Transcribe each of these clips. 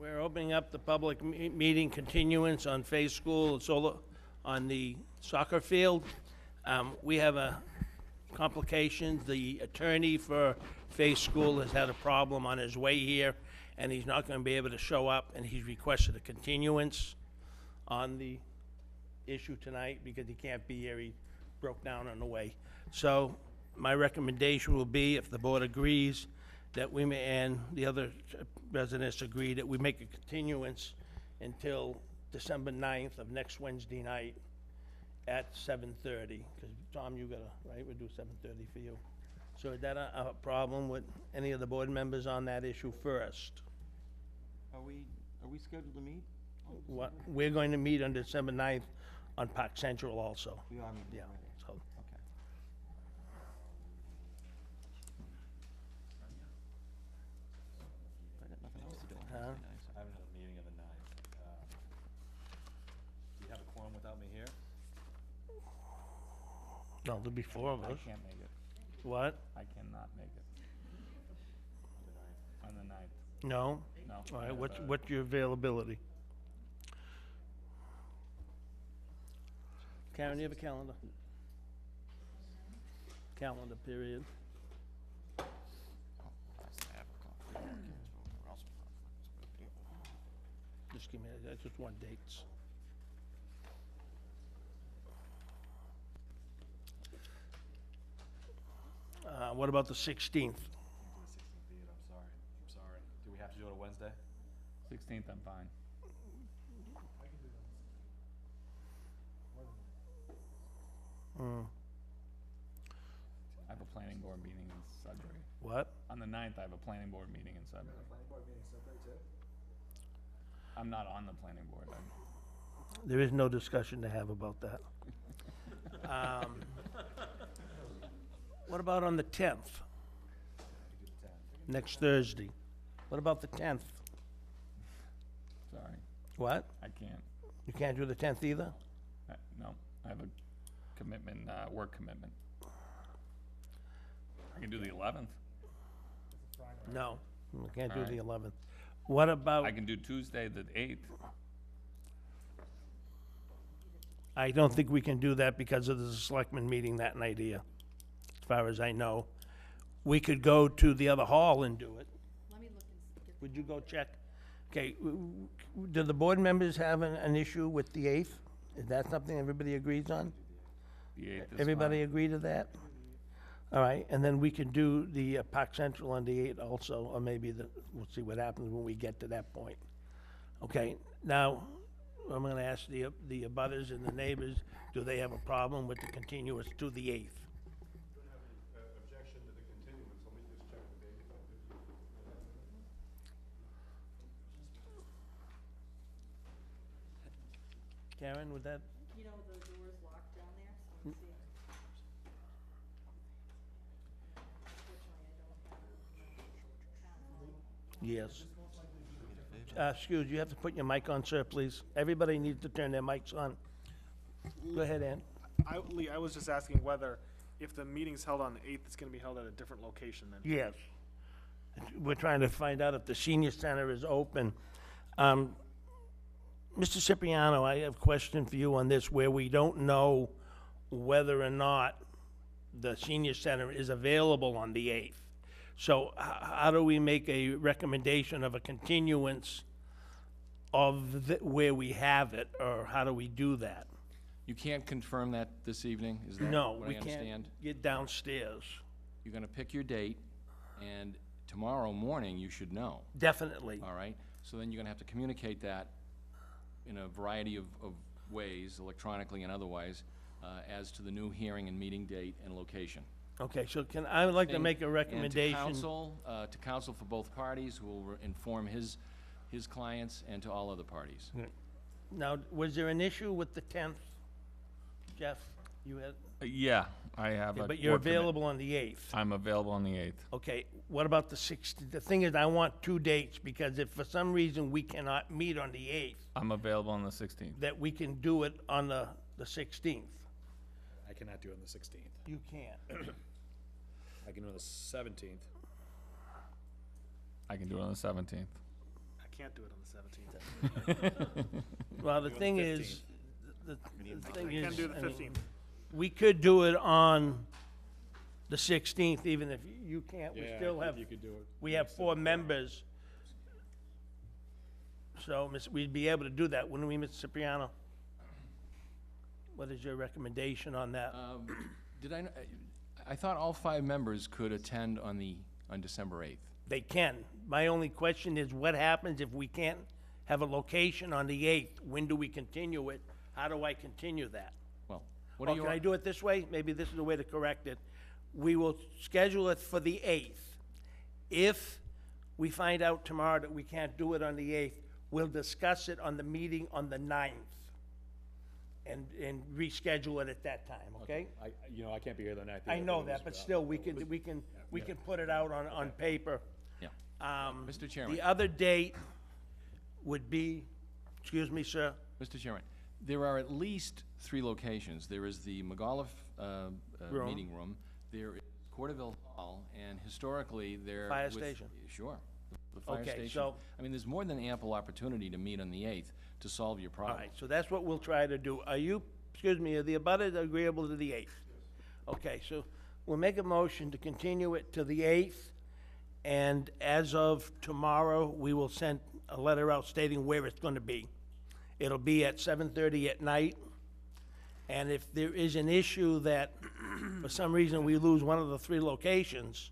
We're opening up the public meeting continuance on Faith School, on the soccer field. We have a complication. The attorney for Faith School has had a problem on his way here, and he's not going to be able to show up, and he's requested a continuance on the issue tonight because he can't be here. He broke down on the way. So my recommendation will be, if the board agrees, that we may, and the other residents agree, that we make a continuance until December 9th of next Wednesday night at 7:30. Because, Tom, you gotta, right, we'll do 7:30 for you. So is that a problem with any of the board members on that issue first? Are we scheduled to meet? What, we're going to meet on December 9th on Park Central also. We are meeting Yeah, already. so, Okay. I got nothing else to do on Huh? Wednesday nights. I have another meeting on the 9th. Do you have a quorum without me here? no, there'll be four of I us. can't make it. What? I cannot make it. On the 9th. No? No. All I right, have what's your availability? Karen, do you have a calendar? Calendar period. I have a conflict. Where else? Just give me, I just want dates. What about the 16th? Do the 16th, I'm sorry. Do we have to do it on Wednesday? 16th, I'm fine. I have a planning board meeting in Sudbury. What? On the 9th, I have a planning board meeting in Sudbury. I'm not on the planning board. There is no discussion to have about that. What about on the 10th? Next Thursday. What about the 10th? Sorry, What? I can't. You can't do the 10th either? No, I have a commitment, work commitment. I can do the 11th. No, we can't do All the right. 11th. What about, I can do Tuesday, the 8th. I don't think we can do that because of the selectmen meeting that night here, as far as I know. We could go to the other hall and do it. Let me look and get. Would you go check? Okay, do the board members have an issue with the 8th? Is that something everybody agrees on? The 8th is Everybody fine. agree to that? All right, and then we can do the Park Central on the 8th also, or maybe we'll see what happens when we get to that point. Okay, now, I'm gonna ask the abutters and the neighbors, do they have a problem with the continuance to the 8th? Objection to the continuance, let me just check the date. Karen, would that, You know, the door's locked down there, so let's see. Unfortunately, I don't have yes. Excuse, you have to put your mic on, sir, please. Everybody needs to turn their mics on. Go ahead, Ann. Lee, I was just asking whether, if the meeting's held on the 8th, it's gonna be held at a different location then. Yes. We're trying to find out if the senior center is open. Mr. Cipriano, I have a question for you on this, where we don't know whether or not the senior center is available on the 8th. So how do we make a recommendation of a continuance of where we have it, or how do we do that? You can't confirm that this evening, is that No, what we I understand? can't get downstairs. You're gonna pick your date, and tomorrow morning you should know, Definitely. all right? So then you're gonna have to communicate that in a variety of ways, electronically and otherwise, as to the new hearing and meeting date and location. Okay, so I would like to make a And recommendation. to counsel for both parties, who will inform his clients, and to all other parties. Now, was there an issue with the 10th? Jeff, you had, Yeah, I have a. but you're work commit- available on the 8th. I'm available on the 8th. Okay, what about the 16th? The thing is, I want two dates, because if for some reason we cannot meet on the 8th, I'm available on the 16th. that we can do it on the 16th. I cannot do it on the 16th. You can't. I can do it on the 17th. I can do it on the 17th. I can't do it on the 17th. Well, the Do it on thing the is, the thing We is, can do the I mean, 15th. we could do it on the 16th, even if you can't, we Yeah, still have, you could do it. we have 4 members. So, we'd be able to do that, wouldn't we, Mr. Cipriano? What is your recommendation on that? Did I thought all 5 members could attend on December 8th. They can. My only question is, what happens if we can't have a location on the 8th? When do we continue it? How do I continue that? Well, what are Or your? can I do it this way? Maybe this is the way to correct it. We will schedule it for the 8th. If we find out tomorrow that we can't do it on the 8th, we'll discuss it on the meeting on the 9th and reschedule it at that time, okay? I can't be here the night. I know that, but still, we can put it out on paper. Yeah. Um, Mr. Chairman. The other date would be, excuse me, sir, Mr. Chairman, there are at least 3 locations. There is the McAuliffe Room. Meeting Room, there is Corderville Hall, and historically there. Fire with- station. Sure, the fire Okay, station. so- I mean, there's more than ample opportunity to meet on the 8th to solve your all problem. right, so that's what we'll try to do. Are you, excuse me, are the abutters agreeable to the 8th? Okay, so we'll make a motion to continue it to the 8th, and as of tomorrow, we will send a letter out stating where it's gonna be. It'll be at 7:30 at night, and if there is an issue that, for some reason, we lose one of the 3 locations,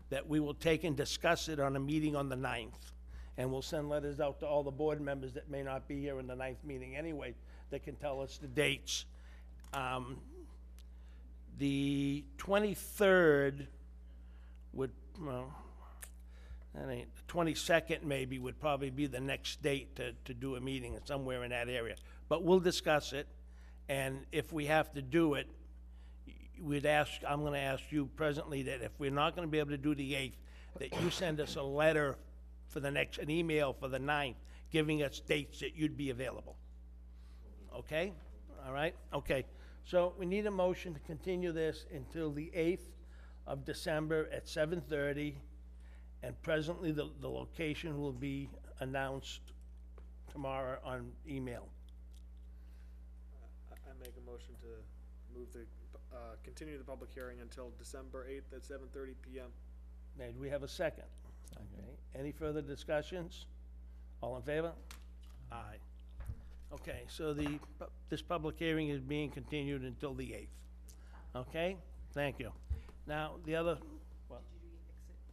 that we will take and discuss it on a meeting on the 9th. And we'll send letters out to all the board members that may not be here in the 9th meeting anyway, that can tell us the dates. The 23rd would, well, that ain't, the 22nd maybe would probably be the next date to do a meeting somewhere in that area. But we'll discuss it, and if we have to do it, I'm gonna ask you presently that if we're not gonna be able to do the 8th, that you send us a letter for an email for the 9th, giving us dates that you'd be available. Okay? All right? Okay. So we need a motion to continue this until the 8th of December at 7:30, and presently the location will be announced tomorrow on email. I make a motion to move continue the public hearing until December 8th at 7:30 PM. May we have a second? Okay. Any further discussions? All in favor? Aye. Okay, so this public hearing is being continued until the 8th. Okay? Thank you. Now, the other, what? Did you do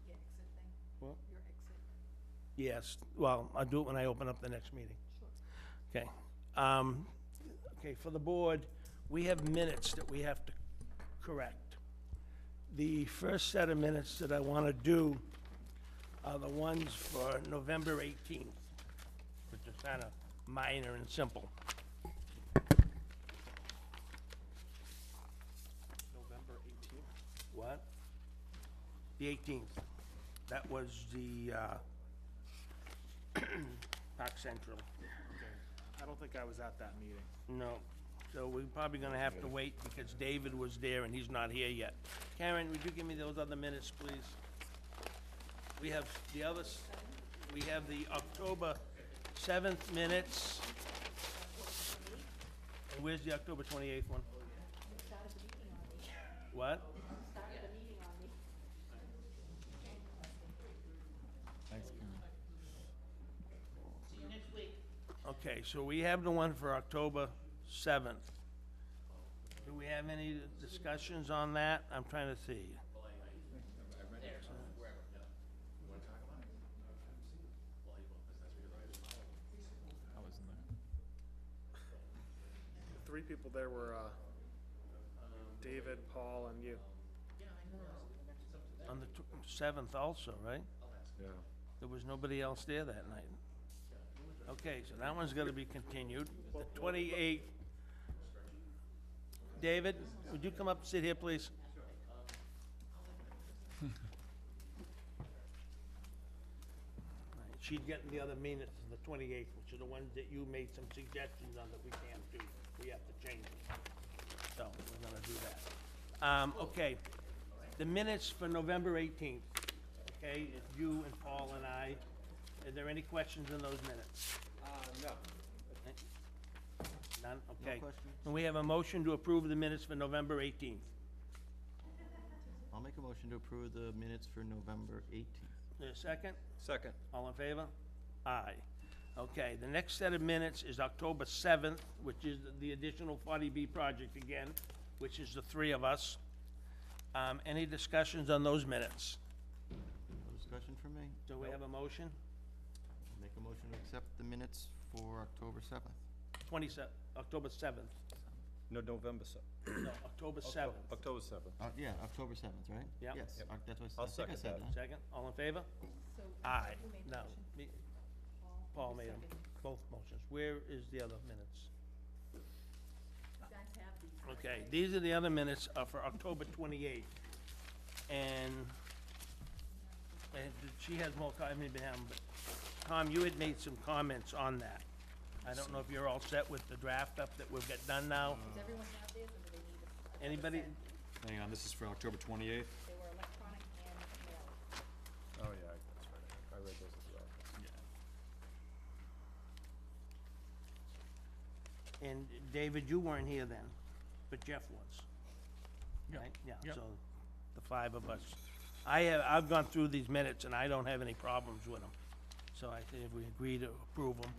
your exit thing? What? Your exit? Yes, well, I'll do it when I open up the next meeting. Sure. Okay. Okay, for the board, we have minutes that we have to correct. The first set of minutes that I want to do are the ones for November 18th, which is kind of minor and simple. November 18th. What? The 18th. That was the Park Central. I don't think I was at that meeting. No. So we're probably gonna have to wait because David was there and he's not here yet. Karen, would you give me those other minutes, please? We have the others, we have the October 7th minutes. And where's the October 28th one? What? Thanks, Karen. Okay, so we have the one for October 7th. Do we have any discussions on that? I'm trying to see. I wasn't there. The 3 people there were David, Paul, and you. On the 7th also, right? Yeah. There was nobody else there that night. Okay, so that one's gonna be continued. The 28th. David, would you come up and sit here, please? She's getting the other minutes of the 28th, which are the ones that you made some suggestions on that we can't do. We have to change them. So, we're gonna do that. Okay, the minutes for November 18th, okay, it's you and Paul and I. Are there any questions in those minutes? No. None? Okay. questions? And we have a motion to approve the minutes for November 18th. I'll make a motion to approve the minutes for November 18th. There a second? Second. All in favor? Aye. Okay, the next set of minutes is October 7th, which is the additional 40B project again, which is the three of us. Any discussions on those minutes? No discussion from me? Do we have a motion? Make a motion to accept the minutes for October 7th. October 7th. No, November No, October 7th. October 7th. Yeah, October 7th, right? Yep. Yes, Yep. that's what I'll I think I second said that. that. Second, all in favor? So, Aye. who made the No, motion? me- Paul Paul made them, seconded. both motions. Where is the other minutes? You guys have these. right? Okay, these are the other minutes for October 28th. And she has more, I mean, but Tom, you had made some comments on that. I don't know if you're all set with the draft up that we've got done now. Does everyone have theirs, or do they need a? Anybody? Hang on, this is for October 28th? They were electronic and mail. Oh, yeah, that's right. I read those as well. And David, you weren't here then, but Jeff was. Yep, Right? Yeah, yep. so the five of us. I've gone through these minutes and I don't have any problems with them. So I think if we agree to approve them.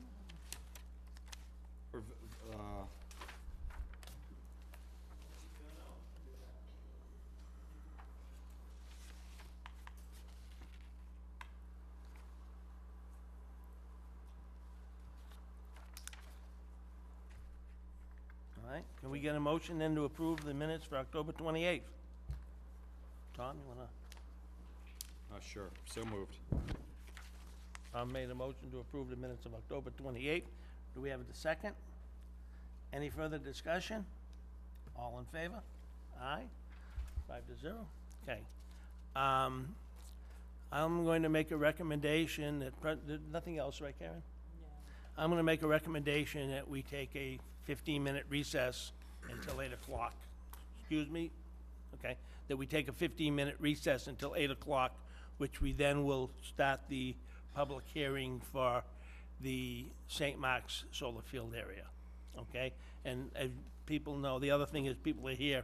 All right, can we get a motion then to approve the minutes for October 28th? Tom, you wanna? Sure, so moved. Tom made a motion to approve the minutes of October 28th. Do we have a second? Any further discussion? All in favor? Aye? 5-0? Okay. I'm going to make a recommendation that, nothing else, right, Karen? No. I'm gonna make a recommendation that we take a 15-minute recess until 8 o'clock. Excuse me? Okay, that we take a 15-minute recess until 8 o'clock, which we then will start the public hearing for the St. Mark's solar field area, okay? And as people know, the other thing is people are here,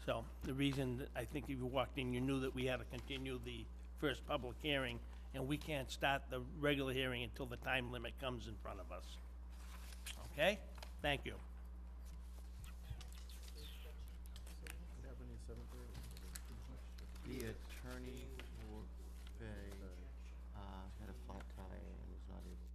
so the reason, that I think if you walked in, you knew that we had to continue the first public hearing, and we can't start the regular hearing until the time limit comes in front of us. Okay? Thank you. The attorney for Bay, had a flat tire and was not able.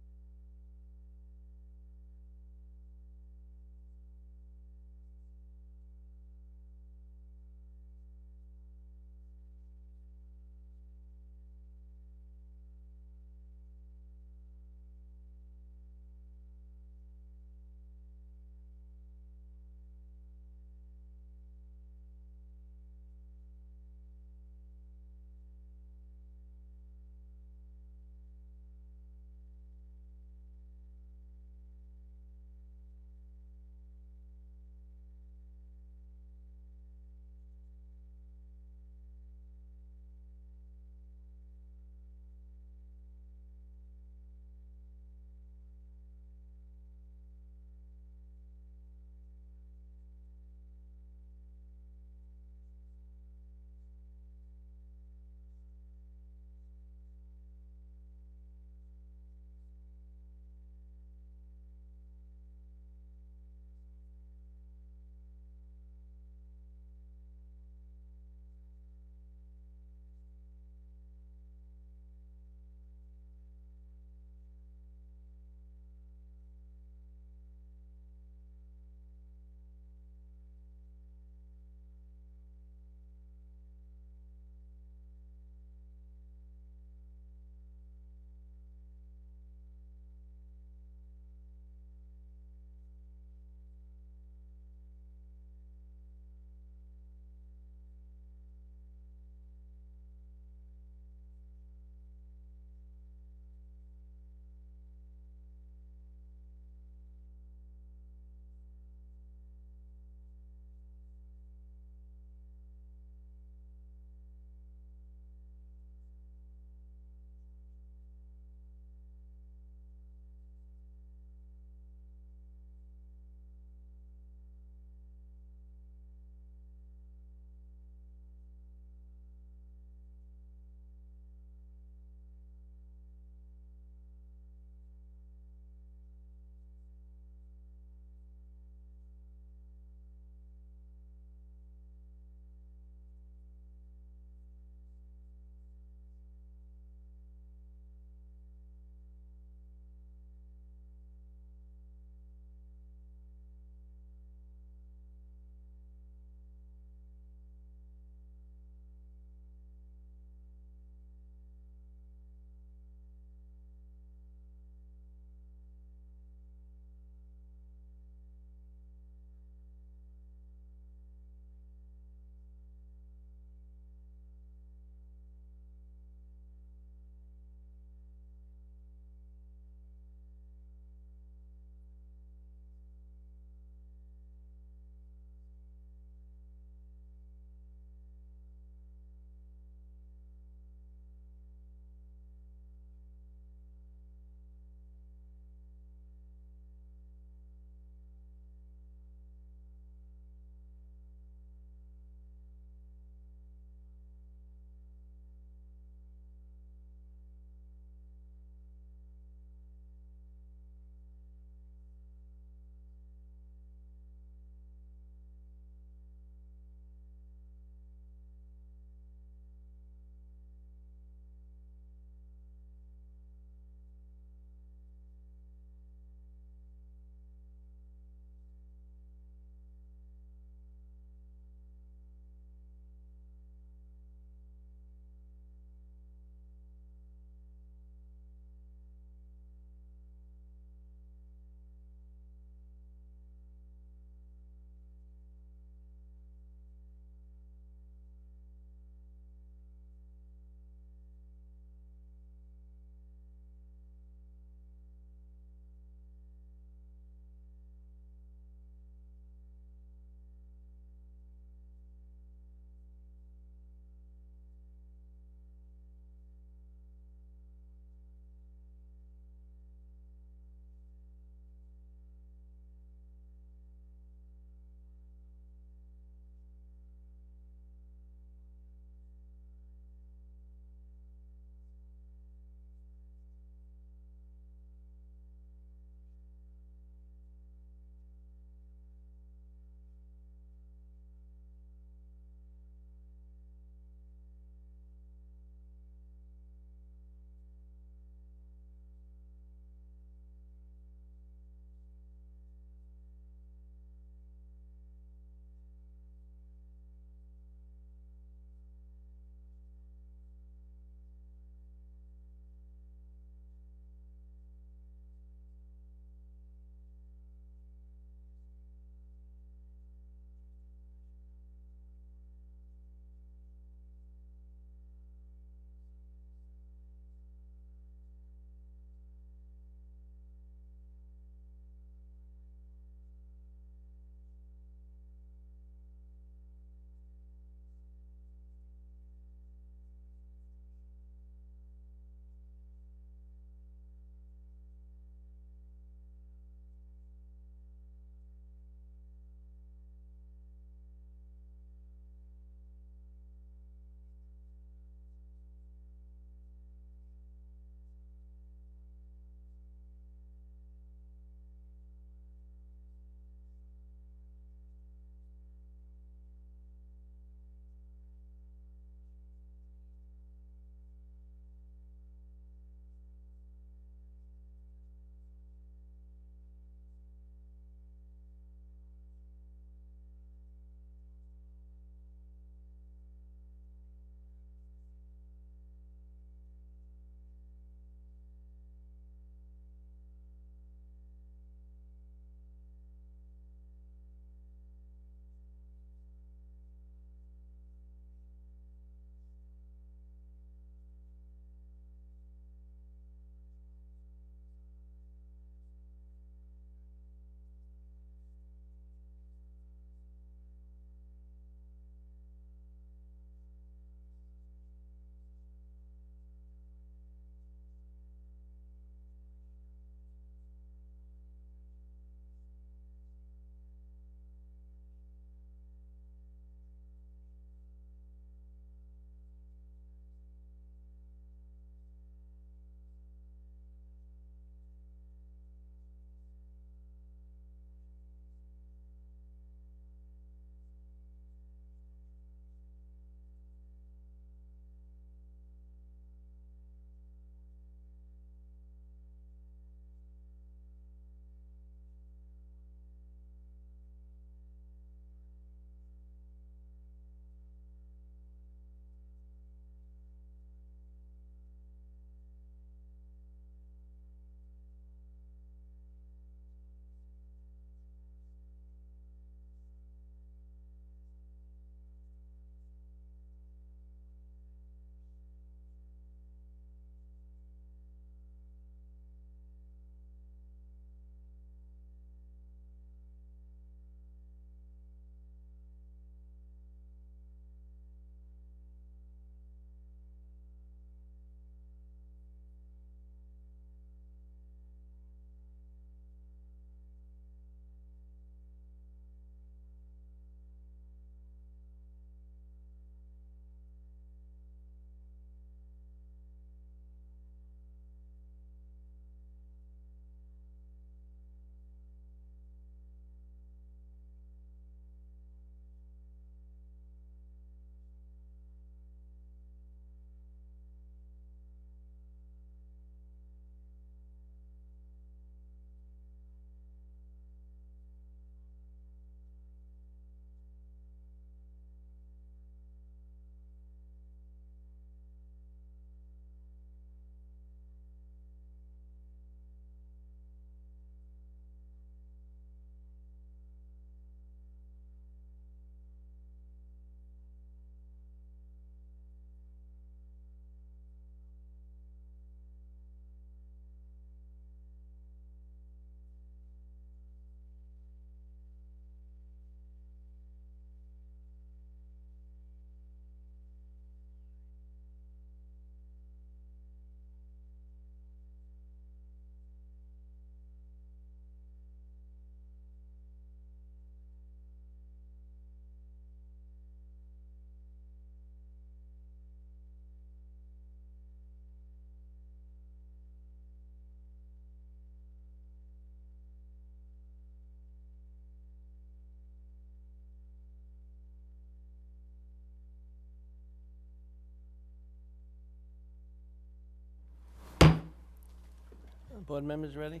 Board members ready?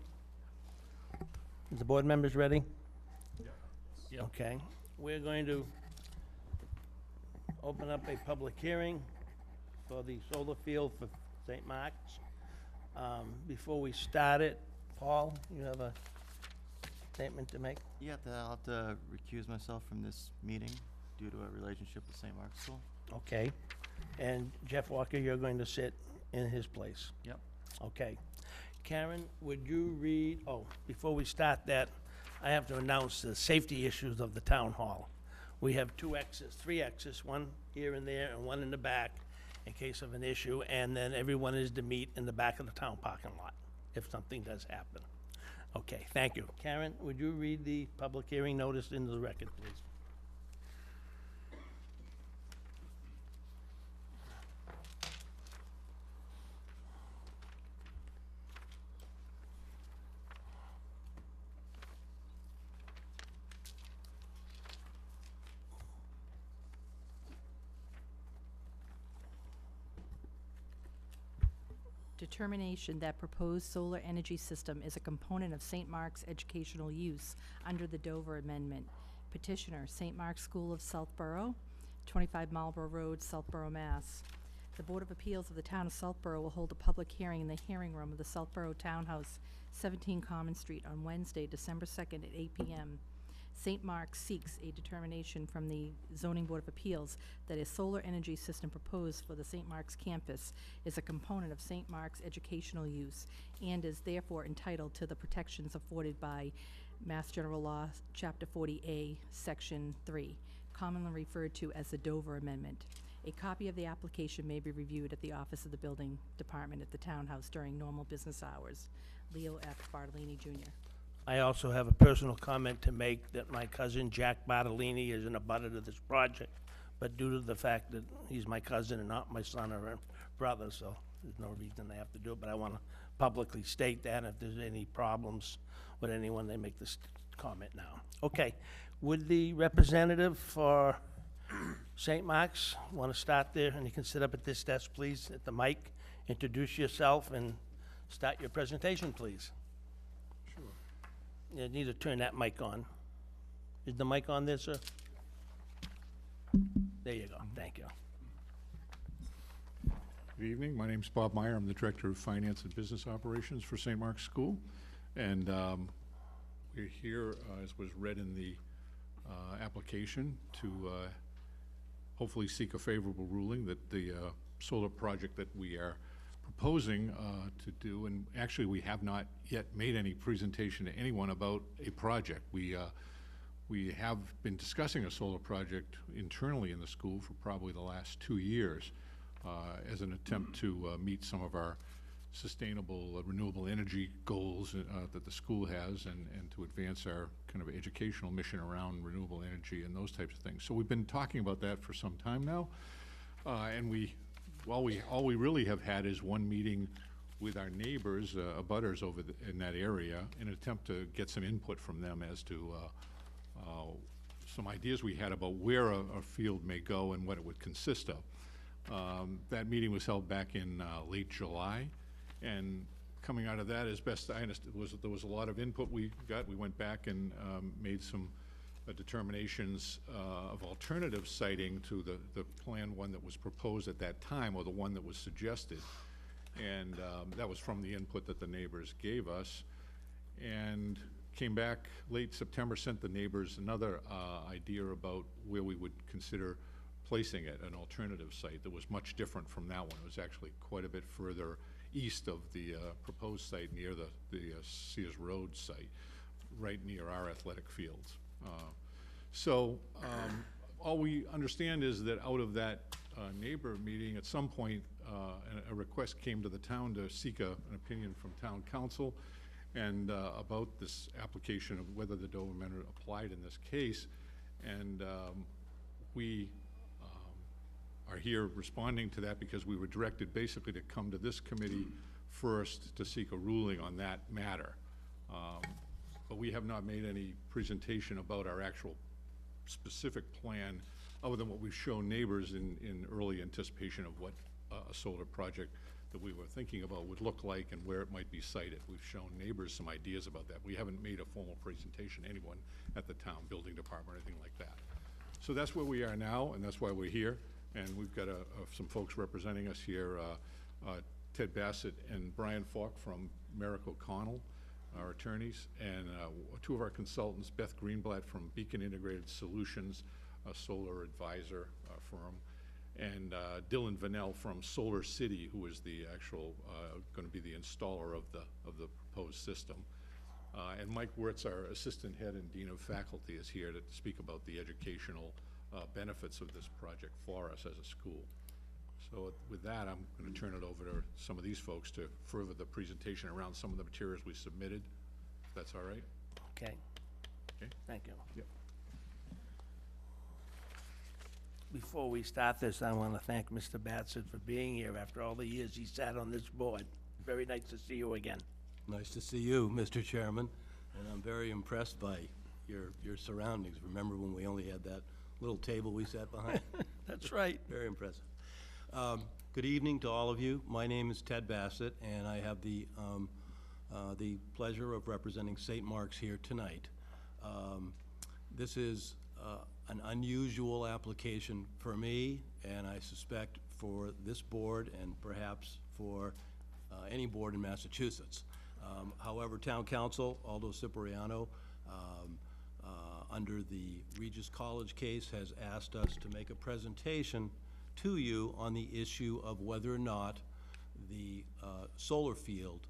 Is the board members ready? Yeah. Okay. We're going to open up a public hearing for the solar field for St. Mark's. Before we start it, Paul, you have a statement to make? Yeah, I'll have to recuse myself from this meeting due to a relationship with St. Mark's School. Okay. And Jeff Walker, you're going to sit in his place? Yep. Okay. Karen, would you read, before we start that, I have to announce the safety issues of the town hall. We have three exits, one here and there and one in the back in case of an issue, and then everyone is to meet in the back of the town parking lot if something does happen. Okay, thank you. Karen, would you read the public hearing notice into the record, please? Determination that proposed solar energy system is a component of St. Mark's educational use under the Dover Amendment. Petitioner, St. Mark's School of Southborough, 25 Marlborough Road, Southborough, Mass. The Board of Appeals of the Town of Southborough will hold a public hearing in the hearing room of the Southborough Townhouse, 17 Common Street, on Wednesday, December 2nd at 8 p.m. St. Mark's seeks a determination from the Zoning Board of Appeals that a solar energy system proposed for the St. Mark's campus is a component of St. Mark's educational use and is therefore entitled to the protections afforded by Mass General Law, Chapter 40A, Section 3, commonly referred to as the Dover Amendment. A copy of the application may be reviewed at the office of the Building Department at the Townhouse during normal business hours. Leo F. Bartolini, Jr. I also have a personal comment to make that my cousin Jack Bartolini is in a butter to this project, but due to the fact that he's my cousin and not my son or brother, so there's no reason I have to do it, but I want to publicly state that. If there's any problems with anyone, they make this comment now. Okay, would the representative for St. Mark's want to start there? And you can sit up at this desk, please, at the mic, introduce yourself, and start your presentation, please. You need to turn that mic on. Is the mic on there, sir? There you go. Thank you. Good evening. My name's Bob Meyer. I'm the Director of Finance and Business Operations for St. Mark's School. And we're here, as was read in the application, to hopefully seek a favorable ruling that the solar project that we are proposing to do, and actually we have not yet made any presentation to anyone about a project. We have been discussing a solar project internally in the school for probably the last 2 years as an attempt to meet some of our sustainable renewable energy goals that the school has, and to advance our kind of educational mission around renewable energy and those types of things. So we've been talking about that for some time now, and all we really have had is one meeting with our neighbors, abutters over in that area, in an attempt to get some input from them as to some ideas we had about where a field may go and what it would consist of. That meeting was held back in late July, and coming out of that, as best I understood, there was a lot of input we got. We went back and made some determinations of alternative siting to the plan one that was proposed at that time, or the one that was suggested. And that was from the input that the neighbors gave us. And came back late September, sent the neighbors another idea about where we would consider placing it, an alternative site that was much different from that one. It was actually quite a bit further east of the proposed site, near the Sears Road site, right near our athletic fields. So all we understand is that out of that neighbor meeting, at some point, a request came to the town to seek an opinion from town council and about this application of whether the Dover Amendment applied in this case. And we are here responding to that because we were directed basically to come to this committee first to seek a ruling on that matter. But we have not made any presentation about our actual specific plan other than what we've shown neighbors in early anticipation of what a solar project that we were thinking about would look like and where it might be sited. We've shown neighbors some ideas about that. We haven't made a formal presentation to anyone at the town building department or anything like that. So that's where we are now, and that's why we're here. And we've got some folks representing us here, Ted Bassett and Brian Falk from Merrick O'Connell, our attorneys, and two of our consultants, Beth Greenblatt from Beacon Integrated Solutions, a solar advisor firm, and Dylan Vanell from Solar City, who is the actual, going to be the installer of the proposed system. And Mike Wirtz, our assistant head and dean of faculty, is here to speak about the educational benefits of this project for us as a school. So with that, I'm going to turn it over to some of these folks to further the presentation around some of the materials we submitted, if that's all right. Okay, Okay? thank you. Yep. Before we start this, I want to thank Mr. Bassett for being here after all the years he sat on this board. Very nice to see you again. Nice to see you, Mr. Chairman, and I'm very impressed by your surroundings. Remember when we only had that little table we sat behind? That's right. Very impressive. Good evening to all of you. My name is Ted Bassett, and I have the pleasure of representing St. Mark's here tonight. This is an unusual application for me, and I suspect for this board and perhaps for any board in Massachusetts. However, Town Council, Aldo Cipriano, under the Regis College case, has asked us to make a presentation to you on the issue of whether or not the solar field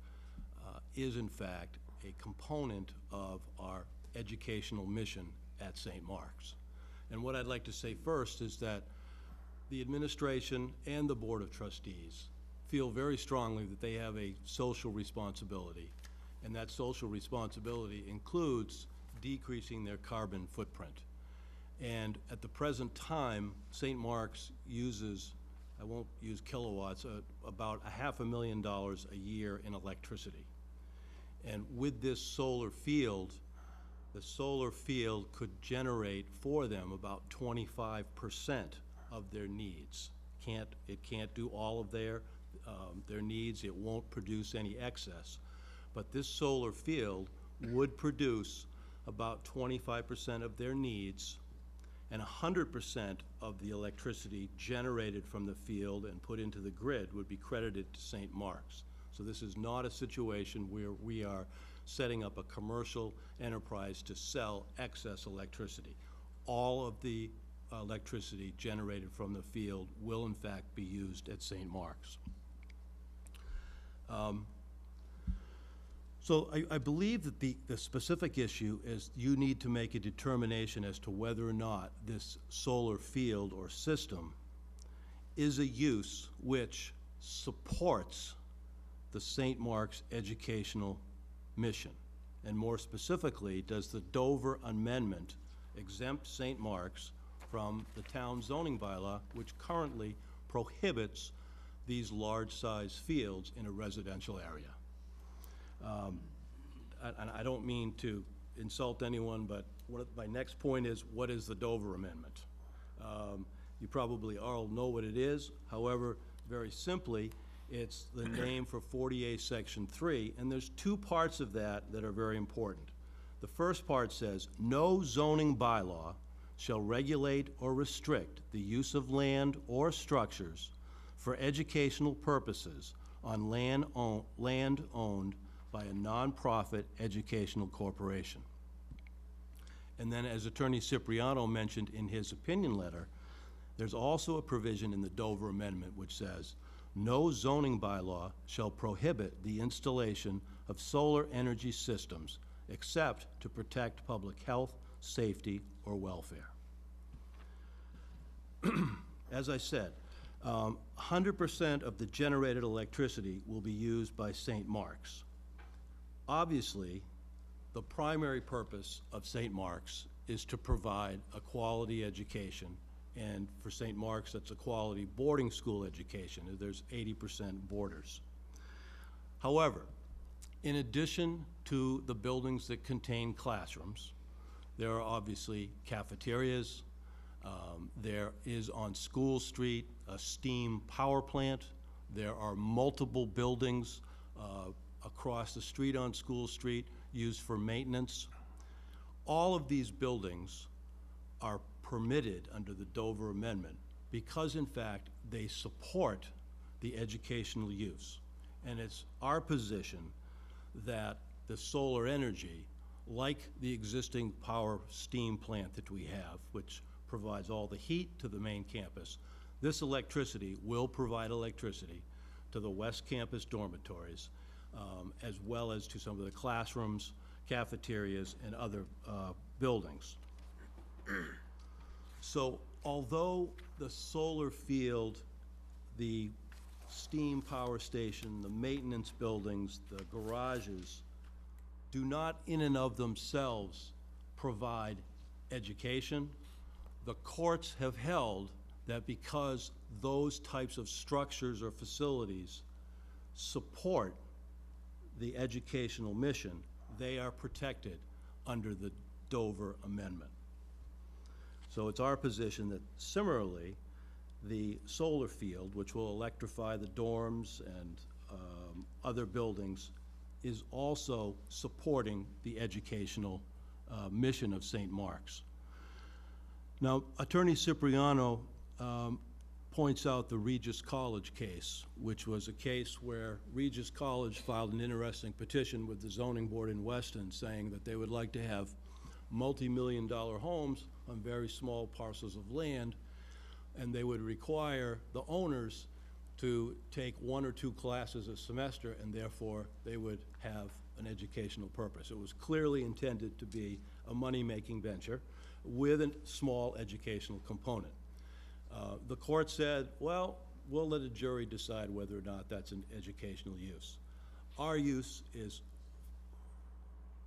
is in fact a component of our educational mission at St. Mark's. And what I'd like to say first is that the administration and the Board of Trustees feel very strongly that they have a social responsibility, and that social responsibility includes decreasing their carbon footprint. And at the present time, St. Mark's uses, I won't use kilowatts, about $500,000 a year in electricity. And with this solar field, the solar field could generate for them about 25% of their needs. It can't do all of their needs. It won't produce any excess. But this solar field would produce about 25% of their needs, and 100% of the electricity generated from the field and put into the grid would be credited to St. Mark's. So this is not a situation where we are setting up a commercial enterprise to sell excess electricity. All of the electricity generated from the field will in fact be used at St. Mark's. So I believe that the specific issue is you need to make a determination as to whether or not this solar field or system is a use which supports the St. Mark's educational mission. And more specifically, does the Dover Amendment exempt St. Mark's from the town zoning bylaw, which currently prohibits these large-size fields in a residential area? And I don't mean to insult anyone, but my next point is, what is the Dover Amendment? You probably all know what it is. However, very simply, it's the name for 48 Section 3, and there's two parts of that that are very important. The first part says, no zoning bylaw shall regulate or restrict the use of land or structures for educational purposes on land owned by a nonprofit educational corporation. And then, as Attorney Cipriano mentioned in his opinion letter, there's also a provision in the Dover Amendment which says, no zoning bylaw shall prohibit the installation of solar energy systems except to protect public health, safety, or welfare. As I said, 100% of the generated electricity will be used by St. Mark's. Obviously, the primary purpose of St. Mark's is to provide a quality education, and for St. Mark's, that's a quality boarding school education. There's 80% boarders. However, in addition to the buildings that contain classrooms, there are obviously cafeterias. There is on School Street a steam power plant. There are multiple buildings across the street on School Street used for maintenance. All of these buildings are permitted under the Dover Amendment because, in fact, they support the educational use. And it's our position that the solar energy, like the existing power steam plant that we have, which provides all the heat to the main campus, this electricity will provide electricity to the West Campus dormitories, as well as to some of the classrooms, cafeterias, and other buildings. So although the solar field, the steam power station, the maintenance buildings, the garages, do not in and of themselves provide education, the courts have held that because those types of structures or facilities support the educational mission, they are protected under the Dover Amendment. So it's our position that similarly, the solar field, which will electrify the dorms and other buildings, is also supporting the educational mission of St. Mark's. Now, Attorney Cipriano points out the Regis College case, which was a case where Regis College filed an interesting petition with the zoning board in Weston saying that they would like to have multi-million-dollar homes on very small parcels of land, and they would require the owners to take 1 or 2 classes a semester, and therefore they would have an educational purpose. It was clearly intended to be a money-making venture with a small educational component. The court said, well, we'll let a jury decide whether or not that's an educational use. Our use is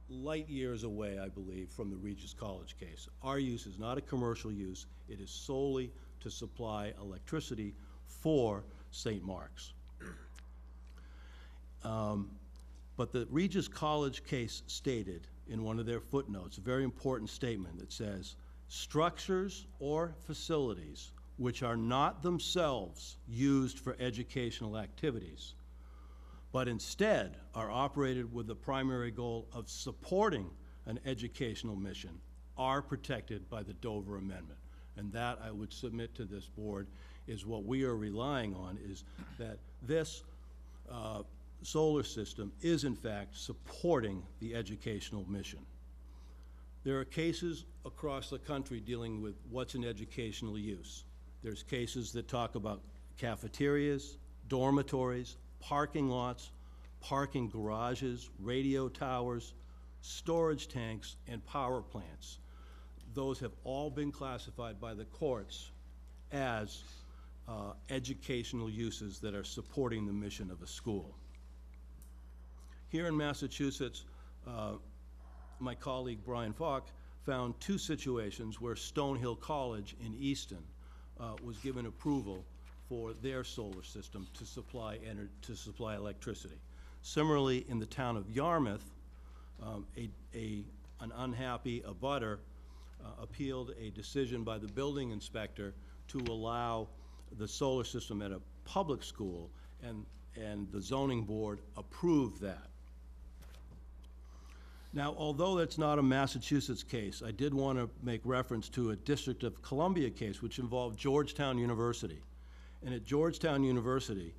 light years away, I believe, from the Regis College case. Our use is not a commercial use. It is solely to supply electricity for St. Mark's. But the Regis College case stated in one of their footnotes a very important statement that says, structures or facilities which are not themselves used for educational activities, but instead are operated with the primary goal of supporting an educational mission, are protected by the Dover Amendment. And that, I would submit to this board, is what we are relying on, is that this solar system is in fact supporting the educational mission. There are cases across the country dealing with what's an educational use. There's cases that talk about cafeterias, dormitories, parking lots, parking garages, radio towers, storage tanks, and power plants. Those have all been classified by the courts as educational uses that are supporting the mission of a school. Here in Massachusetts, my colleague Brian Falk found 2 situations where Stonehill College in Easton was given approval for their solar system to supply electricity. Similarly, in the town of Yarmouth, an unhappy abutter appealed a decision by the building inspector to allow the solar system at a public school, and the zoning board approved that. Now, although that's not a Massachusetts case, I did want to make reference to a District of Columbia case which involved Georgetown University. And at Georgetown University,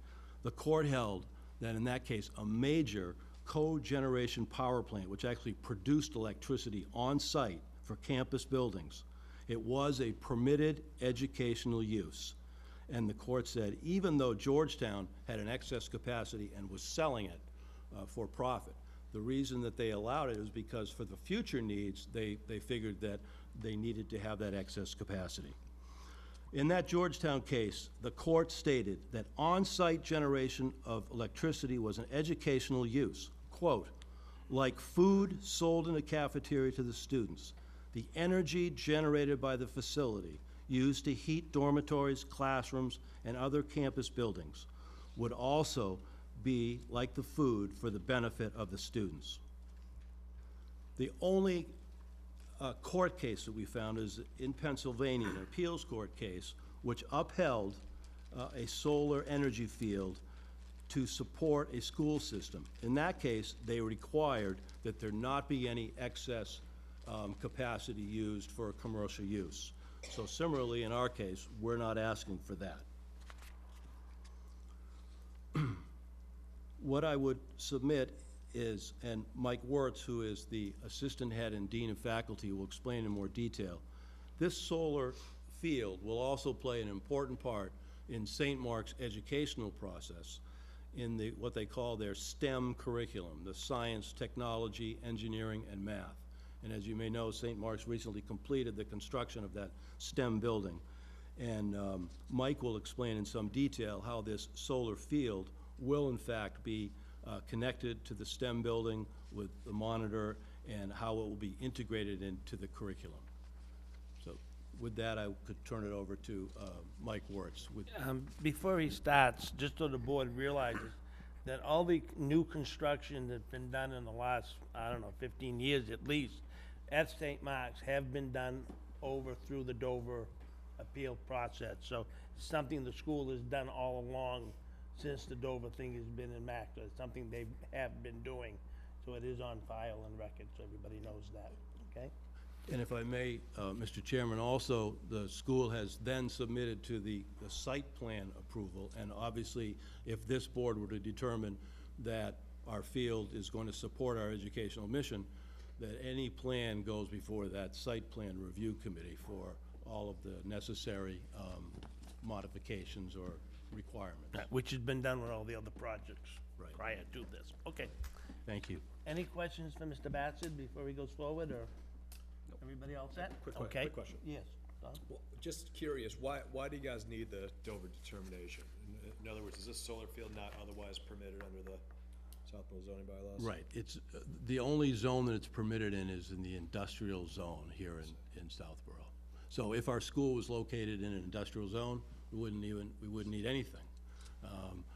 the court held that in that case, a major cogeneration power plant, which actually produced electricity on site for campus buildings, it was a permitted educational use. And the court said, even though Georgetown had an excess capacity and was selling it for profit, the reason that they allowed it is because for the future needs, they figured that they needed to have that excess capacity. In that Georgetown case, the court stated that on-site generation of electricity was an educational use, quote, like food sold in a cafeteria to the students. The energy generated by the facility used to heat dormitories, classrooms, and other campus buildings would also be like the food for the benefit of the students. The only court case that we found is in Pennsylvania, an appeals court case, which upheld a solar energy field to support a school system. In that case, they required that there not be any excess capacity used for commercial use. So similarly, in our case, we're not asking for that. What I would submit is, and Mike Wertz, who is the assistant head and dean of faculty, will explain in more detail, this solar field will also play an important part in St. Mark's educational process in what they call their STEM curriculum, the science, technology, engineering, and math. And as you may know, St. Mark's recently completed the construction of that STEM building. And Mike will explain in some detail how this solar field will in fact be connected to the STEM building with the monitor and how it will be integrated into the curriculum. So with that, I could turn it over to Mike Wertz. Before he starts, just so the board realizes that all the new construction that's been done in the last, I don't know, 15 years at least, at St. Mark's have been done over through the Dover appeal process. So it's something the school has done all along since the Dover thing has been enacted. It's something they have been doing. So it is on file and record, so everybody knows that, okay? And if I may, Mr. Chairman, also, the school has then submitted to the site plan approval, and obviously, if this board were to determine that our field is going to support our educational mission, that any plan goes before that site plan review committee for all of the necessary modifications or requirements. Which has been done with all the other projects Right. prior to this. Okay. Thank you. Any questions for Mr. Bassett before he goes forward, or everybody all set? Okay. Quick question. Yes. Don? Well, just curious, why do you guys need the Dover determination? In other words, is this solar field not otherwise permitted under the Southborough zoning bylaws? Right. It's, the only zone that it's permitted in is in the industrial zone here in Southborough. So if our school was located in an industrial zone, we wouldn't need anything.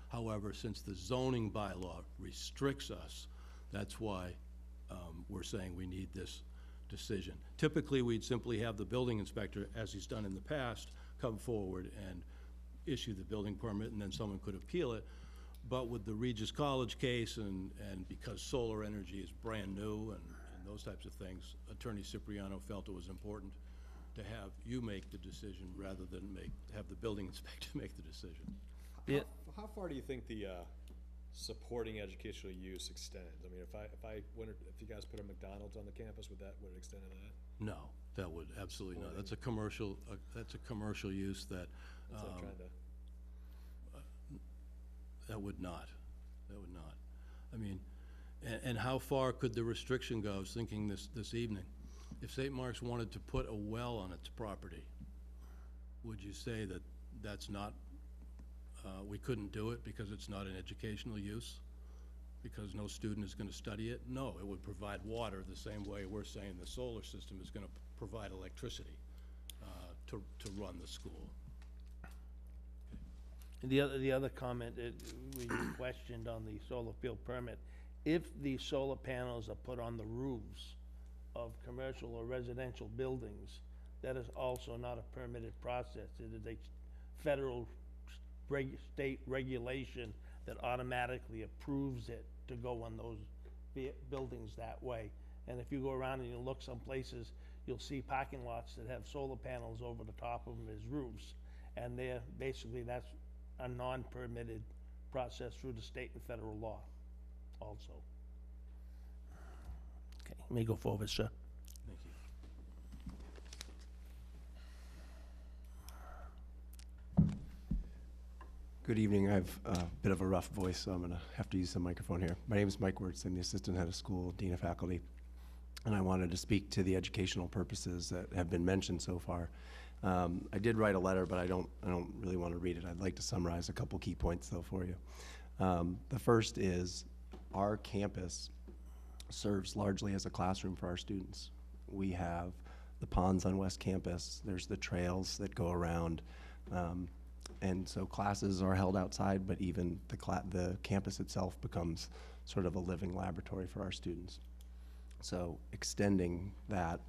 However, since the zoning bylaw restricts us, that's why we're saying we need this decision. Typically, we'd simply have the building inspector, as he's done in the past, come forward and issue the building permit, and then someone could appeal it. But with the Regis College case, and because solar energy is brand new and those types of things, Attorney Cipriano felt it was important to have you make the decision rather than have the building inspector make the decision. How far do you think the supporting educational use extends? I mean, if you guys put a McDonald's on the campus, would it extend to that? No, that would absolutely not. That's a commercial use that, That's what I'm trying to. that would not. I mean, and how far could the restriction go? I was thinking this evening. If St. Mark's wanted to put a well on its property, would you say that that's not, we couldn't do it because it's not an educational use? Because no student is gonna study it? No, it would provide water the same way we're saying the solar system is gonna provide electricity to run the school. The other comment that we questioned on the solar field permit, if the solar panels are put on the roofs of commercial or residential buildings, that is also not a permitted process. It is a federal state regulation that automatically approves it to go on those buildings that way. And if you go around and you look some places, you'll see parking lots that have solar panels over the top of them as roofs. And that's a non-permitted process through the state and federal law also. Okay, let me go forward, sir. Thank you. Good evening. I have a bit of a rough voice, so I'm going to have to use the microphone here. My name is Mike Wertz. I'm the assistant head of school, dean of faculty, and I wanted to speak to the educational purposes that have been mentioned so far. I did write a letter, but I don't really want to read it. I'd like to summarize a couple key points, though, for you. The first is our campus serves largely as a classroom for our students. We have the ponds on West Campus. There's the trails that go around. And so classes are held outside, but even the campus itself becomes sort of a living laboratory for our students. So extending that,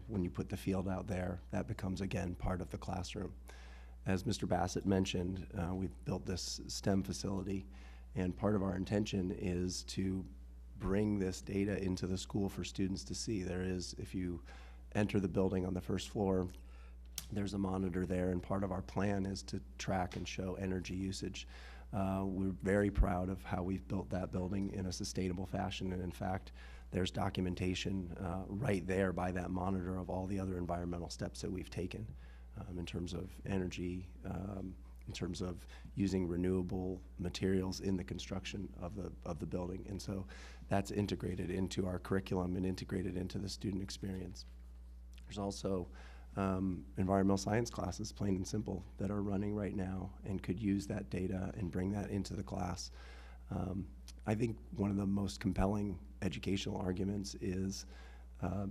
when you put the field out there, that becomes, again, part of the classroom. As Mr. Bassett mentioned, we've built this STEM facility, And part of our intention is to bring this data into the school for students to see. There is, if you enter the building on the first floor, there's a monitor there, and part of our plan is to track and show energy usage. We're very proud of how we've built that building in a sustainable fashion, and in fact, there's documentation right there by that monitor of all the other environmental steps that we've taken in terms of energy, in terms of using renewable materials in the construction of the building. And so that's integrated into our curriculum and integrated into the student experience. There's also environmental science classes, plain and simple, that are running right now and could use that data and bring that into the class. I think one of the most compelling educational arguments is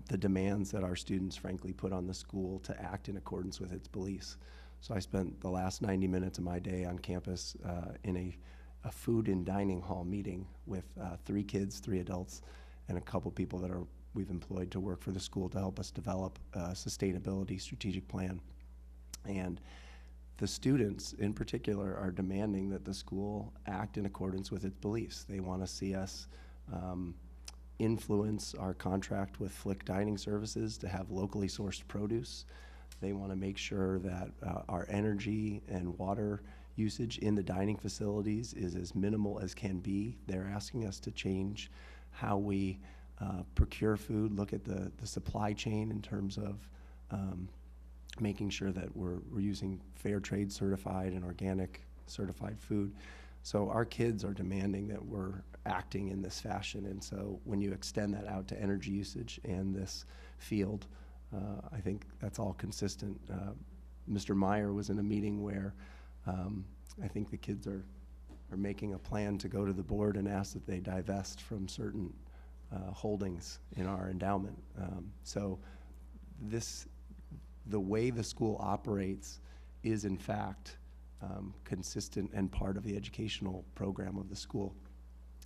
the demands that our students frankly put on the school to act in accordance with its beliefs. So I spent the last 90 minutes of my day on campus in a food and dining hall meeting with 3 kids, 3 adults, and a couple people that we've employed to work for the school to help us develop a sustainability strategic plan. And the students in particular are demanding that the school act in accordance with its beliefs. They want to see us influence our contract with Flick Dining Services to have locally sourced produce. They want to make sure that our energy and water usage in the dining facilities is as minimal as can be. They're asking us to change how we procure food, look at the supply chain in terms of making sure that we're using fair trade certified and organic certified food. So our kids are demanding that we're acting in this fashion. And so when you extend that out to energy usage and this field, I think that's all consistent. Mr. Meyer was in a meeting where I think the kids are making a plan to go to the board and ask that they divest from certain holdings in our endowment. So the way the school operates is in fact consistent and part of the educational program of the school.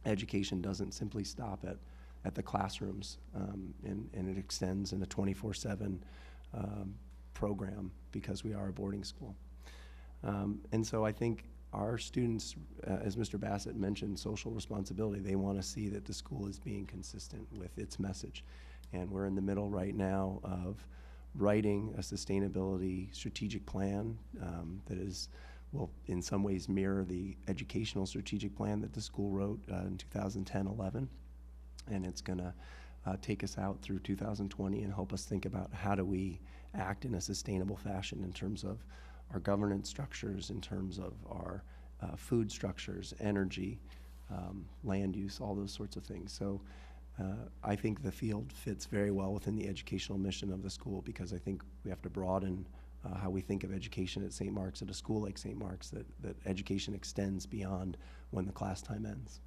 Education doesn't simply stop at the classrooms, and it extends in a 24/7 program because we are a boarding school. And so I think our students, as Mr. Bassett mentioned, social responsibility, they want to see that the school is being consistent with its message. And we're in the middle right now of writing a sustainability strategic plan that will in some ways mirror the educational strategic plan that the school wrote in 2010-11. And it's going to take us out through 2020 and help us think about how do we act in a sustainable fashion in terms of our governance structures, in terms of our food structures, energy, land use, all those sorts of things. So I think the field fits very well within the educational mission of the school, because I think we have to broaden how we think of education at St. Mark's, at a school like St. Mark's, that education extends beyond when the class time ends.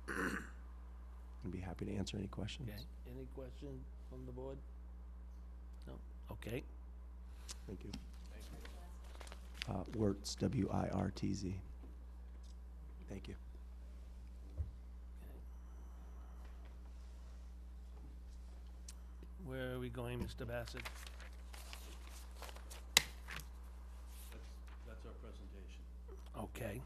I'd be happy to answer any questions. Okay, any questions from the board? No, okay. Thank you. Wirtz, W-I-R-T-Z. Thank you. Where are we going, Mr. Bassett? That's our presentation. Okay.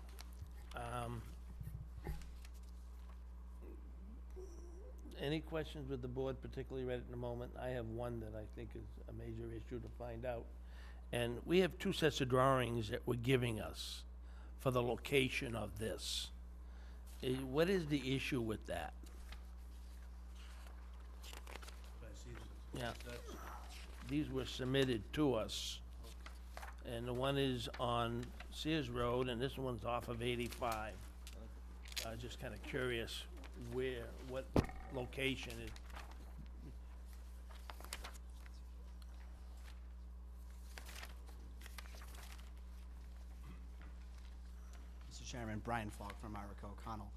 Any questions with the board, particularly right at the moment? I have one that I think is a major issue to find out. And we have 2 sets of drawings that we're giving us for the location of this. What is the issue with that? Yeah, these were submitted to us. And the one is on Sears Road, and this one's off of 85. Just kind of curious what location it. Mr. Chairman, Brian Falk from Ira O'Connell.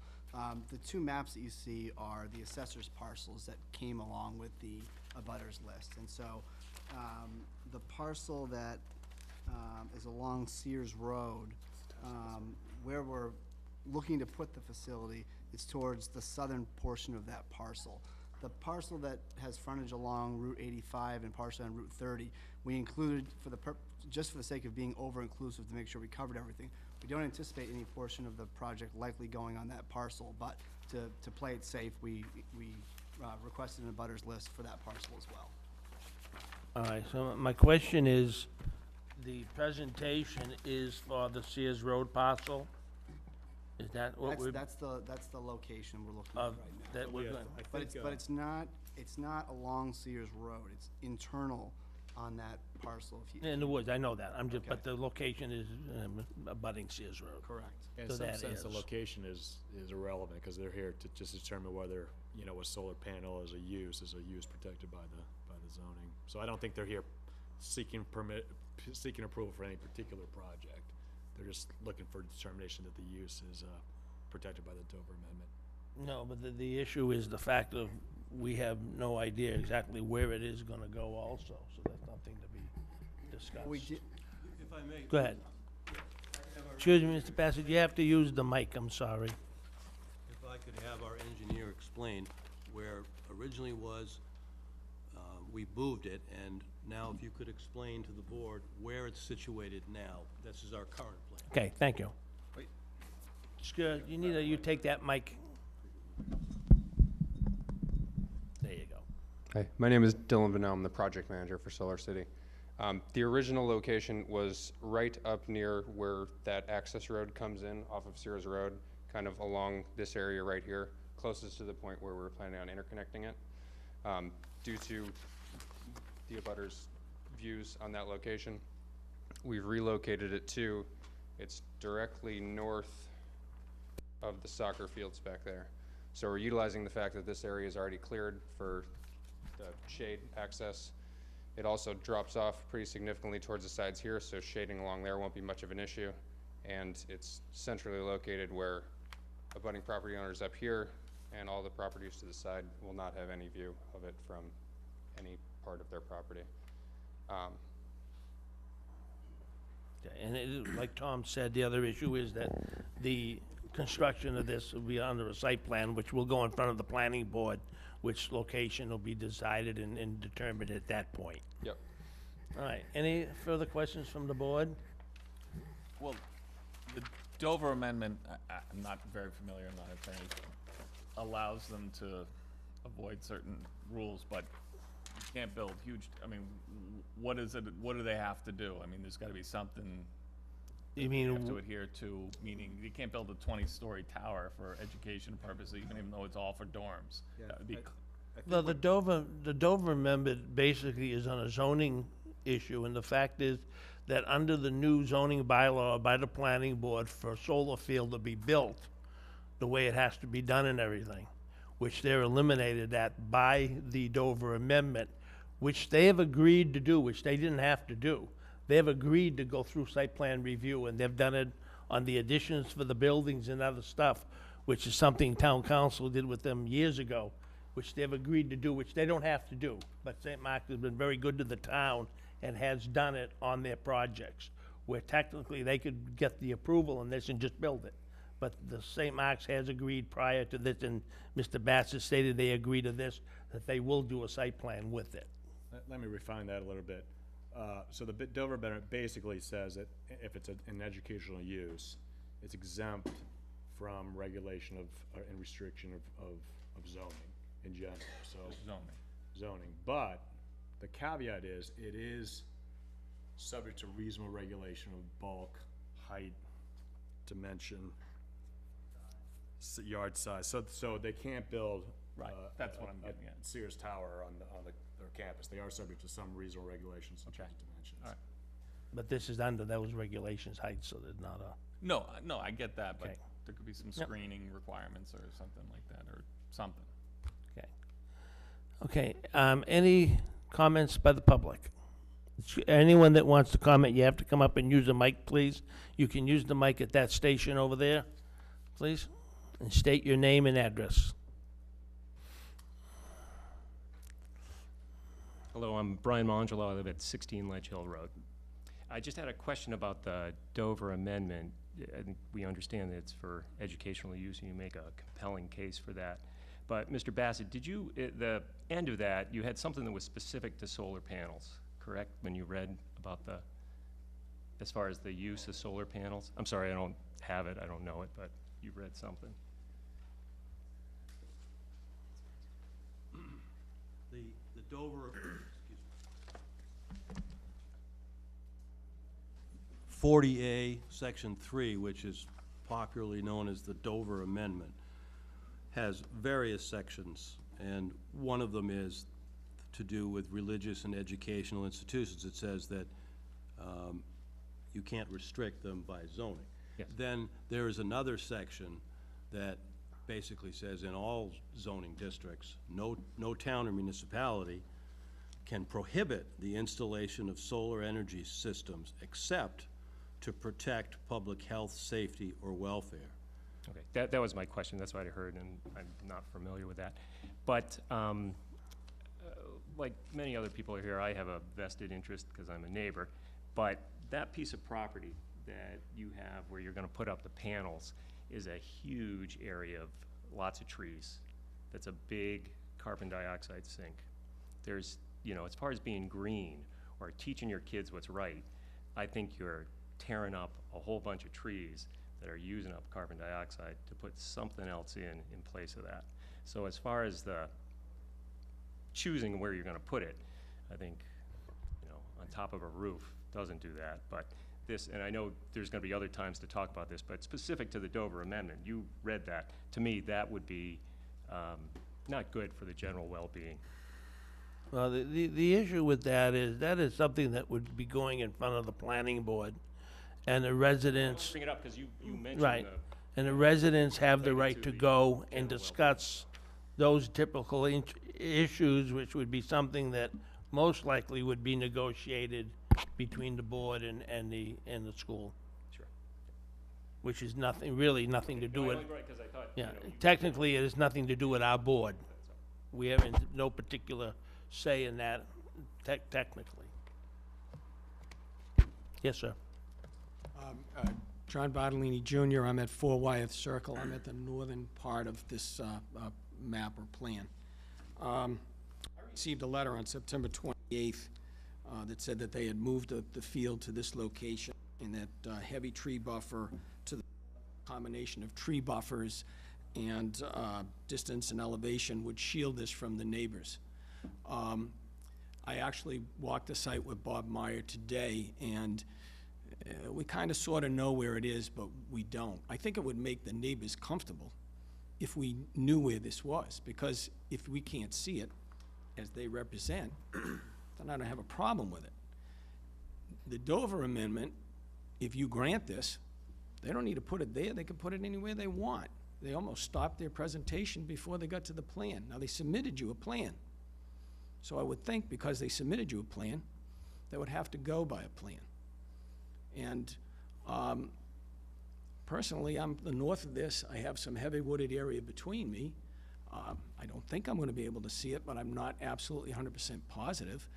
The 2 maps that you see are the assessor's parcels that came along with the abutters list. And so the parcel that is along Sears Road, where we're looking to put the facility, is towards the southern portion of that parcel. The parcel that has frontage along Route 85 and partially on Route 30, we included just for the sake of being over-inclusive to make sure we covered everything. We don't anticipate any portion of the project likely going on that parcel, but to play it safe, we requested an abutters list for that parcel as well. All right, so my question is, the presentation is for the Sears Road parcel? Is that what we're? That's the location we're looking at Of right now. that we're Yeah, going, I But think, it's not along Sears Road, it's internal on that parcel. If you in the woods, I know that, I'm just, but Okay. the location is abutting Sears Road. Correct. in So some that sense, the is- location is irrelevant, because they're here to just determine whether, you know, a solar panel is a use protected by the zoning. So I don't think they're here seeking approval for any particular project. They're just looking for determination that the use is, protected by the Dover Amendment. No, but the issue is the fact of, we have no idea exactly where it is gonna go also, so that's nothing to be discussed. We did, If I may. Go ahead. Excuse me, Mr. Bassett, you have to use the mic, I'm sorry. If I could have our engineer explain where originally was, we moved it, and now if you could explain to the board where it's situated now. This is our current plan. Okay, thank you. You take that mic. There you go. Hi, my name is Dylan Vanel. I'm the project manager for Solar City. The original location was right up near where that access road comes in off of Sears Road, kind of along this area right here, closest to the point where we're planning on interconnecting it. Due to the abutters' views on that location, we've relocated it to, it's directly north of the soccer fields back there. So we're utilizing the fact that this area is already cleared for the shade access. It also drops off pretty significantly towards the sides here, so shading along there won't be much of an issue. And it's centrally located where abutting property owners up here and all the properties to the side will not have any view of it from any part of their property. And like Tom said, the other issue is that the construction of this will be under a site plan, which will go in front of the planning board, which location will be decided and determined at that point. Yep. All right, any further questions from the board? Well, the Dover Amendment, I'm not very familiar, I'm not an attorney, allows them to avoid certain rules, but you can't build huge, I mean, what is it, what do they have to do? I mean, there's gotta be something You they have to mean, adhere to, meaning you can't build a 20-story tower for education purposes, even though it's all for dorms. That would be, the Dover amendment basically is on a zoning issue, and the fact is that under the new zoning bylaw by the planning board for a solar field to be built, the way it has to be done and everything, which they're eliminated that by the Dover amendment, which they have agreed to do, which they didn't have to do. They have agreed to go through site plan review, and they've done it on the additions for the buildings and other stuff, which is something town council did with them years ago, which they've agreed to do, which they don't have to do. But St. Mark's has been very good to the town and has done it on their projects, where technically they could get the approval on this and just build it. But the St. Mark's has agreed prior to this, and Mr. Bassett stated they agree to this, that they will do a site plan with it. Let me refine that a little bit. So the Dover Amendment basically says that if it's an educational use, it's exempt from regulation of, and restriction of zoning in general, so. Zoning, but the caveat is, it is subject to reasonable regulation of bulk, height, dimension, yard size, so they can't build. Right, that's what I'm getting at. Sears Tower on their campus. They are subject to some reasonable regulations such as dimensions. all right. But this is under those regulations, heights, so there's not a, No, I get that, but Okay. there could be some Yep. screening requirements or something like that, or something. okay. Okay, any comments by the public? Anyone that wants to comment, you have to come up and use the mic, please. You can use the mic at that station over there, please, and state your name and address. Hello, I'm Brian Mongelo. I live at 16 Ledge Hill Road. I just had a question about the Dover Amendment. I think we understand that it's for educational use, and you make a compelling case for that. But, Mr. Bassett, did you, at the end of that, you had something that was specific to solar panels, correct, when you read about the as far as the use of solar panels? I'm sorry, I don't have it, I don't know it, but you read something. The Dover, excuse me. 40A, Section 3, which is popularly known as the Dover Amendment, has various sections, and one of them is to do with religious and educational institutions. It says that you can't restrict them by zoning. Yes. Then there is another section that basically says in all zoning districts, no town or municipality can prohibit the installation of solar energy systems except to protect public health, safety, or welfare. Okay, that was my question, that's what I heard, and I'm not familiar with that. But, like many other people here, I have a vested interest because I'm a neighbor, but that piece of property that you have where you're gonna put up the panels is a huge area of lots of trees. That's a big carbon dioxide sink. There's, you know, as far as being green or teaching your kids what's right, I think you're tearing up a whole bunch of trees that are using up carbon dioxide to put something else in place of that. So as far as the choosing where you're gonna put it, I think, you know, on top of a roof doesn't do that. But this, and I know there's gonna be other times to talk about this, but specific to the Dover Amendment, you read that. To me, that would be not good for the general well-being. Well, the issue with that is something that would be going in front of the planning board, and the residents. Bring it up because you mentioned Right, the. and the residents have the Related right to to the go and general discuss those typical issues, which would be something that most likely would be negotiated between the board and the school, Sure. which is nothing, really nothing to do No, I with, only brought it 'cause I thought, yeah, you know, you- technically, it has nothing to do with our board. We have no particular say in that technically. Yes, sir. John Bartolini Jr., I'm at 4 Wyeth Circle. I'm at the northern part of this map or plan. I received a letter on September 28th that said that they had moved the field to this location, and that heavy tree buffer to the combination of tree buffers and distance and elevation would shield this from the neighbors. I actually walked the site with Bob Meyer today, and we kind of sort of know where it is, but we don't. I think it would make the neighbors comfortable if we knew where this was, because if we can't see it, as they represent, then I don't have a problem with it. The Dover Amendment, if you grant this, they don't need to put it there, they can put it anywhere they want. They almost stopped their presentation before they got to the plan. Now, they submitted you a plan. So I would think because they submitted you a plan, they would have to go by a plan. And personally, I'm the north of this. I have some heavy wooded area between me. I don't think I'm going to be able to see it, but I'm not absolutely 100% positive.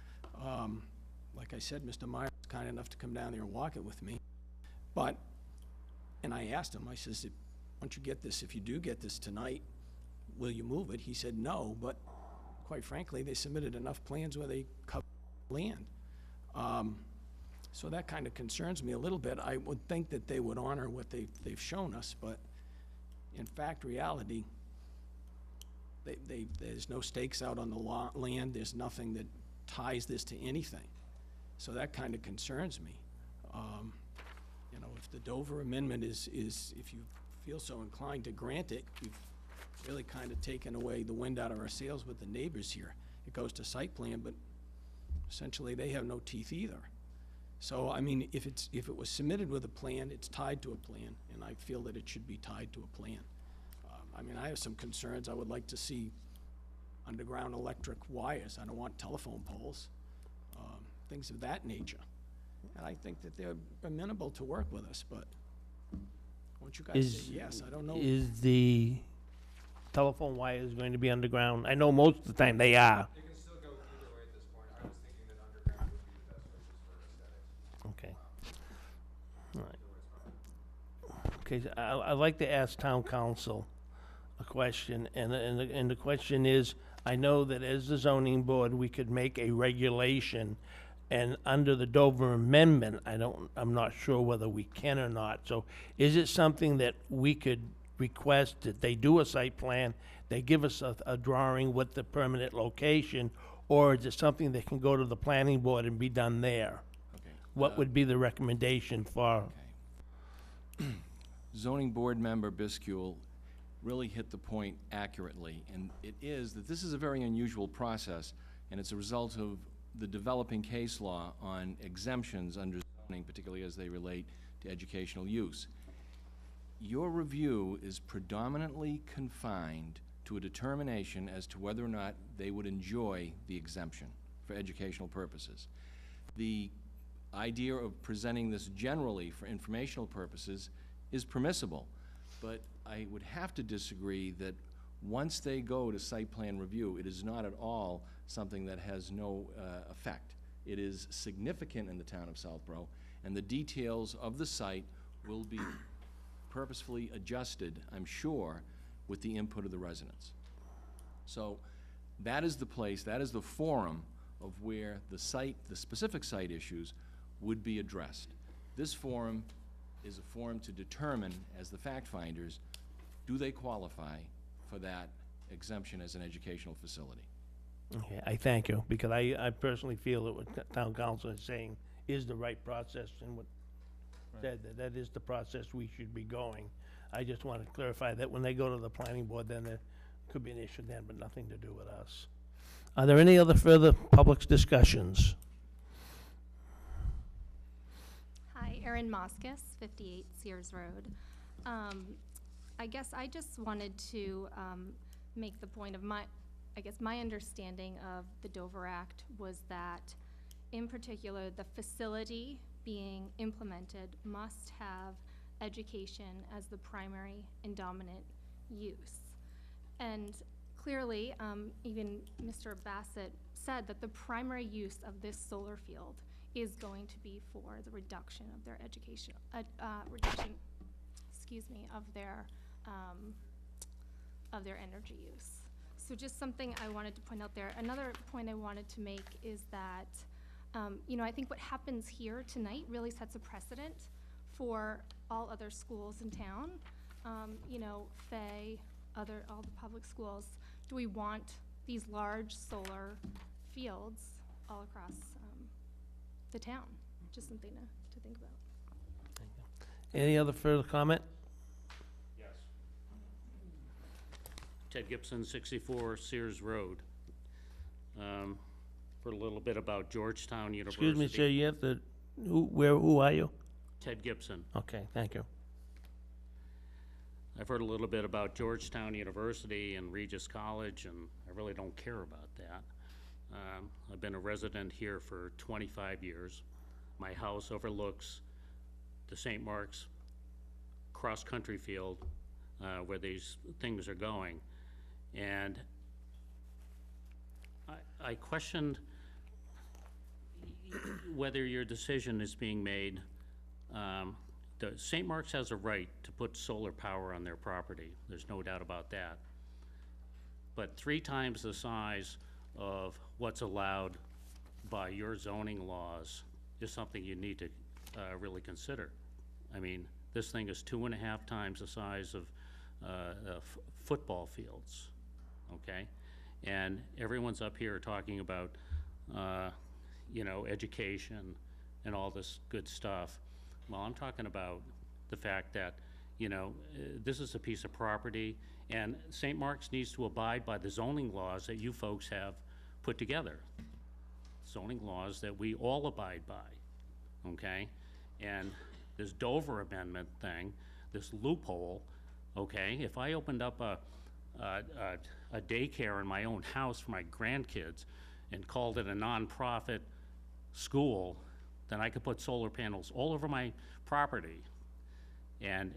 Like I said, Mr. Meyer was kind enough to come down there and walk it with me. But, and I asked him, I says, once you get this, if you do get this tonight, will you move it? He said no, but quite frankly, they submitted enough plans where they covered land. So that kind of concerns me a little bit. I would think that they would honor what they've shown us, but in fact, reality, there's no stakes out on the land. There's nothing that ties this to anything. So that kind of concerns me. You know, if the Dover Amendment is, if you feel so inclined to grant it, you've really kind of taken away the wind out of our sails with the neighbors here. It goes to site plan, but essentially they have no teeth either. So, I mean, if it was submitted with a plan, it's tied to a plan, and I feel that it should be tied to a plan. I mean, I have some concerns. I would like to see underground electric wires. I don't want telephone poles, things of that nature. And I think that they're amenable to work with us, but once you guys say yes, I don't know. Is the telephone wires going to be underground? I know most of the time they are. It can still go either way at this point. I was thinking that underground would be the best way just for aesthetics. Okay. All right. Okay, so I'd like to ask town council a question, and the question is, I know that as the zoning board, we could make a regulation And under the Dover Amendment, I'm not sure whether we can or not. So is it something that we could request that they do a site plan, they give us a drawing with the permanent location, or is it something that can go to the planning board and be done there? Okay. What would be the recommendation for? Zoning Board Member Biscule really hit the point accurately, and it is that this is a very unusual process, and it's a result of the developing case law on exemptions under zoning, particularly as they relate to educational use. Your review is predominantly confined to a determination as to whether or not they would enjoy the exemption for educational purposes. The idea of presenting this generally for informational purposes is permissible, but I would have to disagree that once they go to site plan review, it is not at all something that has no effect. It is significant in the town of Southborough, and the details of the site will be purposefully adjusted, I'm sure, with the input of the residents. So that is the place, that is the forum of where the specific site issues would be addressed. This forum is a forum to determine, as the fact finders, do they qualify for that exemption as an educational facility? Okay, I thank you, because I personally feel that what town council is saying is the right process, and what that is the process we should be going. I just want to clarify that when they go to the planning board, then there could be an issue then, but nothing to do with us. Are there any other further public discussions? Hi, Erin Moskis, 58 Sears Road. I guess I just wanted to make the point of my understanding of the Dover Act was that, in particular, the facility being implemented must have education as the primary and dominant use. And clearly, even Mr. Bassett said that the primary use of this solar field is going to be for the reduction of their education, of their energy use. So just something I wanted to point out there. Another point I wanted to make is that, I think what happens here tonight really sets a precedent for all other schools in town. Fay, all the public schools. Do we want these large solar fields all across the town? Just something to think about. Any other further comment? Yes. Ted Gibson, 64 Sears Road. For a little bit about Georgetown University. Excuse me, sir, you have to, who are you? Ted Gibson. Okay, thank you. I've heard a little bit about Georgetown University and Regis College, and I really don't care about that. I've been a resident here for 25 years. My house overlooks the St. Mark's cross-country field where these things are going. And I questioned whether your decision is being made. The St. Mark's has a right to put solar power on their property. There's no doubt about that. But 3 times the size of what's allowed by your zoning laws is something you need to really consider. I mean, this thing is 2.5 times the size of football fields, okay? And everyone's up here talking about, education and all this good stuff. Well, I'm talking about the fact that, this is a piece of property, and St. Mark's needs to abide by the zoning laws that you folks have put together. Zoning laws that we all abide by, okay? And this Dover Amendment thing, this loophole, okay? If I opened up a daycare in my own house for my grandkids and called it a nonprofit school, then I could put solar panels all over my property. And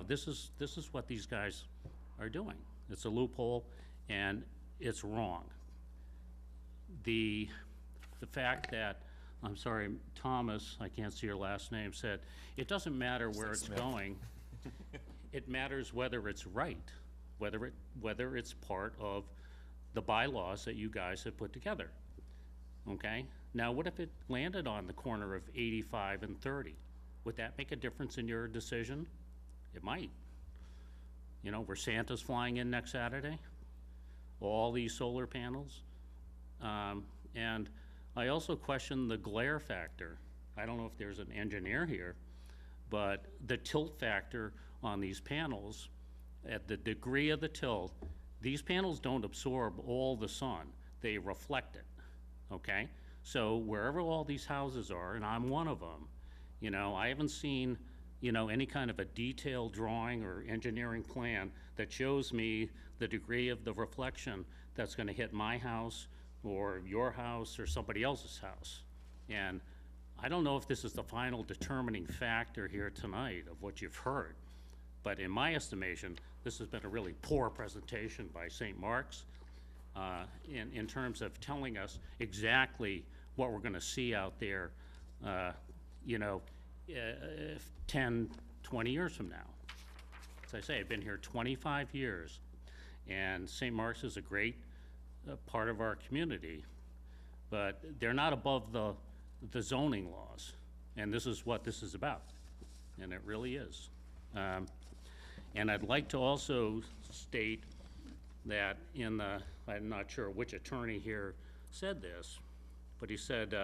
this is what these guys are doing. It's a loophole, and it's wrong. The fact that, I'm sorry, Thomas, I can't see your last name, said, it doesn't matter where it's going. It matters whether it's right, whether it's part of the bylaws that you guys have put together, okay? Now, what if it landed on the corner of 85 and 30? Would that make a difference in your decision? It might. You know, where Santa's flying in next Saturday, all these solar panels. And I also question the glare factor. I don't know if there's an engineer here, but the tilt factor on these panels, at the degree of the tilt, these panels don't absorb all the sun, they reflect it, okay? So wherever all these houses are, and I'm one of them, you know, I haven't seen, you know, any kind of a detailed drawing or engineering plan that shows me the degree of the reflection that's gonna hit my house or your house or somebody else's house. And I don't know if this is the final determining factor here tonight of what you've heard, but in my estimation, this has been a really poor presentation by St. Mark's in terms of telling us exactly what we're gonna see out there, you know, 10, 20 years from now. As I say, I've been here 25 years, and St. Mark's is a great part of our community, but they're not above the zoning laws, and this is what this is about, and it really is. And I'd like to also state that in the, I'm not sure which attorney here said this, but he said,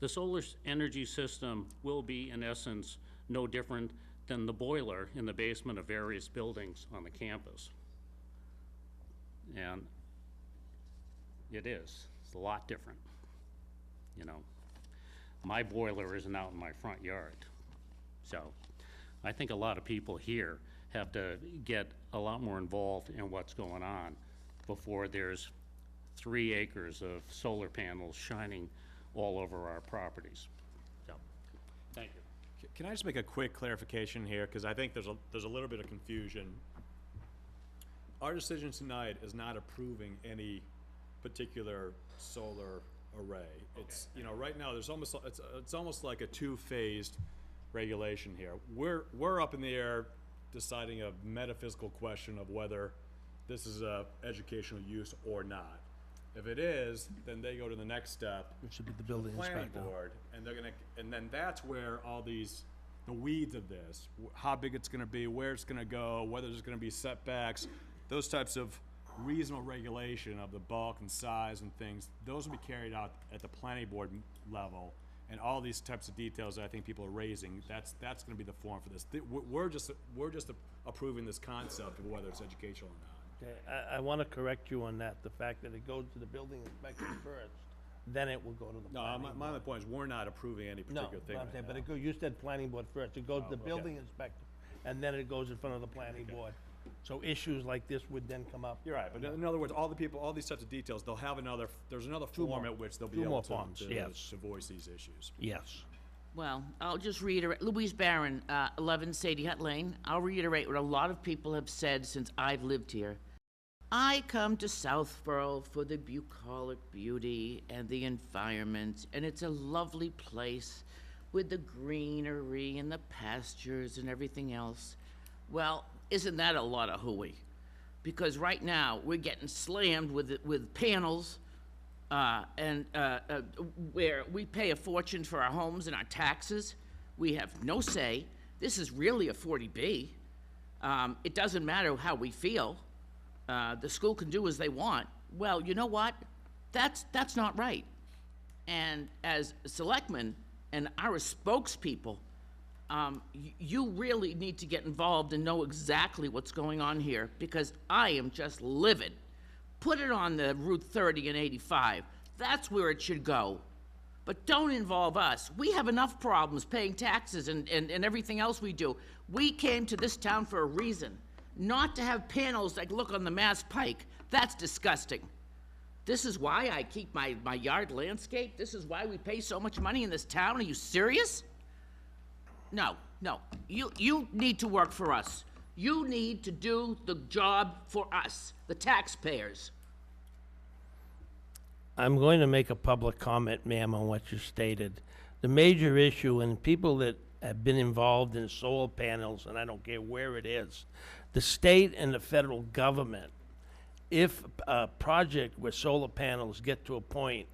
the solar energy system will be, in essence, no different than the boiler in the basement of various buildings on the campus. And it is. It's a lot different. You know, my boiler isn't out in my front yard. So I think a lot of people here have to get a lot more involved in what's going on before there's 3 acres of solar panels shining all over our properties. So, thank you. Can I just make a quick clarification here, because I think there's a little bit of confusion. Our decision tonight is not approving any particular solar array. It's, you know, right now, there's almost, it's almost like a two-phased regulation here. We're up in the air deciding a metaphysical question of whether this is a educational use or not. If it is, then they go to the next step, It should be the building planning inspector. board, and they're gonna, and then that's where all these, the weeds of this, how big it's gonna be, where it's gonna go, whether there's gonna be setbacks, those types of reasonable regulation of the bulk and size and things, those will be carried out at the planning board level. And all these types of details that I think people are raising, that's gonna be the form for this. We're just approving this concept of whether it's educational or not. Okay, I want to correct you on that, the fact that it goes to the building inspector first, then it will go to the No, planning board. my other point is, we're not approving any No, particular thing but I'm right saying, but now. it goes, you said planning board first, it goes to the okay. building inspector, and then it goes in front of the planning board. So issues like this would then come up. You're right, but in other words, all the people, all these types of details, they'll have another, there's another form more. at which they'll be Two able more to, forms, yes. to voice these issues. Yes. Well, I'll just reiterate, Louise Barron, 11 Sadie Hut Lane. I'll reiterate what a lot of people have said since I've lived here. I come to Southborough for the bucolic beauty and the environment, and it's a lovely place with the greenery and the pastures and everything else. Well, isn't that a lot of hooey? Because right now, we're getting slammed with panels, where we pay a fortune for our homes and our taxes. We have no say. This is really a 40B. It doesn't matter how we feel. The school can do as they want. Well, you know what? That's not right. And as selectmen and our spokespeople, you really need to get involved and know exactly what's going on here, because I am just livid. Put it on the Route 30 and 85. That's where it should go. But don't involve us. We have enough problems paying taxes and everything else we do. We came to this town for a reason, not to have panels like look on the Mass Pike. That's disgusting. This is why I keep my yard landscaped? This is why we pay so much money in this town? Are you serious? No. You need to work for us. You need to do the job for us, the taxpayers. I'm going to make a public comment, ma'am, on what you stated. The major issue, and people that have been involved in solar panels, and I don't care where it is, the state and the federal government, if a project where solar panels get to a point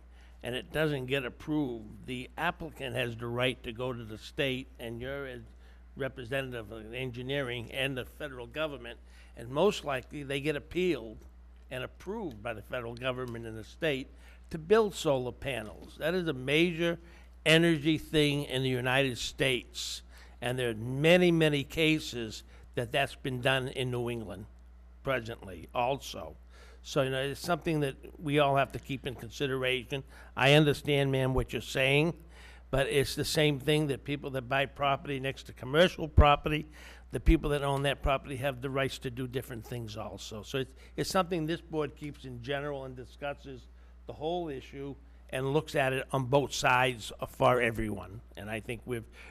and it doesn't get approved, the applicant has the right to go to the state, and you're a representative of engineering and the federal government, and most likely they get appealed and approved by the federal government and the state to build solar panels. That is a major energy thing in the United States, and there are many, many cases that that's been done in New England presently also. So, it's something that we all have to keep in consideration. I understand, ma'am, what you're saying, but it's the same thing that people that buy property next to commercial property, the people that own that property have the rights to do different things also. So it's something this board keeps in general and discusses the whole issue and looks at it on both sides for everyone. And I think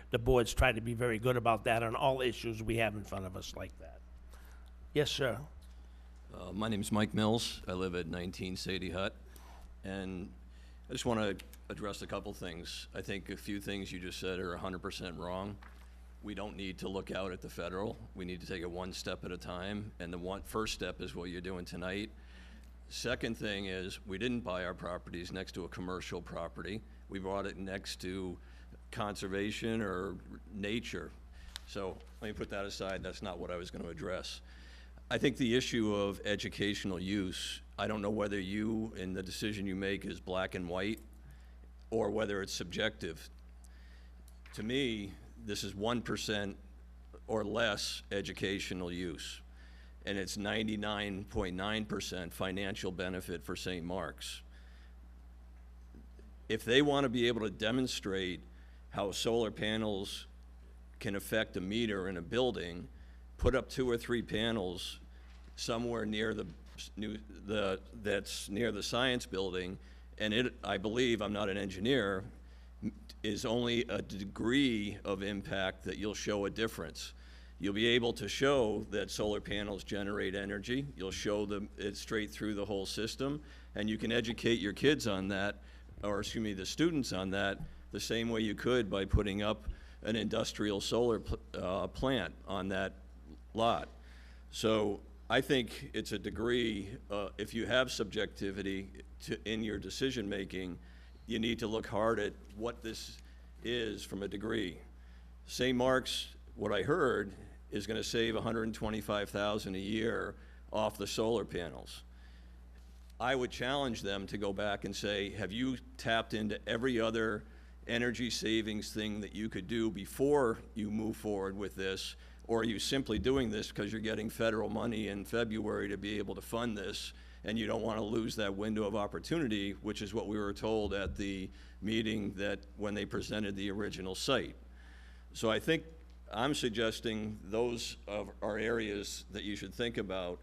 the board's tried to be very good about that on all issues we have in front of us like that. Yes, sir. My name's Mike Mills. I live at 19 Sadie Hut. And I just want to address a couple things. I think a few things you just said are 100% wrong. We don't need to look out at the federal. We need to take it one step at a time. And the first step is what you're doing tonight. Second thing is, we didn't buy our properties next to a commercial property. We bought it next to conservation or nature. So let me put that aside. That's not what I was going to address. I think the issue of educational use, I don't know whether you, in the decision you make, is black and white or whether it's subjective. To me, this is 1% or less educational use, and it's 99.9% financial benefit for St. Mark's. If they want to be able to demonstrate how solar panels can affect a meter in a building, put up 2 or 3 panels somewhere near that's near the science building, and it, I believe, I'm not an engineer, is only a degree of impact that you'll show a difference. You'll be able to show that solar panels generate energy. You'll show them it straight through the whole system, and you can educate your kids on that, or excuse me, the students on that, the same way you could by putting up an industrial solar plant on that lot. So I think it's a degree, if you have subjectivity in your decision making, you need to look hard at what this is from a degree. St. Mark's, what I heard, is going to save $125,000 a year off the solar panels. I would challenge them to go back and say, have you tapped into every other energy savings thing that you could do before you move forward with this? Or are you simply doing this because you're getting federal money in February to be able to fund this, and you don't want to lose that window of opportunity, which is what we were told at the meeting that when they presented the original site. So I think I'm suggesting those are areas that you should think about.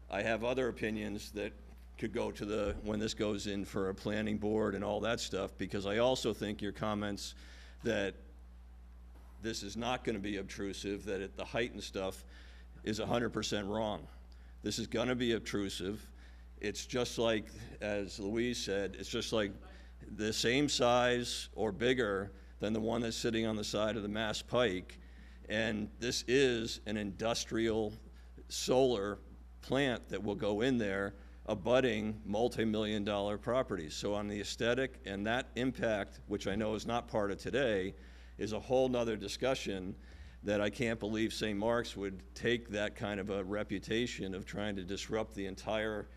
I have other opinions that could go to when this goes in for a planning board and all that stuff, because I also think your comments that this is not going to be obtrusive, that the height and stuff is 100% wrong. This is going to be obtrusive. It's just like, as Louise said, it's just like the same size or bigger than the one that's sitting on the side of the Mass Pike. And this is an industrial solar plant that will go in there, abutting multi-million-dollar properties. So on the aesthetic and that impact, which I know is not part of today, is a whole nother discussion that I can't believe St. Mark's would take that kind of a reputation of trying to disrupt the entire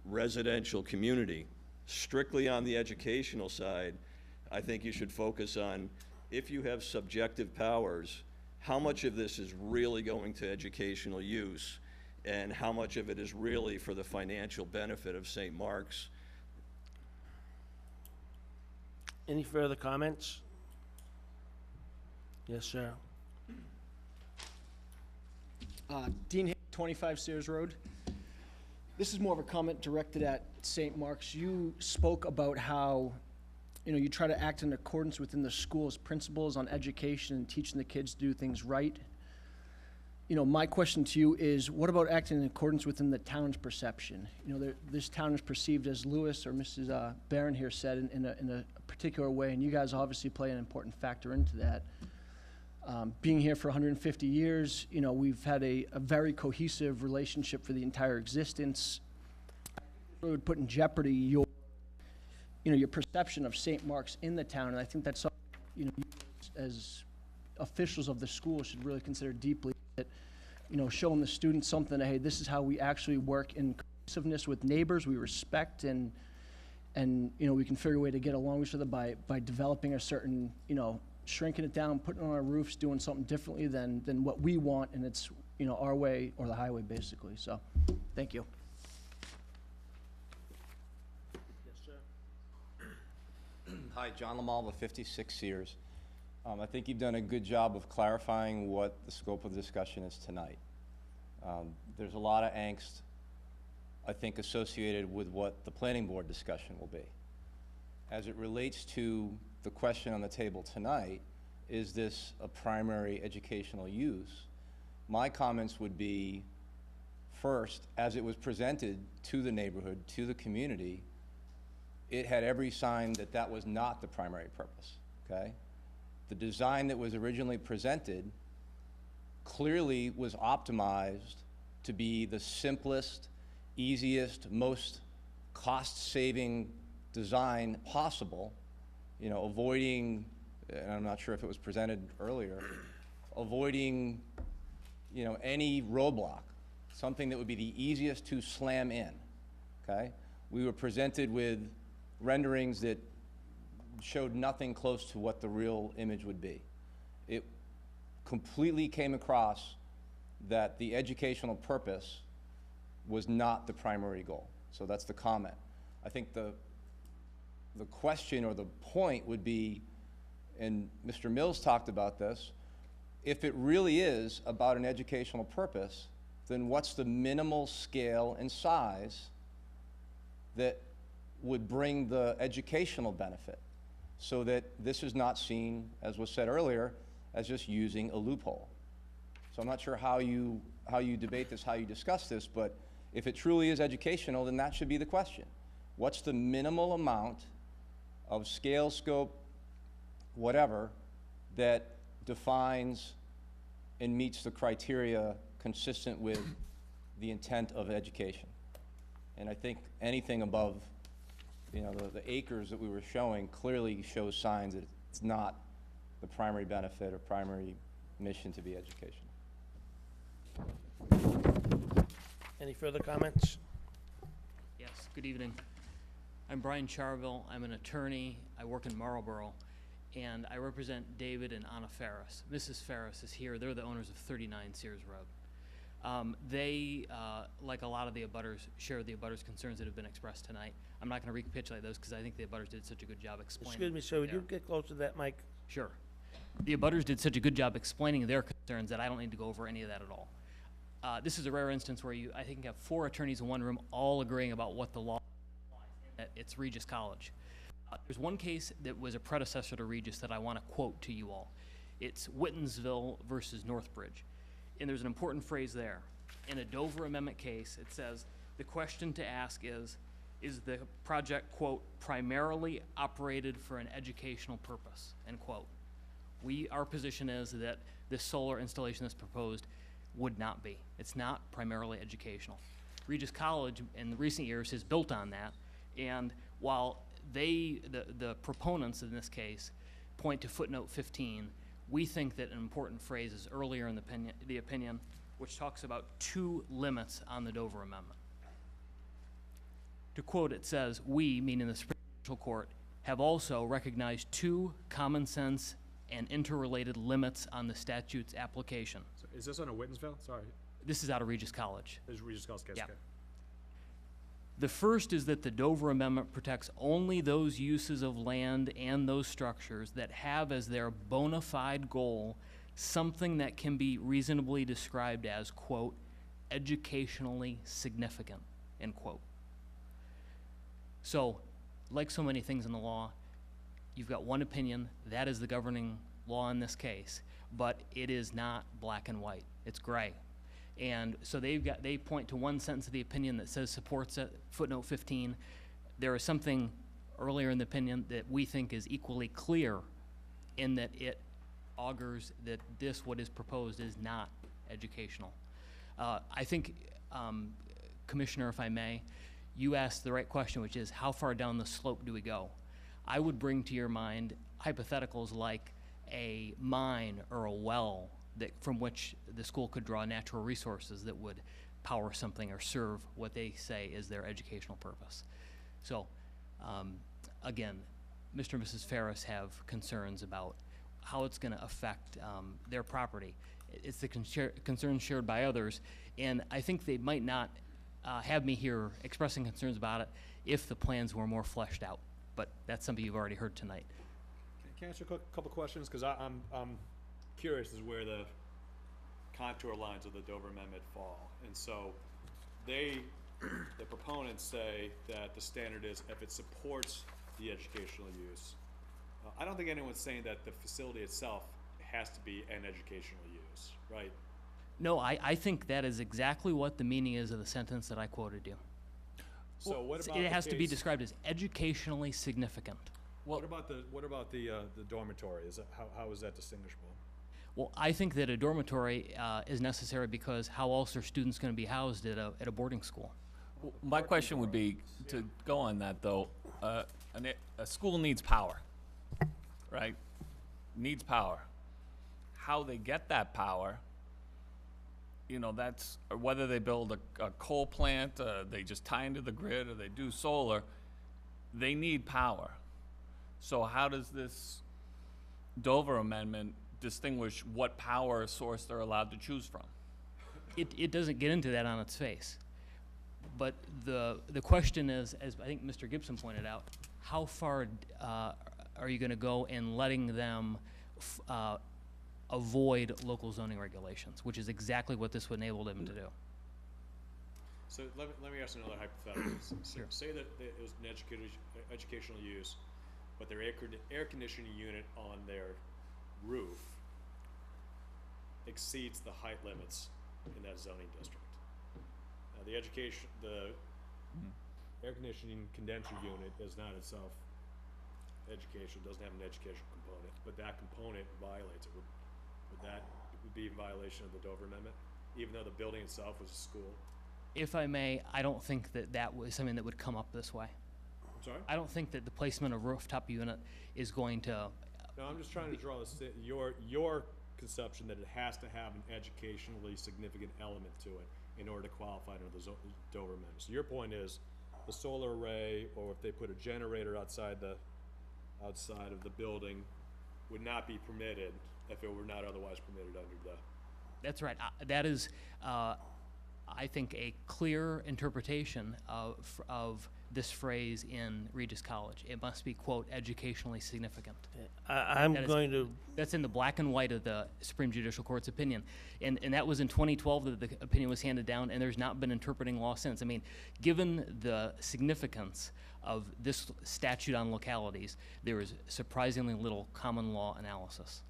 residential community. Strictly on the educational side, I think you should focus on, if you have subjective powers, how much of this is really going to educational use, and how much of it is really for the financial benefit of St. Mark's. Any further comments? Yes, sir. Dean, 25 Sears Road. This is more of a comment directed at St. Mark's. You spoke about how, you try to act in accordance within the school's principles on education and teaching the kids to do things right. My question to you is, what about acting in accordance within the town's perception? This town is perceived, as Lewis or Mrs. Barron here said, in a particular way, and you guys obviously play an important factor into that. Being here for 150 years, we've had a very cohesive relationship for the entire existence. It would put in jeopardy your, your perception of St. Mark's in the town, and I think that's something, you as officials of the school should really consider deeply, that, showing the students something that, hey, this is how we actually work in cohesiveness with neighbors, we respect, and we can figure a way to get along with each other by developing a certain, shrinking it down, putting it on our roofs, doing something differently than what we want, and it's, our way or the highway, basically. So, thank you. Yes, sir. Hi, John Lamalva, 56 Sears. I think you've done a good job of clarifying what the scope of the discussion is tonight. There's a lot of angst, I think, associated with what the planning board discussion will be. As it relates to the question on the table tonight, is this a primary educational use? My comments would be, first, as it was presented to the neighborhood, to the community, it had every sign that that was not the primary purpose, okay? The design that was originally presented clearly was optimized to be the simplest, easiest, most cost-saving design possible, avoiding, and I'm not sure if it was presented earlier, avoiding, any roadblock, something that would be the easiest to slam in, okay? We were presented with renderings that showed nothing close to what the real image would be. It completely came across that the educational purpose was not the primary goal. So that's the comment. I think the question or the point would be, and Mr. Mills talked about this, if it really is about an educational purpose, then what's the minimal scale and size that would bring the educational benefit, so that this is not seen, as was said earlier, as just using a loophole. So I'm not sure how you debate this, how you discuss this, but if it truly is educational, then that should be the question. What's the minimal amount of scale, scope, whatever, that defines and meets the criteria consistent with the intent of education? And I think anything above, the acres that we were showing clearly shows signs that it's not the primary benefit or primary mission to be education. Any further comments? Yes, good evening. I'm Brian Charville. I'm an attorney. I work in Marlborough, and I represent David and Anna Ferris. Mrs. Ferris is here. They're the owners of 39 Sears Road. They, like a lot of the abutters, share the abutters' concerns that have been expressed tonight. I'm not going to recapitulate those because I think the abutters did such a good job explaining. Excuse me, sir, would you get close to that mic? Sure. The abutters did such a good job explaining their concerns that I don't need to go over any of that at all. This is a rare instance where you, I think, have 4 attorneys in one room all agreeing about what the law is, that it's Regis College. There's one case that was a predecessor to Regis that I want to quote to you all. It's Whitensville versus Northbridge. And there's an important phrase there. In a Dover Amendment case, it says, the question to ask is the project, quote, primarily operated for an educational purpose, end quote. Our position is that this solar installation that's proposed would not be. It's not primarily educational. Regis College in the recent years has built on that, and while the proponents in this case point to footnote 15, we think that an important phrase is earlier in the opinion, which talks about 2 limits on the Dover Amendment. To quote, it says, we, meaning the Supreme Court, have also recognized 2 common sense and interrelated limits on the statute's application. So is this on a Whitensville? Sorry. This is out of Regis College. This is Regis College case, Yeah. okay. The first is that the Dover Amendment protects only those uses of land and those structures that have as their bona fide goal something that can be reasonably described as, quote, educationally significant, end quote. So, like so many things in the law, you've got one opinion, that is the governing law in this case, but it is not black and white, it's gray. And so they point to one sentence of the opinion that says supports it, footnote 15. There is something earlier in the opinion that we think is equally clear in that it augurs that what is proposed, is not educational. I think, Commissioner, if I may, you asked the right question, which is how far down the slope do we go? I would bring to your mind hypotheticals like a mine or a well that, from which the school could draw natural resources that would power something or serve what they say is their educational purpose. So, again, Mr. and Mrs. Ferris have concerns about how it's going to affect their property. It's the concern shared by others, and I think they might not have me here expressing concerns about it if the plans were more fleshed out. But that's something you've already heard tonight. Can I ask you a couple questions? Because I'm curious as where the contour lines of the Dover Amendment fall. And so the proponents say that the standard is if it supports the educational use. I don't think anyone's saying that the facility itself has to be an educational use, right? No, I think that is exactly what the meaning is of the sentence that I quoted you. So what about it has to be case- described as educationally significant. What about the dormitory? How is that distinguishable? Well, I think that a dormitory is necessary because how else are students going to be housed at a boarding school? My question would be, to go on that though, a school needs power, right? Needs power. How they get that power, you know, that's, or whether they build a coal plant, they just tie into the grid, or they do solar, they need power. So how does this Dover Amendment distinguish what power source they're allowed to choose from? It doesn't get into that on its face. But the question is, as I think Mr. Gibson pointed out, how far are you going to go in letting them avoid local zoning regulations, which is exactly what this would enable them to do. So let me ask another hypothetical. Say that it was an educational use, but their air conditioning unit on their roof exceeds the height limits in that zoning district. Now the air conditioning condenser unit is not itself education, doesn't have an educational component, but that component violates it. Would that be in violation of the Dover Amendment, even though the building itself was a school? If I may, I don't think that that was something that would come up this way. I'm sorry? I don't think that the placement of rooftop unit is going to. No, I'm just trying to draw your conception that it has to have an educationally significant element to it in order to qualify under the Dover Amendment. So your point is the solar array, or if they put a generator outside of the building, would not be permitted if it were not otherwise permitted under the. That's right. That is, I think, a clear interpretation of this phrase in Regis College. It must be, quote, educationally significant. That's in the black and white of the Supreme Judicial Court's opinion. And that was in 2012 that the opinion was handed down, and there's not been interpreting law since. I mean, given the significance of this statute on localities, there is surprisingly little common law analysis.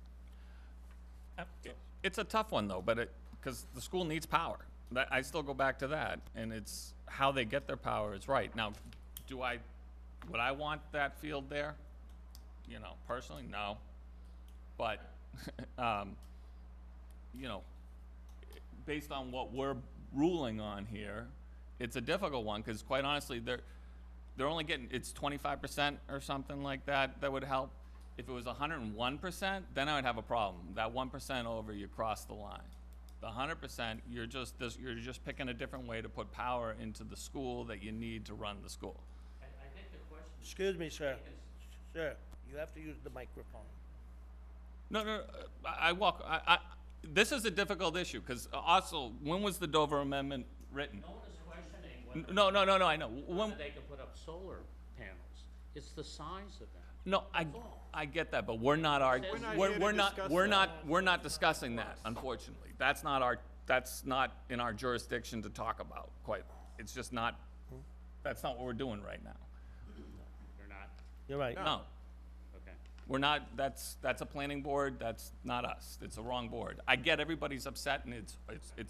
It's a tough one though, but because the school needs power. I still go back to that, and it's how they get their power is right. Now, would I want that field there? You know, personally, no. But, you know, based on what we're ruling on here, it's a difficult one because, quite honestly, they're only getting, it's 25% or something like that that would help. If it was 101%, then I would have a problem. That 1% over, you cross the line. The 100%, you're just picking a different way to put power into the school that you need to run the school. I think the question. Excuse me, sir. Sir, you have to use the microphone. No, this is a difficult issue because also, when was the Dover Amendment written? No one is questioning No, I know. whether they can put up solar panels. It's the size of that. No, I get that, but we're not discussing that, unfortunately. That's not in our jurisdiction to talk about, quite. It's just not, that's not what we're doing right now. They're not? You're right. No. Okay. We're not, that's a planning board, that's not us. It's a wrong board. I get everybody's upset and it's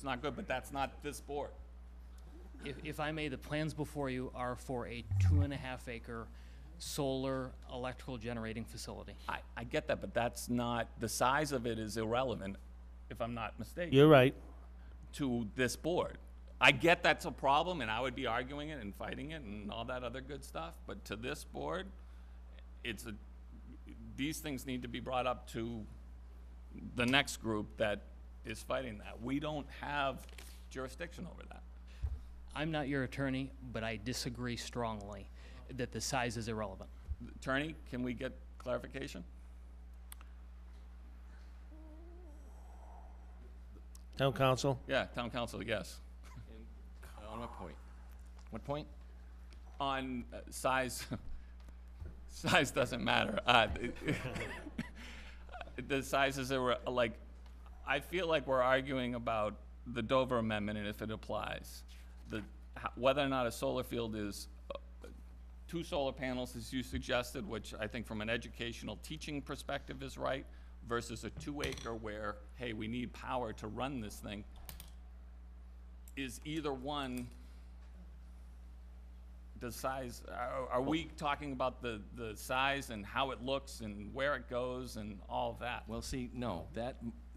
not good, but that's not this board. If I may, the plans before you are for a 2.5 acre solar electrical generating facility. I get that, but that's not, the size of it is irrelevant, if I'm not mistaken. You're right. To this board. I get that's a problem, and I would be arguing it and fighting it and all that other good stuff, but to this board, these things need to be brought up to the next group that is fighting that. We don't have jurisdiction over that. I'm not your attorney, but I disagree strongly that the size is irrelevant. Attorney, can we get clarification? Town council? Yeah, town council, yes. On what point? What point? On size, size doesn't matter. The sizes are like, I feel like we're arguing about the Dover Amendment and if it applies. Whether or not a solar field is 2 solar panels, as you suggested, which I think from an educational teaching perspective is right, versus a 2-acre where, hey, we need power to run this thing. Is either one, the size, are we talking about the size and how it looks and where it goes and all of that? Well, see, no,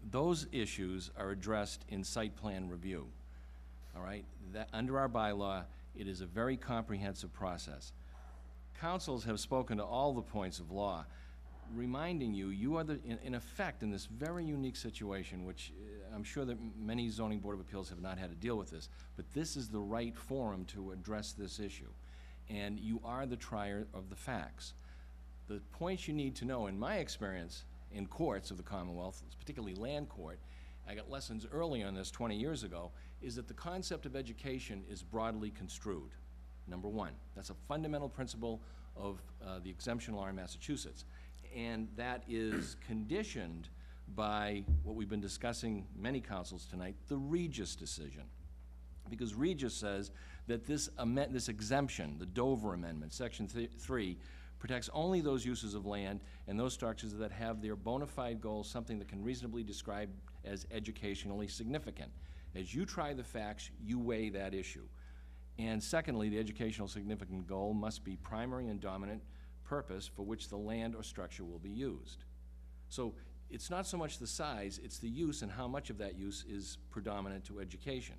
those issues are addressed in site plan review, all right? Under our bylaw, it is a very comprehensive process. Councils have spoken to all the points of law, reminding you, you are in effect, in this very unique situation, which I'm sure that many zoning board of appeals have not had to deal with this, but this is the right forum to address this issue. And you are the trier of the facts. The points you need to know, in my experience in courts of the Commonwealth, particularly land court, I got lessons early on this 20 years ago, is that the concept of education is broadly construed, number one. That's a fundamental principle of the exemption law in Massachusetts. And that is conditioned by what we've been discussing many councils tonight, the Regis decision. Because Regis says that this exemption, the Dover Amendment, Section 3, protects only those uses of land and those structures that have their bona fide goals, something that can reasonably be described as educationally significant. As you try the facts, you weigh that issue. And secondly, the educational significant goal must be primary and dominant purpose for which the land or structure will be used. So it's not so much the size, it's the use and how much of that use is predominant to education.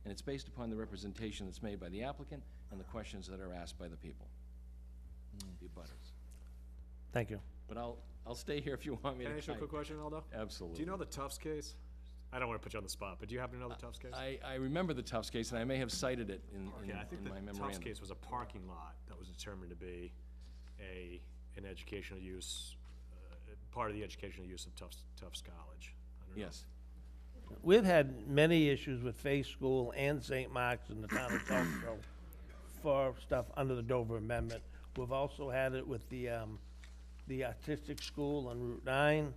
And it's based upon the representation that's made by the applicant and the questions that are asked by the people, the abutters. Thank you. But I'll stay here if you want me to. Can I ask you a quick question, Aldo? Absolutely. Do you know the Tufts case? I don't want to put you on the spot, but do you happen to know the Tufts case? I remember the Tufts case, and I may have cited it in I think my the memorandum. Tufts case was a parking lot that was determined to be an educational use, part of the educational use of Tufts College. I don't know. Yes. We've had many issues with Faith School and St. Mark's in the town of Southborough for stuff under the Dover Amendment. We've also had it with the artistic school on Route 9.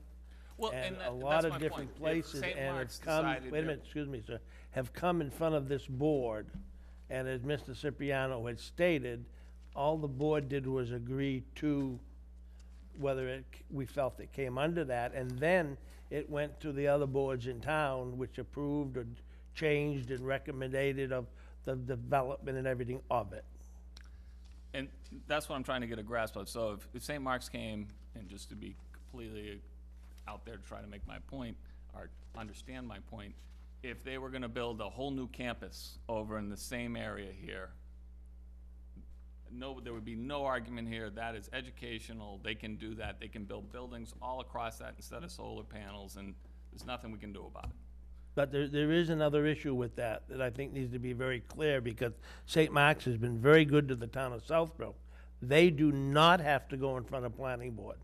Well, And and a that- lot that's of my different point. If places, St. and Mark's have come, decided wait a that- minute, excuse me, sir, have come in front of this board, and as Mr. Cipriano had stated, all the board did was agree to whether we felt it came under that, and then it went to the other boards in town, which approved or changed and recommended of the development and everything of it. And that's what I'm trying to get a grasp of. So if St. Mark's came, and just to be completely out there to try to make my point, or understand my point, if they were gonna build a whole new campus over in the same area here, there would be no argument here, that is educational, they can do that, they can build buildings all across that instead of solar panels, and there's nothing we can do about it. But there is another issue with that I think needs to be very clear, because St. Mark's has been very good to the town of Southborough. They do not have to go in front of planning board.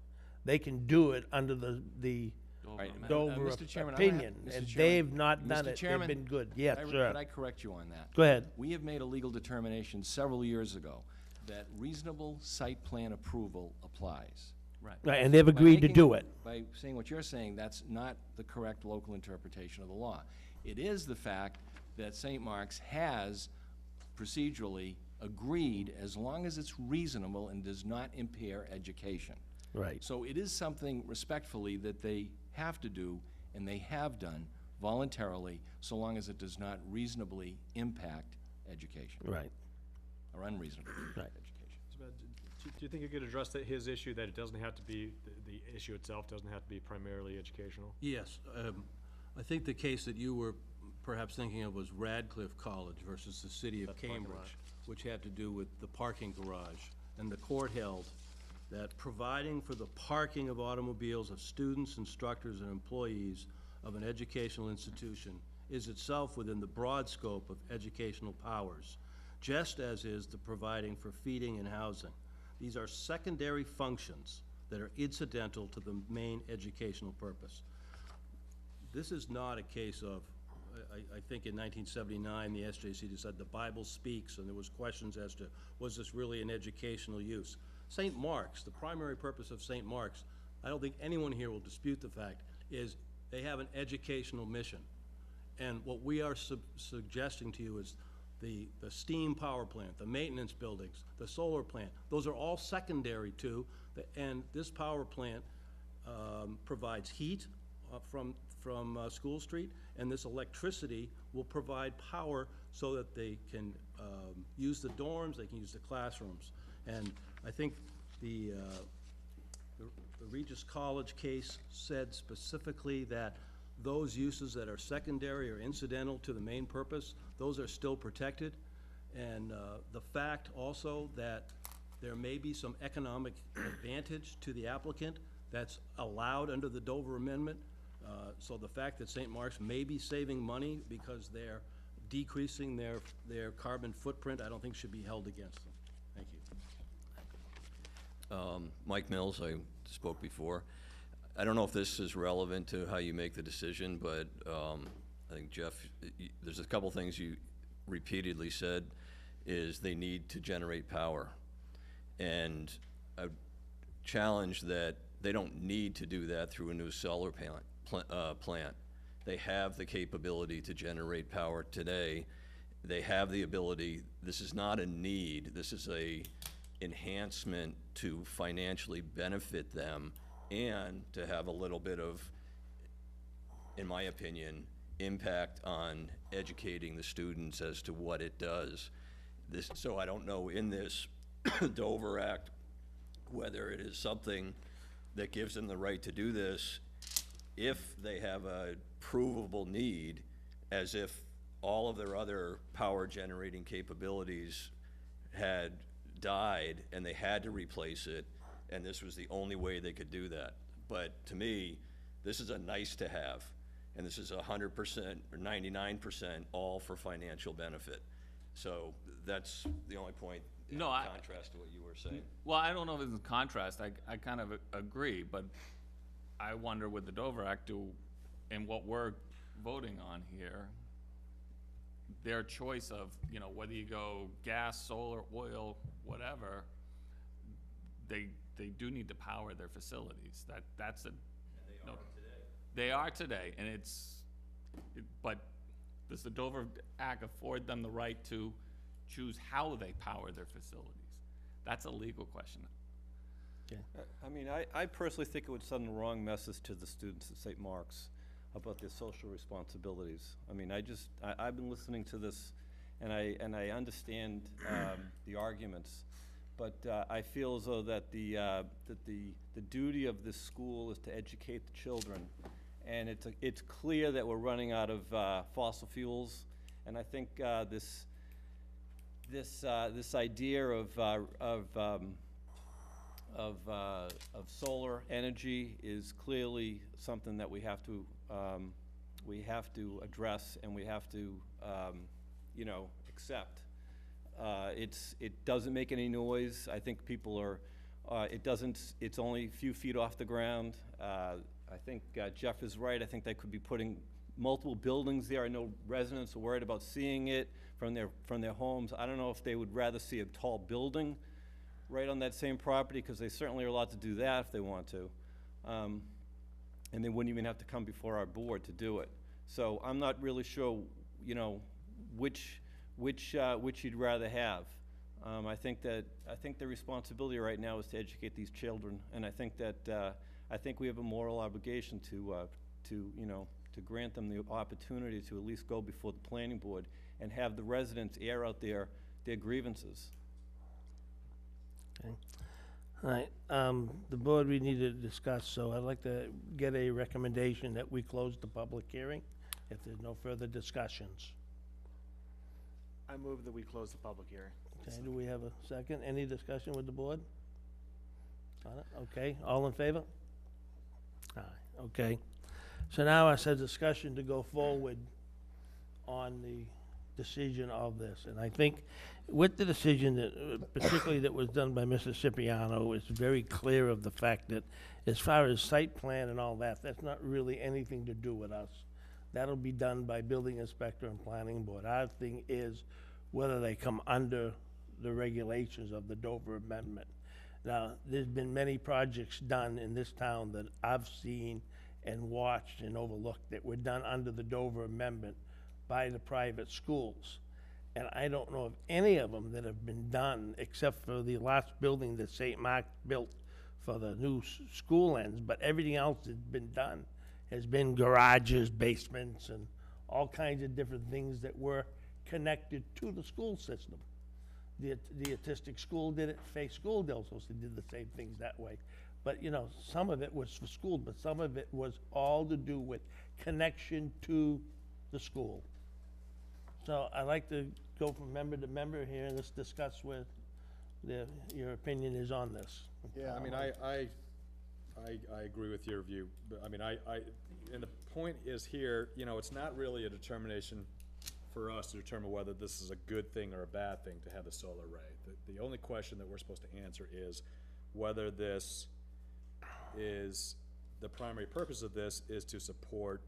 They can do it under the Dover Mr. Chairman, opinion, Mr. and Chairman, they've not Mr. done it. They've Chairman, been good. Yes, Could sir. I correct you on that? Go ahead. We have made a legal determination several years ago that reasonable site plan approval applies. Right, and they've agreed to do it. By saying what you're saying, that's not the correct local interpretation of the law. It is the fact that St. Mark's has procedurally agreed, as long as it's reasonable and does not impair education. Right. So it is something respectfully that they have to do, and they have done voluntarily, so long as it does not reasonably impact education. Right. Or unreasonably impact education. Do you think you could address his issue, that it doesn't have to be, the issue itself doesn't have to be primarily educational? Yes. I think the case that you were perhaps thinking of was Radcliffe College versus the city of That parking lot. Cambridge, which had to do with the parking garage. And the court held that providing for the parking of automobiles of students, instructors, and employees of an educational institution is itself within the broad scope of educational powers, just as is the providing for feeding and housing. These are secondary functions that are incidental to the main educational purpose. This is not a case of, I think in 1979, the SJC decided the Bible speaks, and there was questions as to, was this really an educational use? St. Mark's, the primary purpose of St. Mark's, I don't think anyone here will dispute the fact, is they have an educational mission. And what we are suggesting to you is the steam power plant, the maintenance buildings, the solar plant, those are all secondary to, and this power plant provides heat from School Street, and this electricity will provide power so that they can use the dorms, they can use the classrooms. And I think the Regis College case said specifically that those uses that are secondary or incidental to the main purpose, those are still protected. And the fact also that there may be some economic advantage to the applicant that's allowed under the Dover Amendment. So the fact that St. Mark's may be saving money because they're decreasing their carbon footprint, I don't think should be held against them. Thank you. Mike Mills, I spoke before. I don't know if this is relevant to how you make the decision, but I think, Jeff, there's a couple things you repeatedly said is they need to generate power. And I would challenge that they don't need to do that through a new solar plant. They have the capability to generate power today. They have the ability. This is not a need. This is a enhancement to financially benefit them and to have a little bit of, in my opinion, impact on educating the students as to what it does. So I don't know in this Dover Act whether it is something that gives them the right to do this if they have a provable need, as if all of their other power generating capabilities had died and they had to replace it, and this was the only way they could do that. But to me, this is a nice to have, and this is 100% or 99% all for financial benefit. So that's the only point in contrast to what you were saying. Well, I don't know if it's in contrast. I kind of agree, but I wonder with the Dover Act and what we're voting on here, their choice of, whether you go gas, solar, oil, whatever, they do need to power their facilities. That's a. And they are today. They are today, and but does the Dover Act afford them the right to choose how they power their facilities? That's a legal question. I mean, I personally think it would send the wrong message to the students at St. Mark's about their social responsibilities. I mean, I've been listening to this, and I understand the arguments, but I feel as though that the duty of this school is to educate the children, and it's clear that we're running out of fossil fuels, and I think this idea of solar energy is clearly something that we have to address, and we have to accept. It doesn't make any noise. I think people are. It's only a few feet off the ground. I think Jeff is right. I think they could be putting multiple buildings there. I know residents are worried about seeing it from their homes. I don't know if they would rather see a tall building right on that same property, because they certainly are allowed to do that if they want to. And they wouldn't even have to come before our board to do it. So I'm not really sure, which you'd rather have. I think the responsibility right now is to educate these children, and I think that we have a moral obligation to grant them the opportunity to at least go before the planning board and have the residents air out their grievances. Okay. All right, the board, we need to discuss, so I'd like to get a recommendation that we close the public hearing if there's no further discussions. I move that we close the public hearing. Okay, do we have a second? Any discussion with the board? On it? Okay, all in favor? Aye, okay. So now I said discussion to go forward on the decision of this. And I think with the decision that, particularly that was done by Mr. Cipriano, it's very clear of the fact that as far as site plan and all that, that's not really anything to do with us. That'll be done by building inspector and planning board. Our thing is whether they come under the regulations of the Dover Amendment. Now, there's been many projects done in this town that I've seen and watched and overlooked that were done under the Dover Amendment by the private schools. And I don't know of any of them that have been done, except for the last building that St. Mark built for the new school ends, but everything else that's been done has been garages, basements, and all kinds of different things that were connected to the school system. The autistic school did it, Faith School also did the same things that way. But, you know, some of it was for school, but some of it was all to do with connection to the school. So I'd like to go from member to member here and let's discuss what your opinion is on this. Yeah, I mean, I agree with your view, but I mean, and the point is here, you know, it's not really a determination for us to determine whether this is a good thing or a bad thing to have the solar array. The only question that we're supposed to answer is whether this is, the primary purpose of this is to support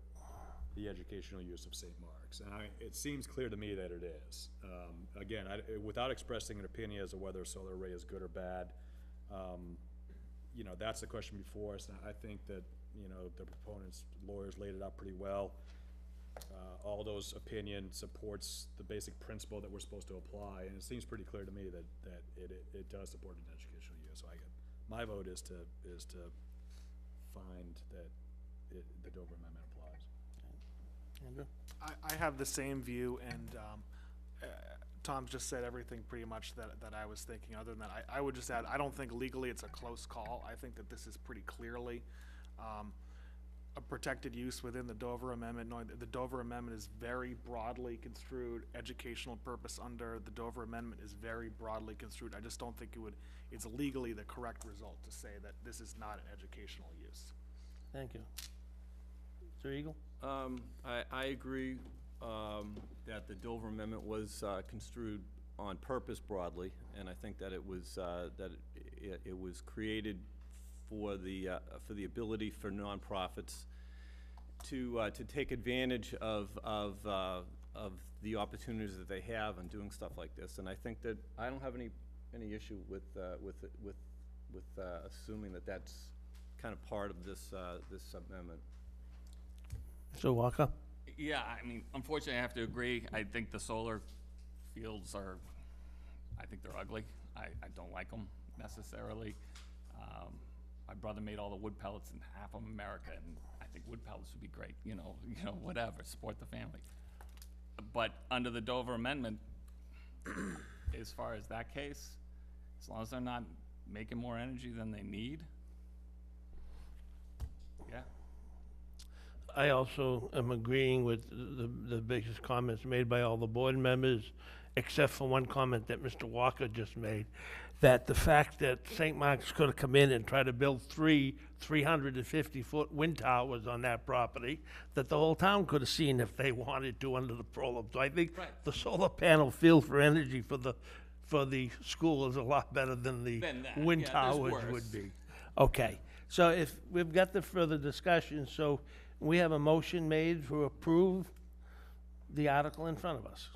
the educational use of St. Mark's. And it seems clear to me that it is. Again, without expressing an opinion as to whether a solar array is good or bad, you know, that's the question before us. And I think that, you know, the proponents' lawyers laid it out pretty well. All those opinion supports the basic principle that we're supposed to apply, and it seems pretty clear to me that it does support an educational use. So my vote is to find that the Dover Amendment applies. Andrew? I have the same view, and Tom's just said everything pretty much that I was thinking. Other than that, I would just add, I don't think legally it's a close call. I think that this is pretty clearly a protected use within the Dover Amendment, knowing that the Dover Amendment is very broadly construed. Educational purpose under the Dover Amendment is very broadly construed. I just don't think it's legally the correct result to say that this is not an educational use. Thank you. Mr. Eagle? I agree that the Dover Amendment was construed on purpose broadly, and I think that it was it was created for the ability for nonprofits to take advantage of the opportunities that they have in doing stuff like this. And I think that I don't have any issue with assuming that that's kind of part of this amendment. Mr. Walker? Yeah, I mean, unfortunately, I have to agree. I think the solar fields I think they're ugly. I don't like them necessarily. My brother made all the wood pellets in half of America, and I think wood pellets would be great, you know, whatever, support the family. But under the Dover Amendment, as far as that case, as long as they're not making more energy than they need, yeah. I also am agreeing with the biggest comments made by all the board members, except for one comment that Mr. Walker just made, that the fact that St. Mark's could have come in and tried to build 350-foot wind towers on that property, that the whole town could have seen if they wanted to under the program. So I think the solar panel field for energy for the school is a lot better than the wind towers would be. Okay, so if we've got the further discussion, so we have a motion made to approve the article in front of us.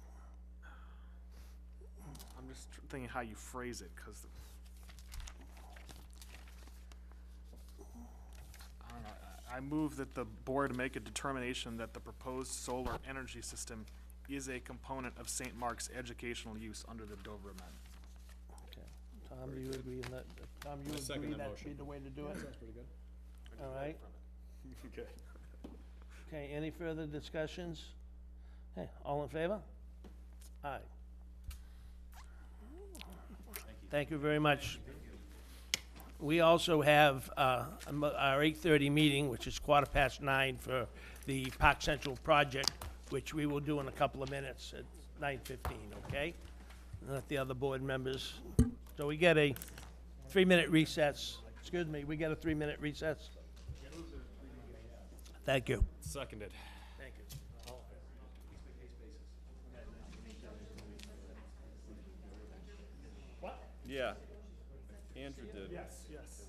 I'm just thinking how you phrase it, because I don't know. I move that the board make a determination that the proposed solar energy system is a component of St. Mark's educational use under the Dover Amendment. Okay. Tom, do you agree on that? Tom, you agree that'd be the way to do it? Sounds pretty good. All right. Okay. Okay, any further discussions? Hey, all in favor? Aye. Thank you very much. We also have our 8:30 meeting, which is 9:15 for the Park Central project, which we will do in a couple of minutes at 9:15, okay? Let the other board members, so we get a 3-minute recess. Excuse me, we get a 3-minute recess? Thank you. Seconded. Thank you. Yeah. Andrew did. Yes, yes.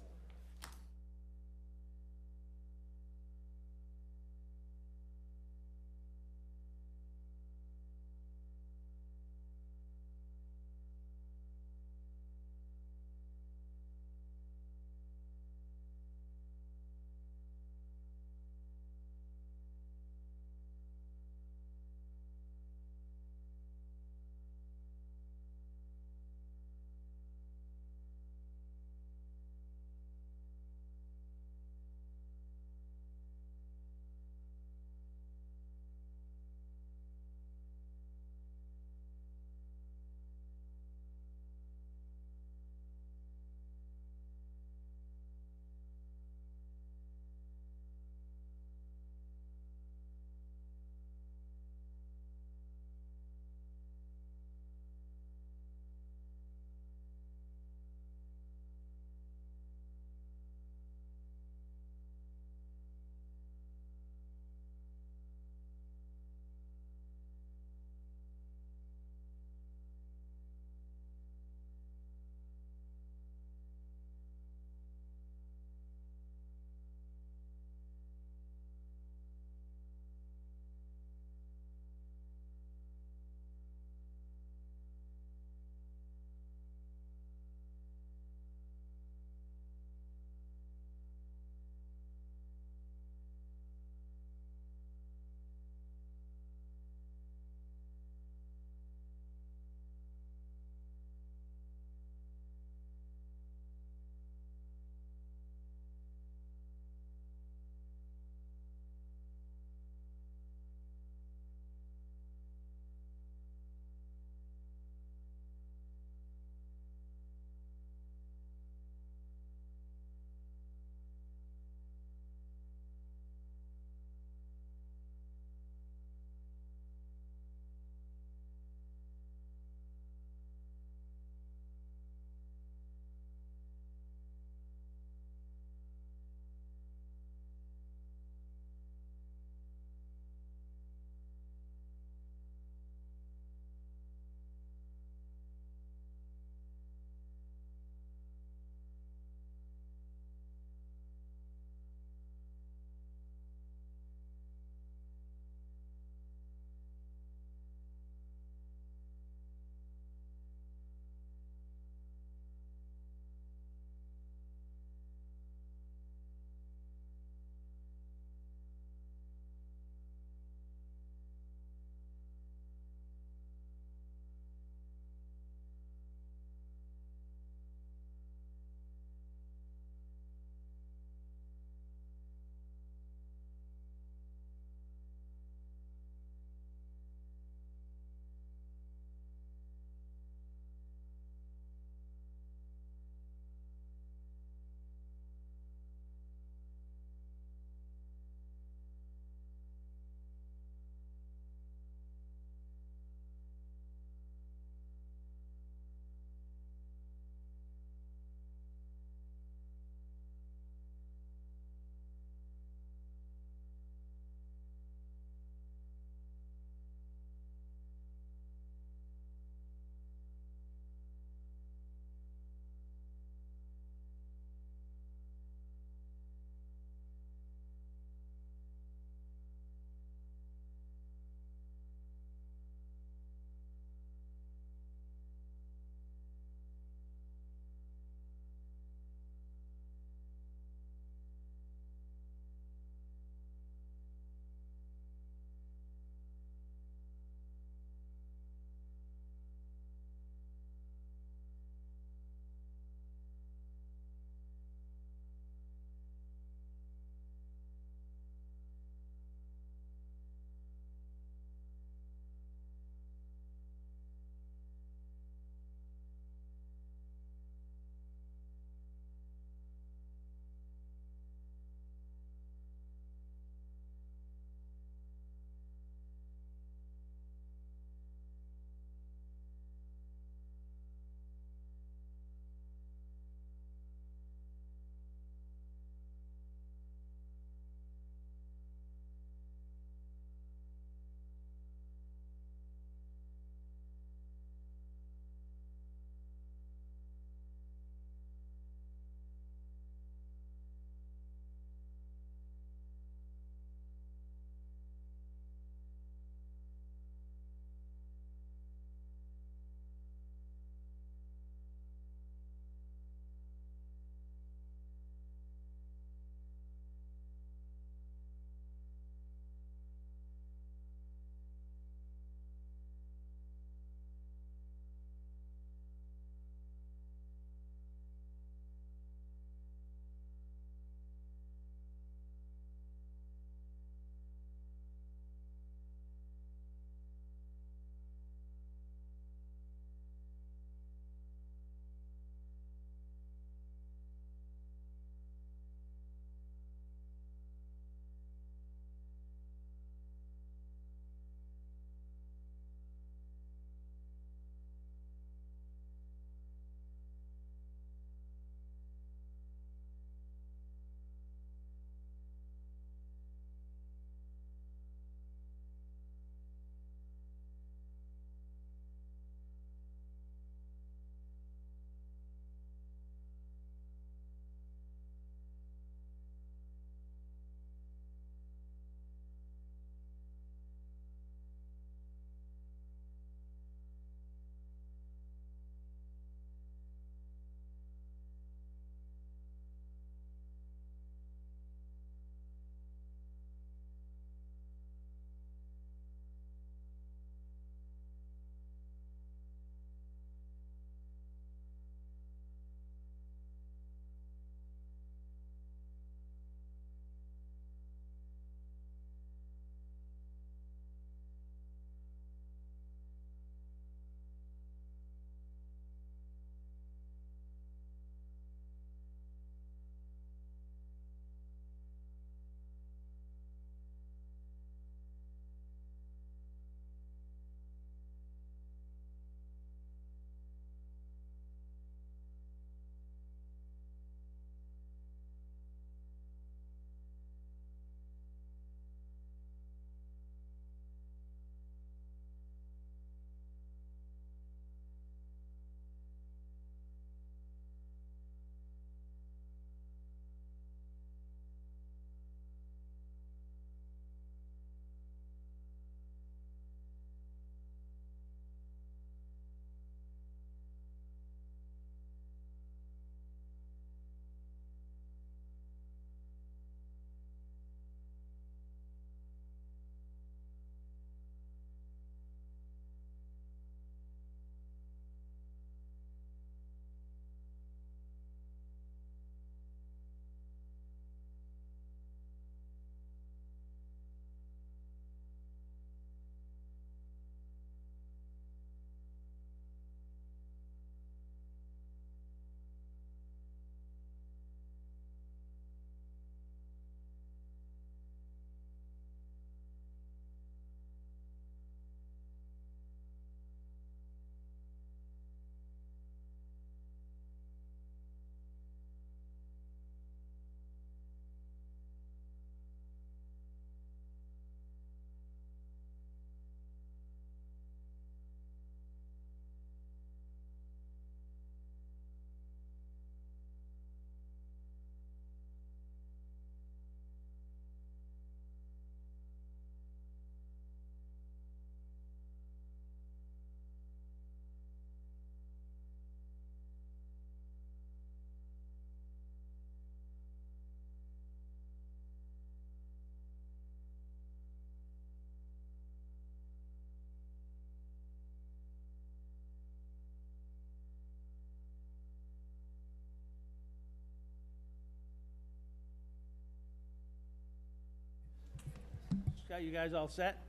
Scott, you guys all set?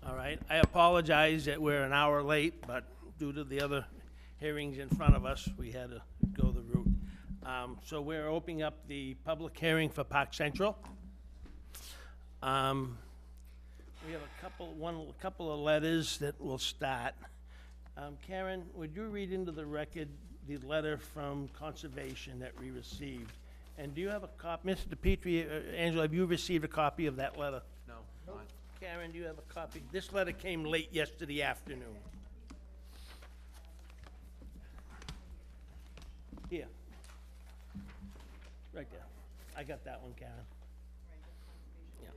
All right, I apologize that we're an hour late, but due to the other hearings in front of us, we had to go the route. So we're opening up the public hearing for Park Central. We have a couple of letters that will start. Karen, would you read into the record the letter from Conservation that we received? And do you have a copy, Mr. Petrie, Angela, have you received a copy of that letter? No, not. Karen, do you have a copy? This letter came late yesterday afternoon. Here. Right there. I got that one, Karen. Yeah.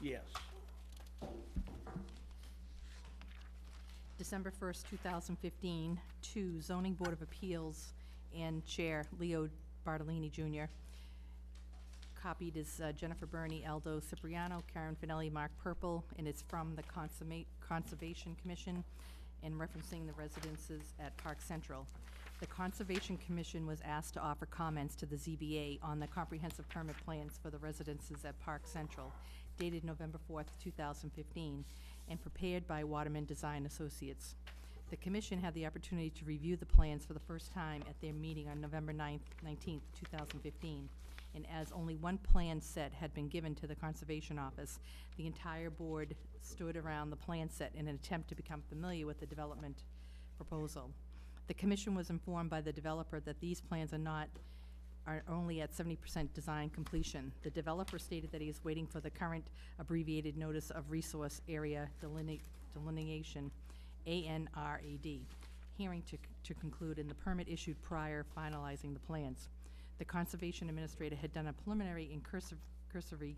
Yes. December 1st, 2015, to Zoning Board of Appeals and Chair Leo Bartolini Jr. Copied is Jennifer Burney, Aldo Cipriano, Karen Finelli, Mark Purple, and it's from the Conservation Commission and referencing the residences at Park Central. The Conservation Commission was asked to offer comments to the ZBA on the comprehensive permit plans for the residences at Park Central, dated November 4th, 2015, and prepared by Waterman Design Associates. The commission had the opportunity to review the plans for the first time at their meeting on November 19th, 2015. And as only one plan set had been given to the Conservation Office, the entire board stood around the plan set in an attempt to become familiar with the development proposal. The commission was informed by the developer that these plans are only at 70% design completion. The developer stated that he is waiting for the current abbreviated Notice of Resource Area Delineation, ANRAD, hearing to conclude, and the permit issued prior finalizing the plans. The Conservation Administrator had done a preliminary and cursory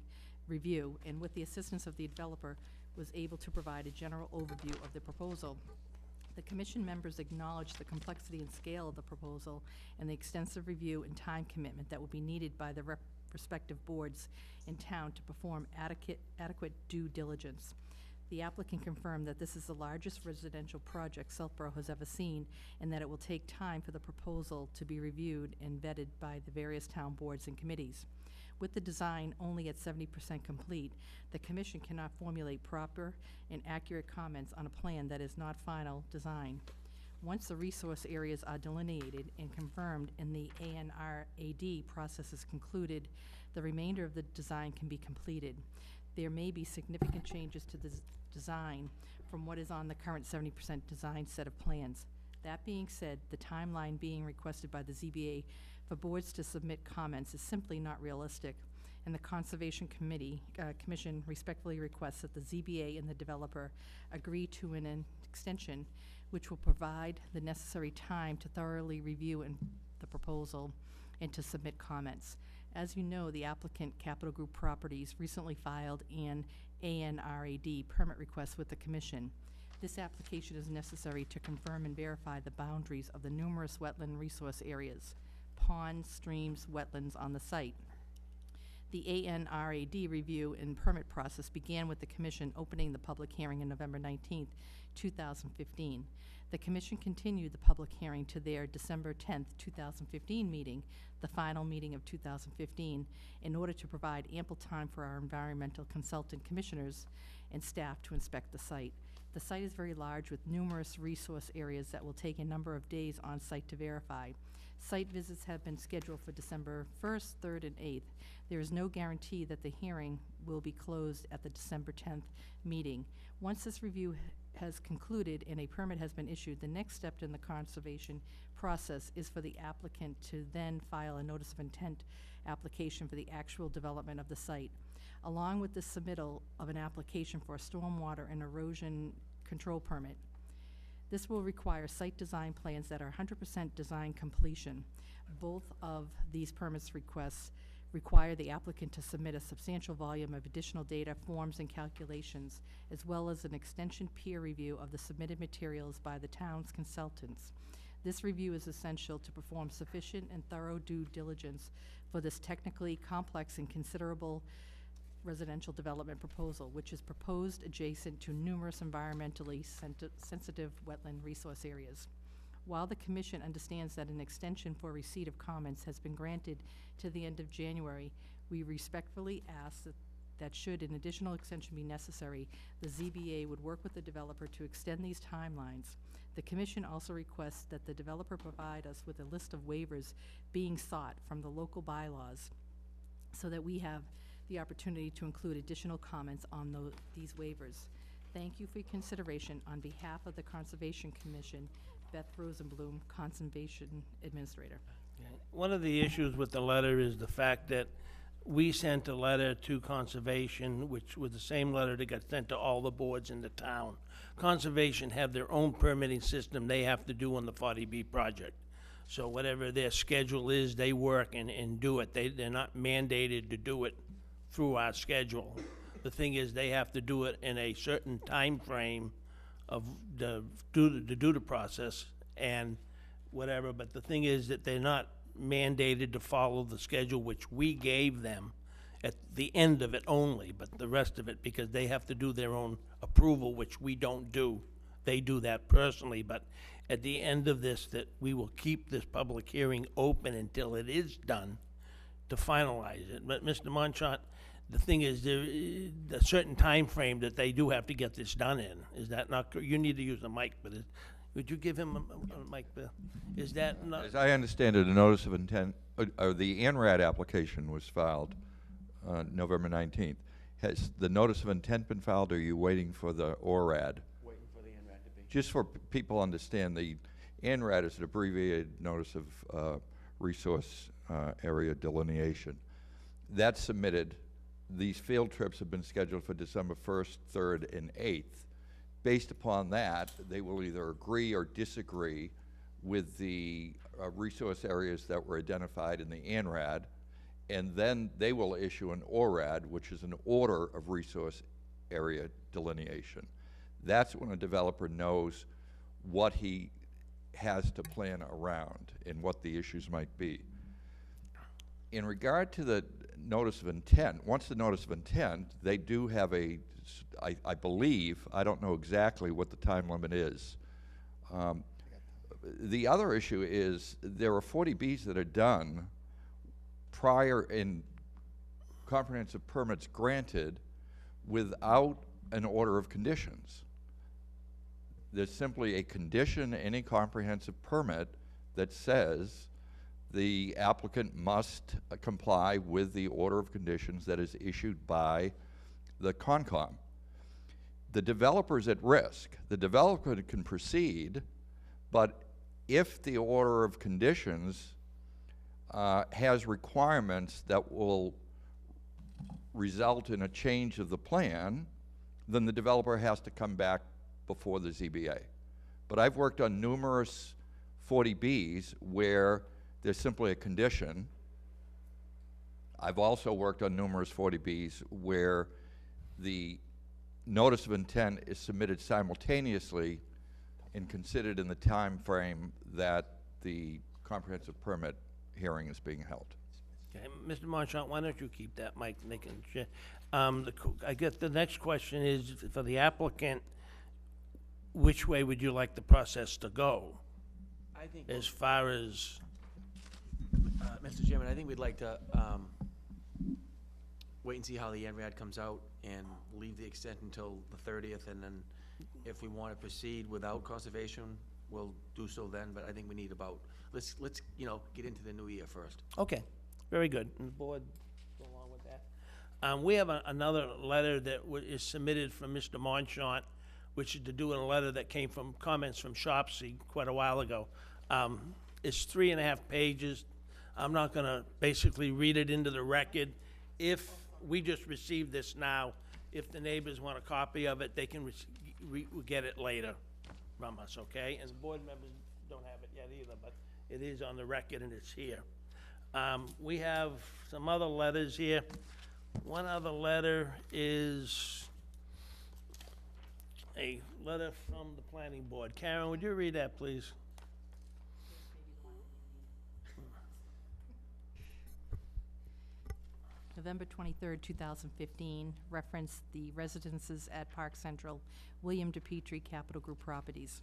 review, and with the assistance of the developer, was able to provide a general overview of the proposal. The commission members acknowledged the complexity and scale of the proposal and the extensive review and time commitment that would be needed by the respective boards in town to perform adequate due diligence. The applicant confirmed that this is the largest residential project Southborough has ever seen, and that it will take time for the proposal to be reviewed and vetted by the various town boards and committees. With the design only at 70% complete, the commission cannot formulate proper and accurate comments on a plan that is not final design. Once the resource areas are delineated and confirmed and the ANRAD process is concluded, the remainder of the design can be completed. There may be significant changes to the design from what is on the current 70% design set of plans. That being said, the timeline being requested by the ZBA for boards to submit comments is simply not realistic, and the Conservation Commission respectfully requests that the ZBA and the developer agree to an extension which will provide the necessary time to thoroughly review the proposal and to submit comments. As you know, the applicant, Capital Group Properties, recently filed an ANRAD permit request with the commission. This application is necessary to confirm and verify the boundaries of the numerous wetland resource areas, ponds, streams, wetlands on the site. The ANRAD review and permit process began with the commission opening the public hearing on November 19th, 2015. The commission continued the public hearing to their December 10th, 2015 meeting, the final meeting of 2015, in order to provide ample time for our environmental consultant commissioners and staff to inspect the site. The site is very large with numerous resource areas that will take a number of days on site to verify. Site visits have been scheduled for December 1st, 3rd, and 8th. There is no guarantee that the hearing will be closed at the December 10th meeting. Once this review has concluded and a permit has been issued, the next step in the conservation process is for the applicant to then file a notice of intent application for the actual development of the site. Along with the submittal of an application for a stormwater and erosion control permit. This will require site design plans that are 100% design completion. Both of these permits requests require the applicant to submit a substantial volume of additional data, forms, and calculations, as well as an extension peer review of the submitted materials by the town's consultants. This review is essential to perform sufficient and thorough due diligence for this technically complex and considerable residential development proposal, which is proposed adjacent to numerous environmentally sensitive wetland resource areas. While the commission understands that an extension for receipt of comments has been granted to the end of January, we respectfully ask that should an additional extension be necessary, the ZBA would work with the developer to extend these timelines. The commission also requests that the developer provide us with a list of waivers being sought from the local bylaws so that we have the opportunity to include additional comments on these waivers. Thank you for your consideration. On behalf of the Conservation Commission, Beth Rosenblum, Conservation Administrator. One of the issues with the letter is the fact that we sent a letter to Conservation, which was the same letter that got sent to all the boards in the town. Conservation have their own permitting system they have to do on the 40B project. So whatever their schedule is, they work and do it. They're not mandated to do it through our schedule. The thing is, they have to do it in a certain time frame of to do the process and whatever. But the thing is that they're not mandated to follow the schedule which we gave them at the end of it only, but the rest of it, because they have to do their own approval, which we don't do. They do that personally, but at the end of this, that we will keep this public hearing open until it is done to finalize it. But Mr. Monchant, the thing is, there is a certain time frame that they do have to get this done in. Is that not, you need to use the mic, but would you give him a mic, Bill? Is that not? As I understand it, a notice of intent, or the ANRAD application was filed November 19th. Has the notice of intent been filed, or are you waiting for the ORAD? Waiting for the NRAD to be. Just for people to understand, the ANRAD is an abbreviated notice of resource area delineation. That's submitted. These field trips have been scheduled for December 1st, 3rd, and 8th. Based upon that, they will either agree or disagree with the resource areas that were identified in the ANRAD, and then they will issue an ORAD, which is an order of resource area delineation. That's when a developer knows what he has to plan around and what the issues might be. In regard to the notice of intent, once the notice of intent, they do have I believe, I don't know exactly what the time limit is. The other issue is there are 40Bs that are done prior in comprehensive permits granted without an order of conditions. There's simply a condition in a comprehensive permit that says the applicant must comply with the order of conditions that is issued by the Concom. The developer's at risk. The developer can proceed, but if the order of conditions has requirements that will result in a change of the plan, then the developer has to come back before the ZBA. But I've worked on numerous 40Bs where there's simply a condition. I've also worked on numerous 40Bs where the notice of intent is submitted simultaneously and considered in the time frame that the comprehensive permit hearing is being held. Okay, Mr. Monchant, why don't you keep that mic, Nick? I guess the next question is, for the applicant, which way would you like the process to go? I think, as far as... Mr. Chairman, I think we'd like to wait and see how the NRAD comes out and leave the extent until the 30th, and then if we want to proceed without conservation, we'll do so then, but I think we need about, let's get into the new year first. Okay, very good. And the board go along with that. We have another letter that is submitted from Mr. Monchant, which is to do with a letter that came from comments from Shopsy quite a while ago. It's 3.5 pages. I'm not going to basically read it into the record. If we just received this now, if the neighbors want a copy of it, they can get it later from us, okay? And the board members don't have it yet either, but it is on the record and it's here. We have some other letters here. One other letter is a letter from the planning board. Karen, would you read that, please? To November 23rd, 2015, referenced the residences at Park Central, William DePietri, Capital Group Properties.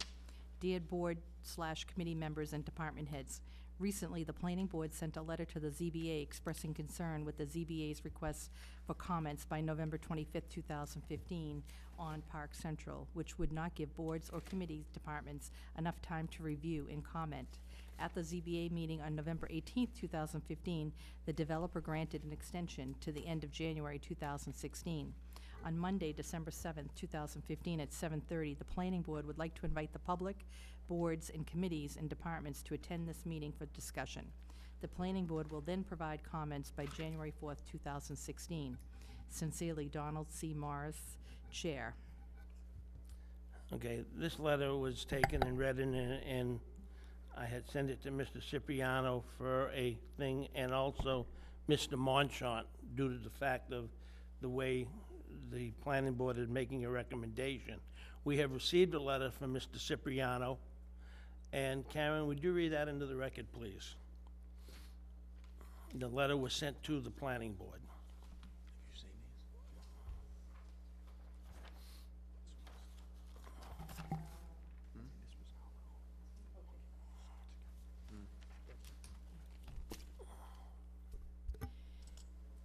Dear Board/Committee members and department heads, recently, the Planning Board sent a letter to the ZBA expressing concern with the ZBA's request for comments by November 25th, 2015 on Park Central, which would not give boards or committees departments enough time to review and comment. At the ZBA meeting on November 18th, 2015, the developer granted an extension to the end of January 2016. On Monday, December 7th, 2015, at 7:30, the Planning Board would like to invite the public, boards, and committees and departments to attend this meeting for discussion. The Planning Board will then provide comments by January 4th, 2016. Sincerely, Donald C. Morris, Chair. Okay, this letter was taken and read in, and I had sent it to Mr. Cipriano for a thing, and also Mr. Monchant, due to the fact of the way the planning board is making a recommendation. We have received a letter from Mr. Cipriano, and Karen, would you read that into the record, please? The letter was sent to the planning board.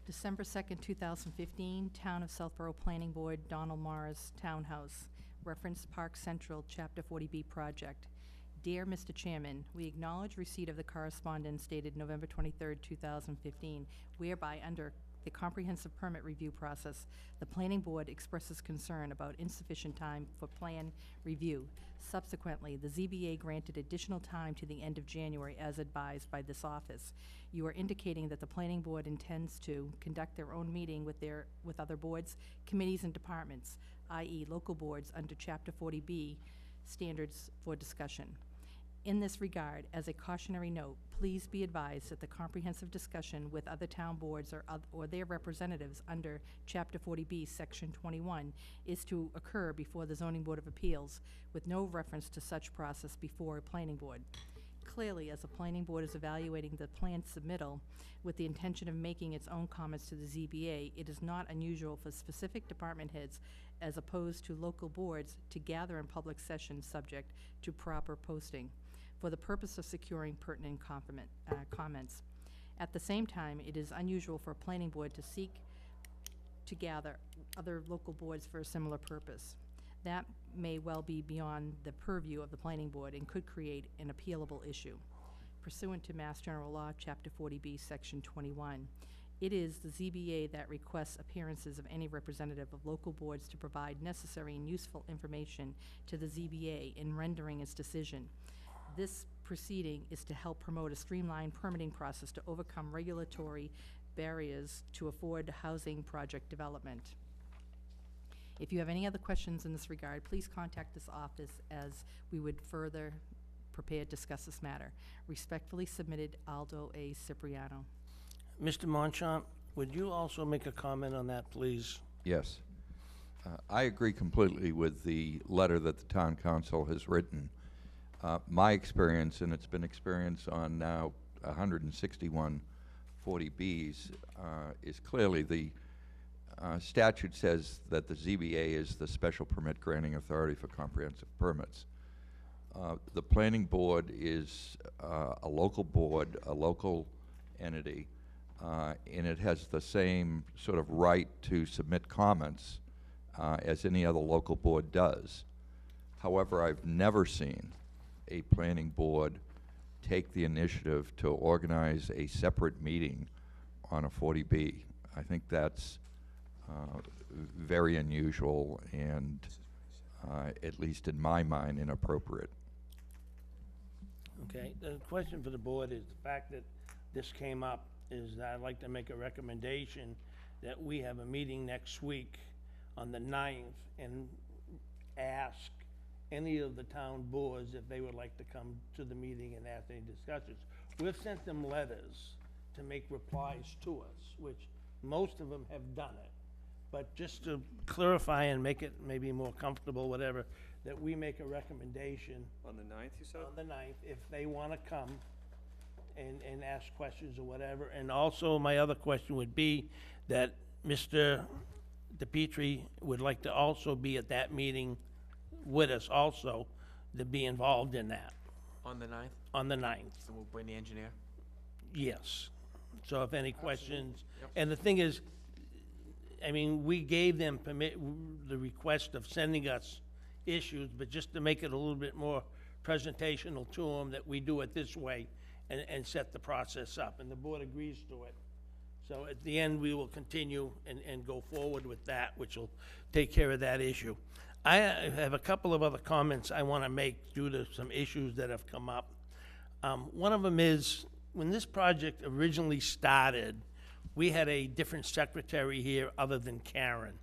December 2nd, 2015, Town of Southborough Planning Board, Donald Morris, Townhouse, reference Park Central, Chapter 40B project. Dear Mr. Chairman, we acknowledge receipt of the correspondence dated November 23rd, 2015, whereby under the comprehensive permit review process, the Planning Board expresses concern about insufficient time for plan review. Subsequently, the ZBA granted additional time to the end of January as advised by this office. You are indicating that the Planning Board intends to conduct their own meeting with other boards, committees, and departments, i.e. local boards under Chapter 40B standards for discussion. In this regard, as a cautionary note, please be advised that the comprehensive discussion with other town boards or their representatives under Chapter 40B, Section 21, is to occur before the Zoning Board of Appeals, with no reference to such process before a planning board. Clearly, as a planning board is evaluating the plan submittal with the intention of making its own comments to the ZBA, it is not unusual for specific department heads, as opposed to local boards, to gather in public session subject to proper posting, for the purpose of securing pertinent comments. At the same time, it is unusual for a planning board to seek to gather other local boards for a similar purpose. That may well be beyond the purview of the planning board and could create an appealable issue. Pursuant to Mass General Law, Chapter 40B, Section 21, it is the ZBA that requests appearances of any representative of local boards to provide necessary and useful information to the ZBA in rendering its decision. This proceeding is to help promote a streamlined permitting process to overcome regulatory barriers to afford housing project development. If you have any other questions in this regard, please contact this office as we would further prepare to discuss this matter. Respectfully submitted, Aldo A. Cipriano. Mr. Monchant, would you also make a comment on that, please? Yes. I agree completely with the letter that the town council has written. My experience, and it's been experience on now 161 40Bs, is clearly the statute says that the ZBA is the special permit granting authority for comprehensive permits. The planning board is a local board, a local entity, and it has the same sort of right to submit comments as any other local board does. However, I've never seen a planning board take the initiative to organize a separate meeting on a 40B. I think that's very unusual and, at least in my mind, inappropriate. Okay, the question for the board is the fact that this came up is that I'd like to make a recommendation that we have a meeting next week on the 9th and ask any of the town boards if they would like to come to the meeting and ask any discussions. We've sent them letters to make replies to us, which most of them have done it. But just to clarify and make it maybe more comfortable, whatever, that we make a recommendation. On the 9th, you said? On the 9th, if they want to come and ask questions or whatever. And also, my other question would be that Mr. DePietri would like to also be at that meeting with us also, to be involved in that, On the 9th, on the 9th. and we'll bring the engineer? Yes. So if any questions, and the thing is, I mean, we gave them the request of sending us issues, but just to make it a little bit more presentational to them, that we do it this way and set the process up, and the board agrees to it. So at the end, we will continue and go forward with that, which will take care of that issue. I have a couple of other comments I want to make due to some issues that have come up. One of them is, when this project originally started, we had a different secretary here other than Karen.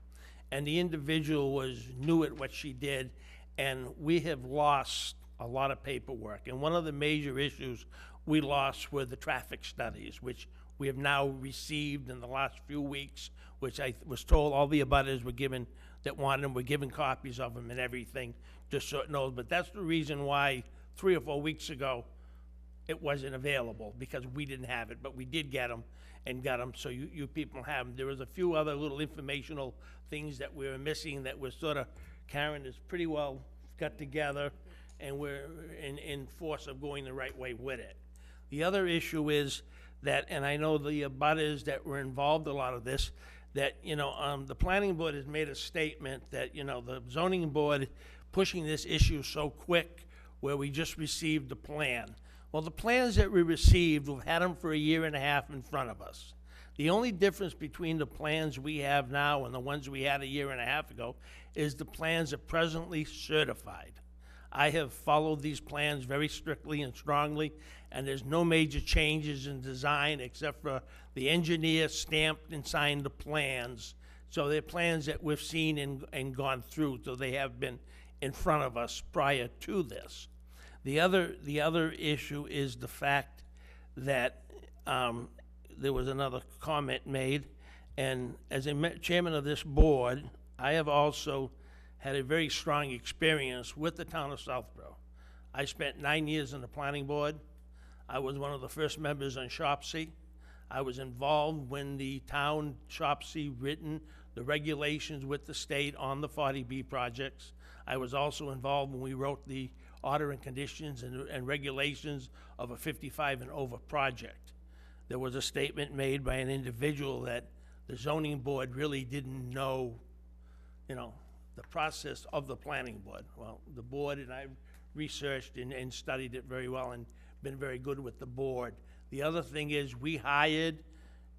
And the individual was new at what she did, and we have lost a lot of paperwork. And one of the major issues we lost were the traffic studies, which we have now received in the last few weeks, which I was told all the abutters were given, that wanted them, were given copies of them and everything, just so it knows. But that's the reason why 3 or 4 weeks ago, it wasn't available, because we didn't have it, but we did get them and got them, so you people have them. There was a few other little informational things that we were missing that was sort of, Karen is pretty well got together, and we're in force of going the right way with it. The other issue is that, and I know the abutters that were involved in a lot of this, that, you know, the planning board has made a statement that, you know, the zoning board pushing this issue so quick, where we just received the plan. Well, the plans that we received, we've had them for 1.5 years in front of us. The only difference between the plans we have now and the ones we had 1.5 years ago is the plans are presently certified. I have followed these plans very strictly and strongly, and there's no major changes in design except for the engineer stamped and signed the plans. So they're plans that we've seen and gone through, so they have been in front of us prior to this. The other issue is the fact that there was another comment made, and as a chairman of this board, I have also had a very strong experience with the town of Southborough. I spent 9 years on the planning board. I was one of the first members on Shopsy. I was involved when the town Shopsy written the regulations with the state on the 40B projects. I was also involved when we wrote the order and conditions and regulations of a 55 and over project. There was a statement made by an individual that the zoning board really didn't know, you know, the process of the planning board. Well, the board, and I've researched and studied it very well and been very good with the board. The other thing is, we hired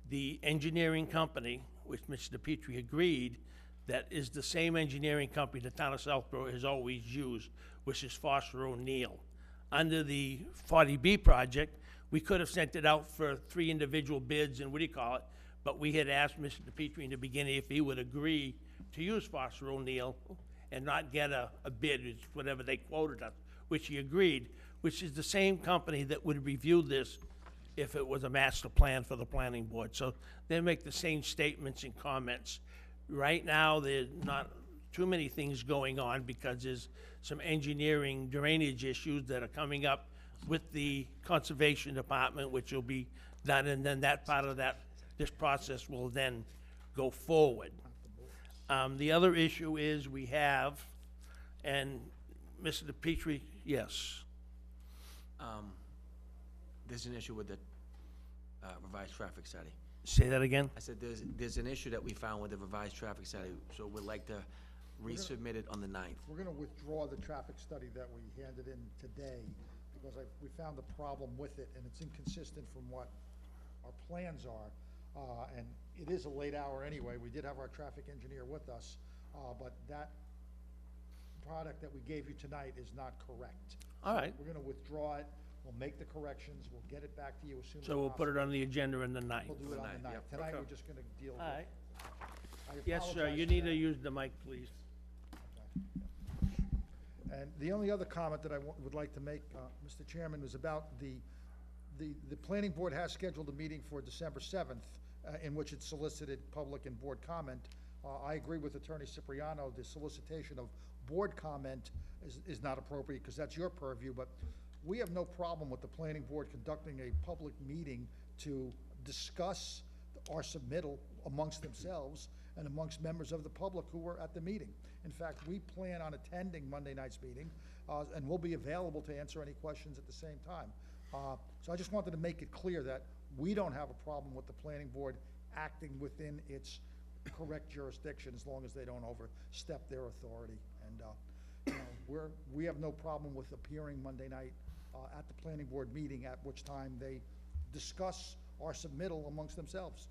the engineering company, which Mr. Petrie agreed, that is the same engineering company the town of Southborough has always used, which is Foster O'Neill. Under the 40B project, we could have sent it out for 3 individual bids and but we had asked Mr. DePietri in the beginning if he would agree to use Foster O'Neill and not get a bid, it's whatever they quoted us, which he agreed, which is the same company that would review this if it was a master plan for the planning board. So they make the same statements and comments. Right now, there's not too many things going on because there's some engineering drainage issues that are coming up with the conservation department, which will be done, and then that part of this process will then go forward. The other issue is we have, and Mr. DePietri, yes. There's an issue with the revised traffic study. Say that again? I said there's an issue that we found with the revised traffic study, so we'd like to resubmit it on the 9th. We're gonna withdraw the traffic study that we handed in today, because we found a problem with it, and it's inconsistent from what our plans are. And it is a late hour anyway. We did have our traffic engineer with us, but that product that we gave you tonight is not correct. All right. We're gonna withdraw it. We'll make the corrections. We'll get it back to you as soon as So possible. we'll put it on the agenda on the 9th. We'll do it on the 9th. Tonight, Okay. we're just gonna deal with. All right. I Yes, sir, apologize you for need that. to use the mic, please. And the only other comment that I would like to make, Mr. Chairman, was about the planning board has scheduled a meeting for December 7th, in which it solicited public and board comment. I agree with Attorney Cipriano, the solicitation of board comment is not appropriate, because that's your purview, but we have no problem with the planning board conducting a public meeting to discuss our submittal amongst themselves and amongst members of the public who were at the meeting. In fact, we plan on attending Monday night's meeting, and we'll be available to answer any questions at the same time. So I just wanted to make it clear that we don't have a problem with the planning board acting within its correct jurisdiction as long as they don't overstep their authority. And, you know, we have no problem with appearing Monday night at the planning board meeting, at which time they discuss our submittal amongst themselves.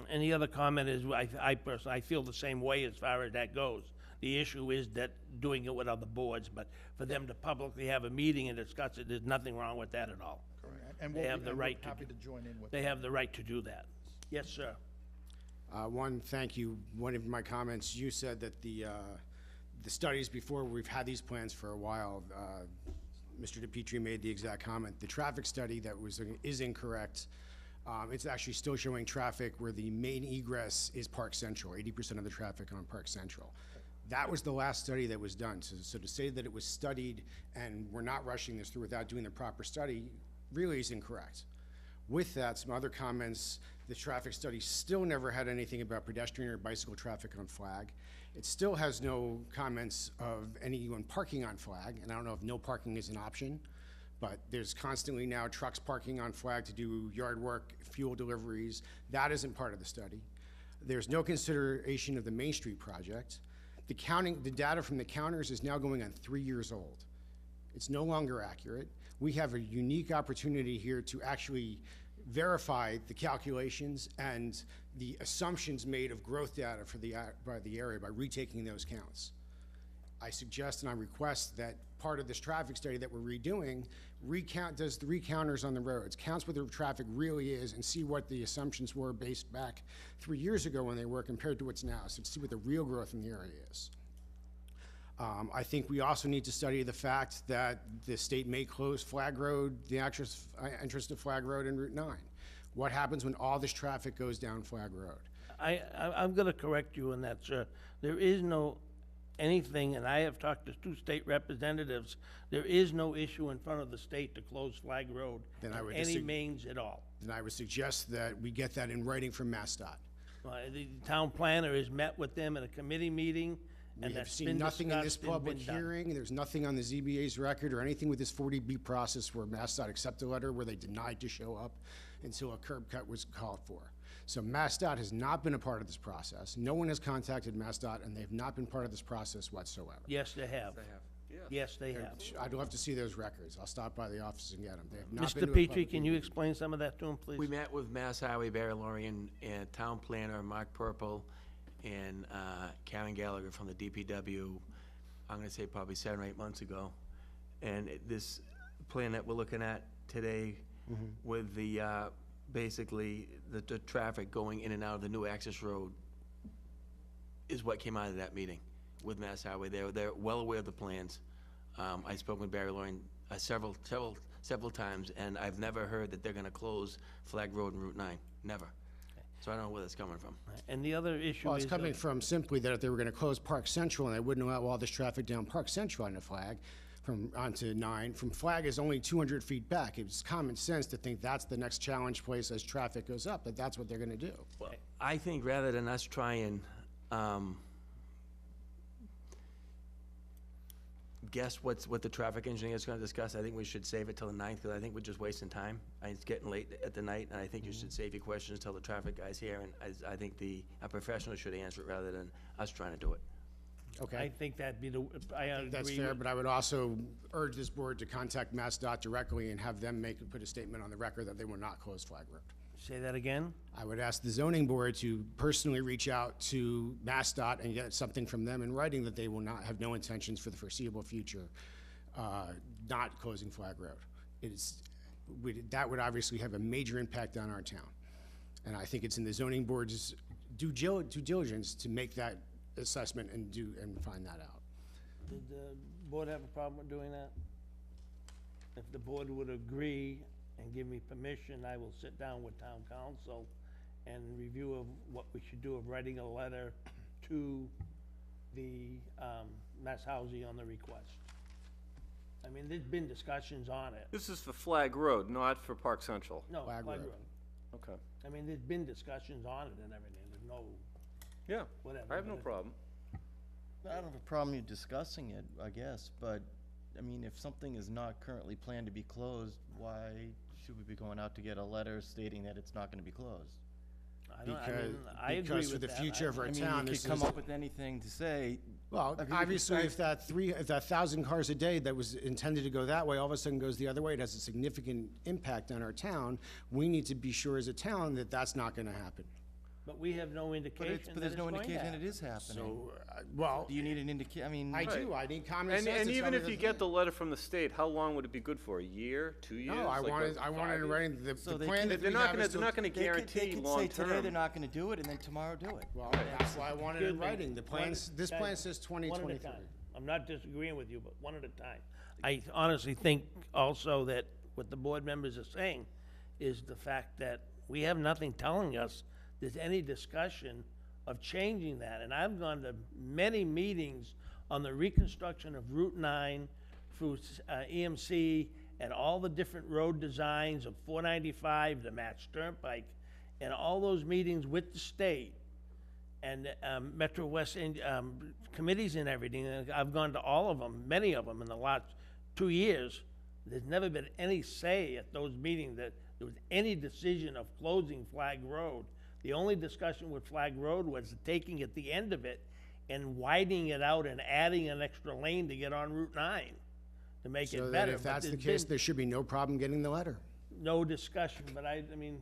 And the other comment is, I personally, I feel the same way as far as that goes. The issue is that doing it with other boards, but for them to publicly have a meeting and discuss it, there's nothing wrong with that at all. And They have the right we're happy to join in with They them. have the right to do that. Yes, sir. One, thank you. One of my comments, you said that the studies before, we've had these plans for a while. Mr. DePietri made the exact comment. The traffic study that is incorrect. It's actually still showing traffic where the main egress is Park Central, 80% of the traffic on Park Central. That was the last study that was done. So to say that it was studied and we're not rushing this through without doing the proper study really is incorrect. With that, some other comments, the traffic study still never had anything about pedestrian or bicycle traffic on Flag. It still has no comments of anyone parking on Flag, and I don't know if no parking is an option, but there's constantly now trucks parking on Flag to do yard work, fuel deliveries. That isn't part of the study. There's no consideration of the Main Street project. The data from the counters is now going on 3 years old. It's no longer accurate. We have a unique opportunity here to actually verify the calculations and the assumptions made of growth data for by the area by retaking those counts. I suggest and I request that part of this traffic study that we're redoing does the recounters on the roads, counts what the traffic really is, and see what the assumptions were based back 3 years ago when they were compared to what's now, so to see what the real growth in the area is. I think we also need to study the fact that the state may close Flag Road, the entrance to Flag Road and Route 9. What happens when all this traffic goes down Flag Road? I'm going to correct you on that, sir. There is no anything, and I have talked to 2 state representatives, there is no issue in front of the state to close Flag Road Then I would any means at all. Then I would suggest that we get that in writing from MassDOT. The town planner has met with them at a committee meeting, We and have that's seen been nothing in this discussed and public been done. hearing, and there's nothing on the ZBA's record or anything with this 40B process where MassDOT accepted a letter where they denied to show up until a curb cut was called for. So MassDOT has not been a part of this process. No one has contacted MassDOT, and they've not been part of this process whatsoever. Yes, they have. Yes, they have. I'd love to see those records. I'll stop by the office and get them. They have not been Mr. to a Petrie, public can you meeting. explain some of that to him, please? We met with Mass Highway, Barry Lorian, and Town Planner, Mark Purple, and Karen Gallagher from the DPW, I'm gonna say probably 7 or 8 months ago. And this plan that we're looking at today with the, basically, the traffic going in and out of the new access road is what came out of that meeting with Mass Highway. They're well aware of the plans. I spoke with Barry Lorian several times, and I've never heard that they're gonna close Flag Road and Route 9, never. So I don't know where that's coming from. And the other issue Well, is... it's coming from simply that if they were gonna close Park Central and they wouldn't allow all this traffic down Park Central on the Flag, onto 9, from Flag is only 200 feet back. It's common sense to think that's the next challenge place as traffic goes up, that that's what they're gonna do. Well, I think rather than us try and guess what the traffic engineer is gonna discuss, I think we should save it till the 9th, because I think we're just wasting time. It's getting late at the night, and I think you should save your questions till the traffic guy's here, and I think a professional should answer it rather than us trying to do it. Okay. I think that'd be the, I agree. That's fair, with- but I would also urge this board to contact MassDOT directly and have them put a statement on the record that they will not close Flag Road. Say that again? I would ask the zoning board to personally reach out to MassDOT and get something from them in writing that they will not have no intentions for the foreseeable future, not closing Flag Road. That would obviously have a major impact on our town. And I think it's in the zoning board's due diligence to make that assessment and find that out. Did the board have a problem with doing that? If the board would agree and give me permission, I will sit down with town council and review of what we should do of writing a letter to the Mass Housing on the request. I mean, there's been discussions on it. This is for Flag Road, not for Park Central. No, Flag Flag Road. Road. Okay. I mean, there's been discussions on it and everything, there's no, Yeah, whatever. I have no but it- problem. I don't have a problem you discussing it, I guess, but, I mean, if something is not currently planned to be closed, why should we be going out to get a letter stating that it's not gonna be closed? I don't, I mean, I agree Because for with the that. future of our I mean, town, you this could come is- up with anything to say. Well, I mean, obviously, if that 1,000 cars a day that was intended to go that way, all of a sudden goes the other way, it has a significant impact on our town. We need to be sure as a town that that's not gonna happen. But we have no indication that But there's it's no going to indication happen. it is happening. So, well, Do you need an I mean. I do, I need common sense. And to tell even me if that- you get the letter from the state, how long would it be good for? A year, 2 years? No, I Like, wanted, what, I wanted 5 in years? writing, the So they plan could- that They're we not have gonna, is they're to. not gonna They guarantee could say long today they're term. not gonna do it, and then tomorrow do it. Well, that's why I wanted it in Excuse me. writing. The plans, this Guys, plan says One at a 2023. time. I'm not disagreeing with you, but one at a time. I honestly think also that what the board members are saying is the fact that we have nothing telling us there's any discussion of changing that. And I've gone to many meetings on the reconstruction of Route 9 through EMC and all the different road designs of 495, the Match Turnpike, and all those meetings with the state and Metro West committees and everything. And I've gone to all of them, many of them in the last 2 years. There's never been any say at those meetings that there was any decision of closing Flag Road. The only discussion with Flag Road was taking at the end of it and widening it out and adding an extra lane to get on Route 9 to make So it then better. if But that's the there's case, been there should be no problem getting the letter. no discussion, but I mean,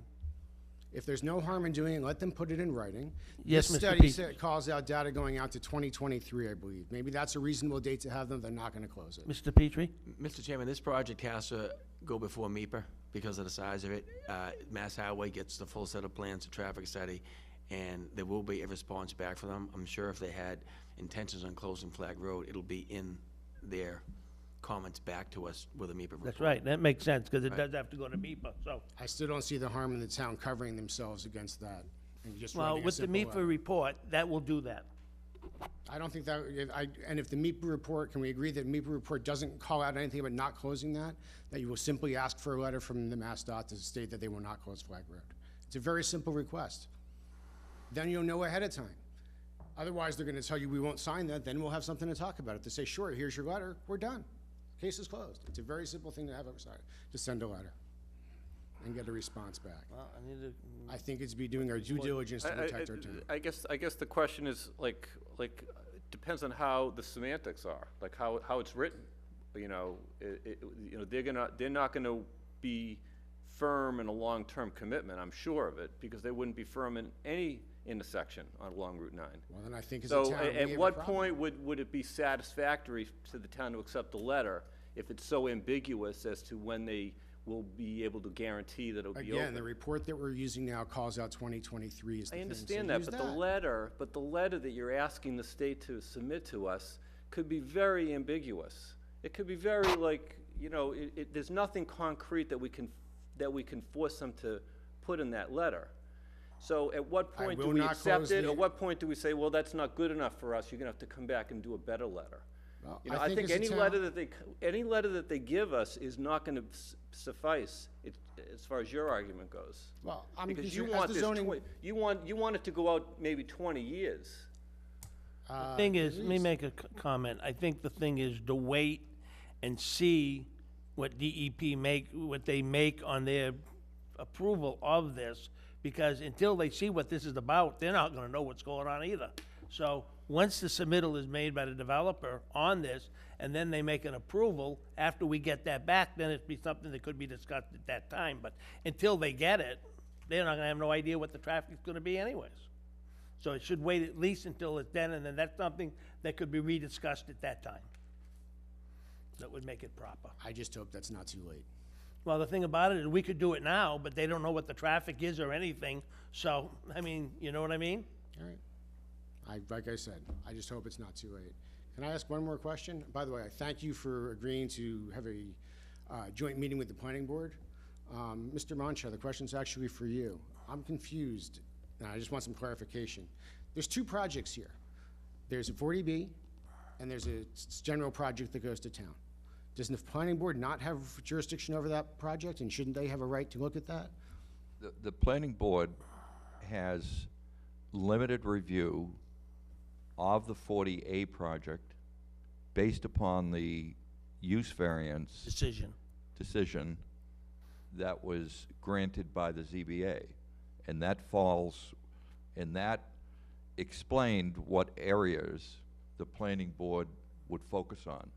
If there's no harm in doing it, let them put it in writing. Yes, This Mr. study Petrie. calls out data going out to 2023, I believe. Maybe that's a reasonable date to have them, they're not gonna close it. Mr. Petrie? Mr. Chairman, this project has to go before MEPA because of the size of it. Mass Highway gets the full set of plans, the traffic study, and there will be a response back for them. I'm sure if they had intentions on closing Flag Road, it'll be in their comments back to us with a MEPA report. That's right, that makes sense, because it Right. does have to go to MEPA, so. I still don't see the harm in the town covering themselves against that. And just Well, writing a with the simple MEPA letter. report, that will do that. I don't think that, and if the MEPA report, can we agree that MEPA report doesn't call out anything about not closing that? That you will simply ask for a letter from the MassDOT to state that they will not close Flag Road? It's a very simple request. Then you'll know ahead of time. Otherwise, they're gonna tell you, we won't sign that, then we'll have something to talk about. If they say, sure, here's your letter, we're done. Case is closed. It's a very simple thing to have outside, to send a letter and get a response back. Well, I need to. I think it's be doing our due diligence to protect our town. I guess the question is, like, depends on how the semantics are, like how it's written. You know, they're not gonna be firm in a long-term commitment, I'm sure of it, because they wouldn't be firm in any intersection along Route 9. Well, then I think as a So town, we at have a what problem. point would it be satisfactory to the town to accept a letter if it's so ambiguous as to when they will be able to guarantee that it'll be open? Again, the report that we're using now calls out 2023 as the I thing. understand so that, use but the letter that you're asking the state to submit to us could be very ambiguous. It could be very like, there's nothing concrete that we can force them to put in that letter. So at what I point do will we not accept close it? the- At what point do we say, well, that's not good enough for us, you're gonna have to come back and do a better letter? Well, I think as a any town- letter that they give us is not gonna suffice, as far as your argument goes. Well, I'm Because you concerned- as want the this, zoning- you want it to go out maybe 20 years. The thing is, let me make a comment. I think the thing is to wait and see what DEP what they make on their approval of this, because until they see what this is about, they're not gonna know what's going on either. So, once the submittal is made by the developer on this, and then they make an approval, after we get that back, then it'd be something that could be discussed at that time. But until they get it, they're not gonna have no idea what the traffic's gonna be anyways. So it should wait at least until it's then, and then that's something that could be rediscussed at that time. That would make it proper. I just hope that's not too late. Well, the thing about it is, we could do it now, but they don't know what the traffic is or anything, so, I mean, you know what I mean? All right. Like I said, I just hope it's not too late. Can I ask one more question? By the way, I thank you for agreeing to have a joint meeting with the planning board. Mr. Mancha, the question's actually for you. I'm confused, and I just want some clarification. There's two projects here. There's a 40B, and there's a general project that goes to town. Doesn't the planning board not have jurisdiction over that project, and shouldn't they have a right to look at that? The planning board has limited review of the 40A project based upon the use variance decision that was granted by the ZBA. And that explained what areas the planning board would focus on.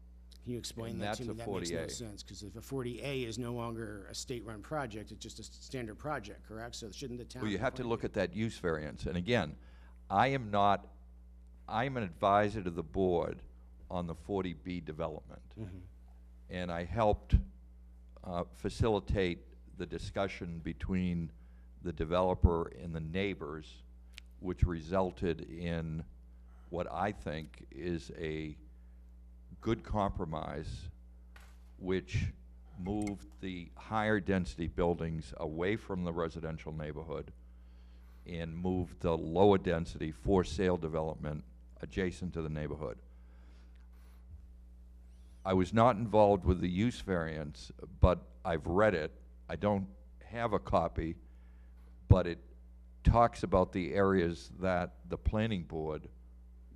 Can you explain And that to me? that's a That makes no 40A. sense, because if a 40A is no longer a state-run project, it's just a standard project, correct? So shouldn't the town? Well, you be have to planning- look at that use variance. And again, I'm an advisor to the board on the 40B development. And I helped facilitate the discussion between the developer and the neighbors, which resulted in what I think is a good compromise, which moved the higher density buildings away from the residential neighborhood and moved the lower density for sale development adjacent to the neighborhood. I was not involved with the use variance, but I've read it. I don't have a copy, but it talks about the areas that the planning board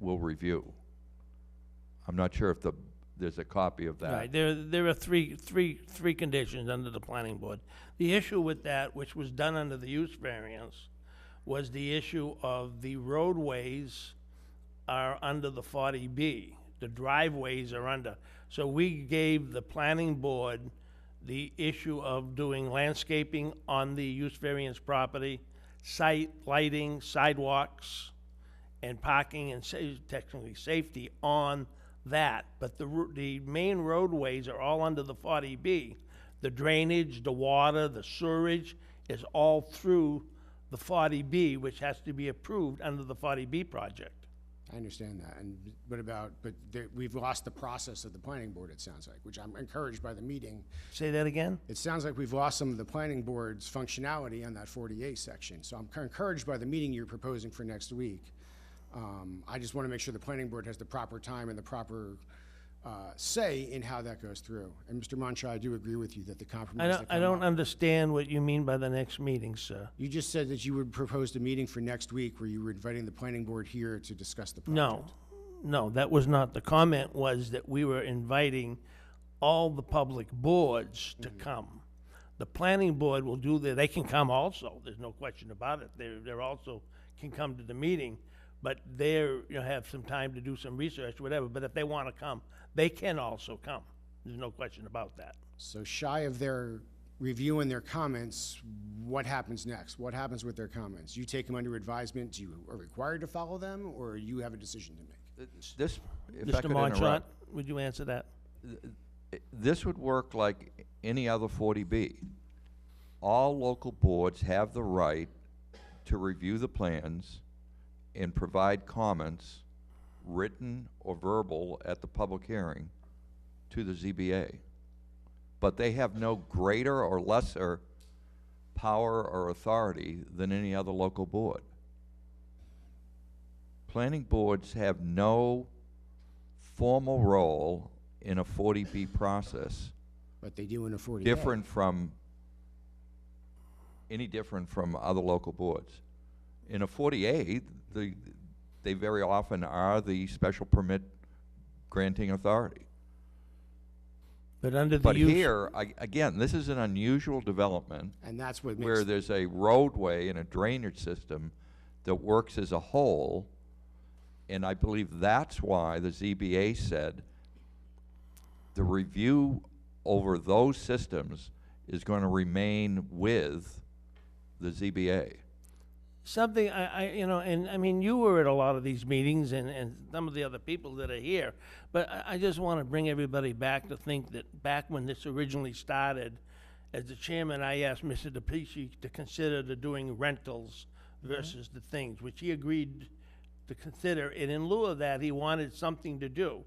will review. I'm not sure if there's a copy of that. Right, there are three conditions under the planning board. The issue with that, which was done under the use variance, was the issue of the roadways are under the 40B. The driveways are under. So we gave the planning board the issue of doing landscaping on the use variance property, site lighting, sidewalks, and parking and technically safety on that. But the main roadways are all under the 40B. The drainage, the water, the sewerage is all through the 40B, which has to be approved under the 40B project. I understand that, and we've lost the process of the planning board, it sounds like, which I'm encouraged by the meeting. Say that again? It sounds like we've lost some of the planning board's functionality on that 40A section, so I'm encouraged by the meeting you're proposing for next week. I just want to make sure the planning board has the proper time and the proper say in how that goes through. And Mr. Moncha, I do agree with you that the compromise. I don't understand what you mean by the next meeting, sir. You just said that you would propose a meeting for next week where you were inviting the planning board here to discuss the project. No, that was not. The comment was that we were inviting all the public boards to come. The planning board will do that. They can come also. There's no question about it. They're also can come to the meeting, but have some time to do some research, whatever. But if they want to come, they can also come. There's no question about that. So shy of their review and their comments, what happens next? What happens with their comments? You take them under advisement, you are required to follow them, or you have a decision to make? If I Mr. could Monchant, interrupt, would you answer that? this would work like any other 40B. All local boards have the right to review the plans and provide comments, written or verbal, at the public hearing to the ZBA. But they have no greater or lesser power or authority than any other local board. Planning boards have no formal role in a 40B process. But they do in a 40A. Any different from other local boards. In a 40A, they very often are the special permit granting authority. But under the But use... here, again, this is an unusual development. And that's what where there's a roadway and a drainage system that works as a whole, and I believe that's why the ZBA said the review over those systems is going to remain with the ZBA. Something and I mean, you were at a lot of these meetings and some of the other people that are here, but I just want to bring everybody back to think that back when this originally started, as the chairman, I asked Mr. DePici to consider doing rentals versus the things, which he agreed to consider, and in lieu of that, he wanted something to do,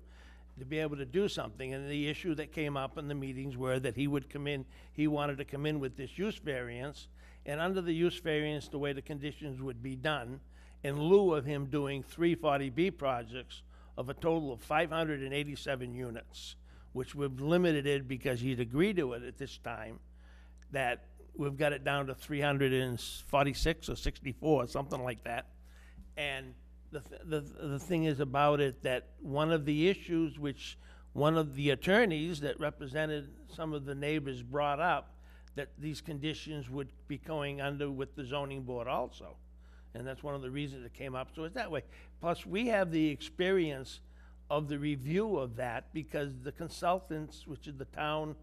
to be able to do something, and the issue that came up in the meetings were that he wanted to come in with this use variance, and under the use variance, the way the conditions would be done, in lieu of him doing 3 40B projects of a total of 587 units, which we've limited it because he'd agreed to it at this time, that we've got it down to 346 or 64, something like that. And the thing is about it that one of the issues which one of the attorneys that represented some of the neighbors brought up, that these conditions would be going under with the zoning board also. And that's one of the reasons it came up, so it's that way. Plus, we have the experience of the review of that because the consultants, which is the town,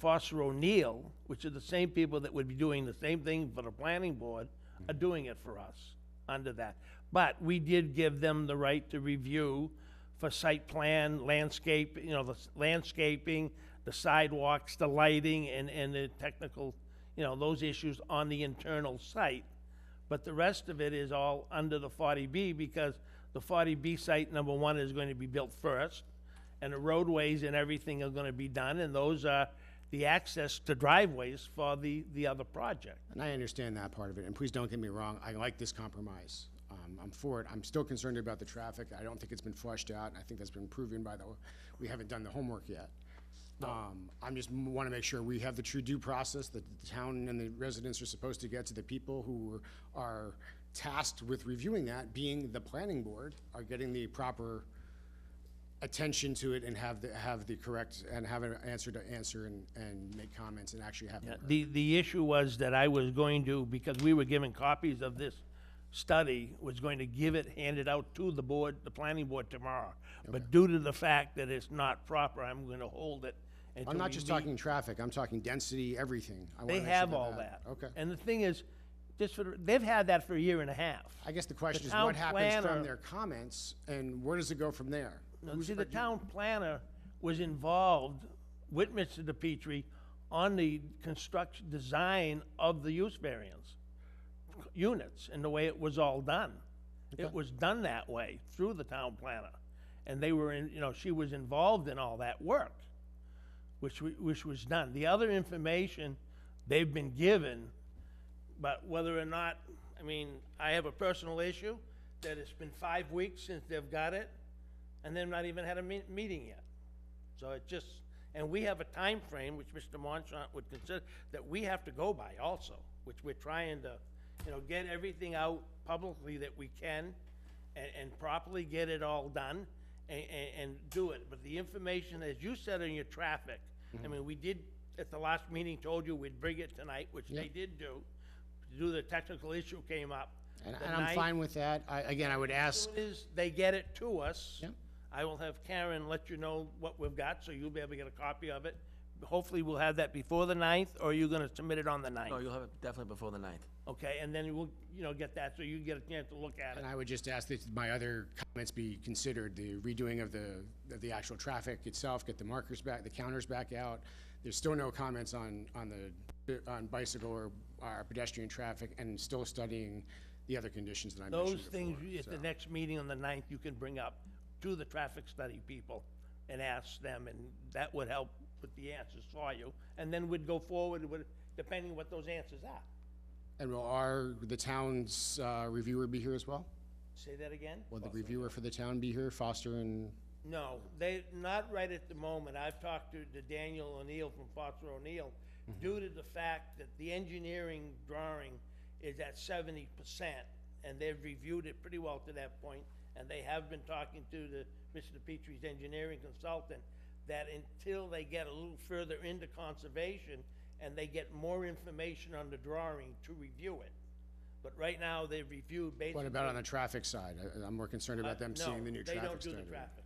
Foster O'Neill, which are the same people that would be doing the same thing for the planning board, are doing it for us under that. But we did give them the right to review for site plan, landscape, you know, the landscaping, the sidewalks, the lighting, and the technical, you know, those issues on the internal site. But the rest of it is all under the 40B because the 40B site, number one, is going to be built first, and the roadways and everything are going to be done, and those are the access to driveways for the other project. And I understand that part of it, and please don't get me wrong, I like this compromise. I'm for it. I'm still concerned about the traffic. I don't think it's been flushed out, and I think that's been proven by we haven't done the homework yet. I'm just want to make sure we have the true due process that the town and the residents are supposed to get to the people who are tasked with reviewing that, being the planning board, are getting the proper attention to it and have the correct, and have an answer to answer and make comments and actually have. Yeah, the issue was that I was going to, because we were given copies of this study, was going to hand it out to the board, the planning board tomorrow. But due to the fact that it's not proper, I'm going to hold it until I'm not we just meet. talking traffic, I'm talking density, everything. I wanna They make sure have all that. Okay. And the thing is, they've had that for a year and a half. I guess the question is town what happens planner- from their comments and where does it go from there? No, see, the town planner was involved with Mr. DePietri on the construction design of the use variance units and the way it was all done. It was done that way through the town planner. And they were in, you know, she was involved in all that work, which was done. The other information they've been given, but whether or not, I mean, I have a personal issue that it's been 5 weeks since they've got it, and they've not even had a meeting yet. So it just, and we have a time frame, which Mr. Monchant would consider, that we have to go by also, which we're trying to, you know, get everything out publicly that we can and properly get it all done and do it. But the information, as you said in your traffic, I mean, we did, at the last meeting, told you we'd bring it tonight, which they did do. To do the technical issue came up. And I'm fine with that. Again, I would ask. As soon as they get it to us, I will have Karen let you know what we've got, so you'll be able to get a copy of it. Hopefully, we'll have that before the 9th, or are you gonna submit it on the 9th? No, you'll have it definitely before the 9th. Okay, and then we'll, you know, get that, so you can get a chance to look at it. And I would just ask that my other comments be considered, the redoing of the actual traffic itself, get the markers back, the counters back out. There's still no comments on bicycle or pedestrian traffic, and still studying the other conditions that I mentioned Those things, before, at the next meeting on the 9th, you can bring up to the traffic study people and ask them, and that would help with the answers for you. And then we'd go forward with, depending what those answers are. And will the town's reviewer be here as well? Say that again? Will the reviewer for the town be here, Foster and? No, they, not right at the moment. I've talked to Daniel O'Neill from Foster O'Neill, due to the fact that the engineering drawing is at 70%, and they've reviewed it pretty well to that point, and they have been talking to Mr. Petrie's engineering consultant, that until they get a little further into conservation and they get more information on the drawing to review it. But right now, they've reviewed basically. What about on the traffic side? I'm more concerned about them seeing the new traffic study. No, they don't do the traffic.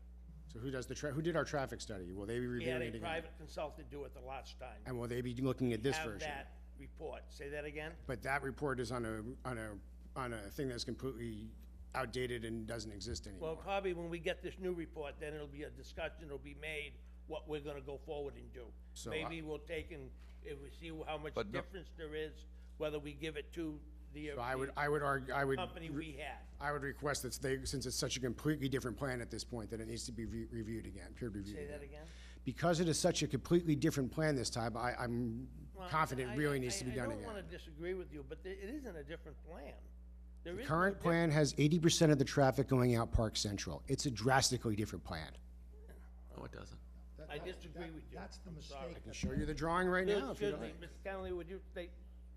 So who does who did our traffic study? Will they be We reviewing had it a again? private consultant do it the last time. And will they be looking at this Have version? that report. Say that again? But that report is on a thing that's completely outdated and doesn't exist anymore. Well, probably when we get this new report, then it'll be a discussion, it'll be made, what we're gonna go forward and do. So Maybe we'll take and, if we see how much difference there is, whether we give it to the So I would company we had. I would request that since it's such a completely different plan at this point, that it needs to be reviewed again, peer reviewed. Say that again? Because it is such a completely different plan this time, I'm Well, confident it really needs to be done I again. don't wanna disagree with you, but it isn't a different plan. There The is no current plan has 80% of the traffic going out Park Central. It's a drastically different plan. No, it doesn't. I disagree with you. That's the I'm sorry. mistake. I can show you the drawing right now if you Excuse don't. me, Mr. Kennelly, would you state?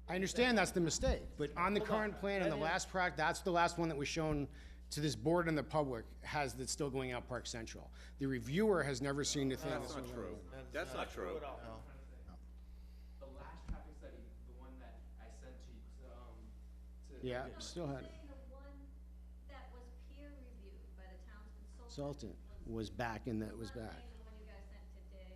I understand that's the mistake, but on the Hold on. current plan and the Let him- last that's the last one that was shown to this board and the public that's still going out Park Central. The reviewer has never seen the thing. That's not true. That's not true. at all. The last traffic study, the one that I sent to Yeah, still had it. The one that was peer reviewed by the town's Consultant was back and that was back. the one you guys sent today.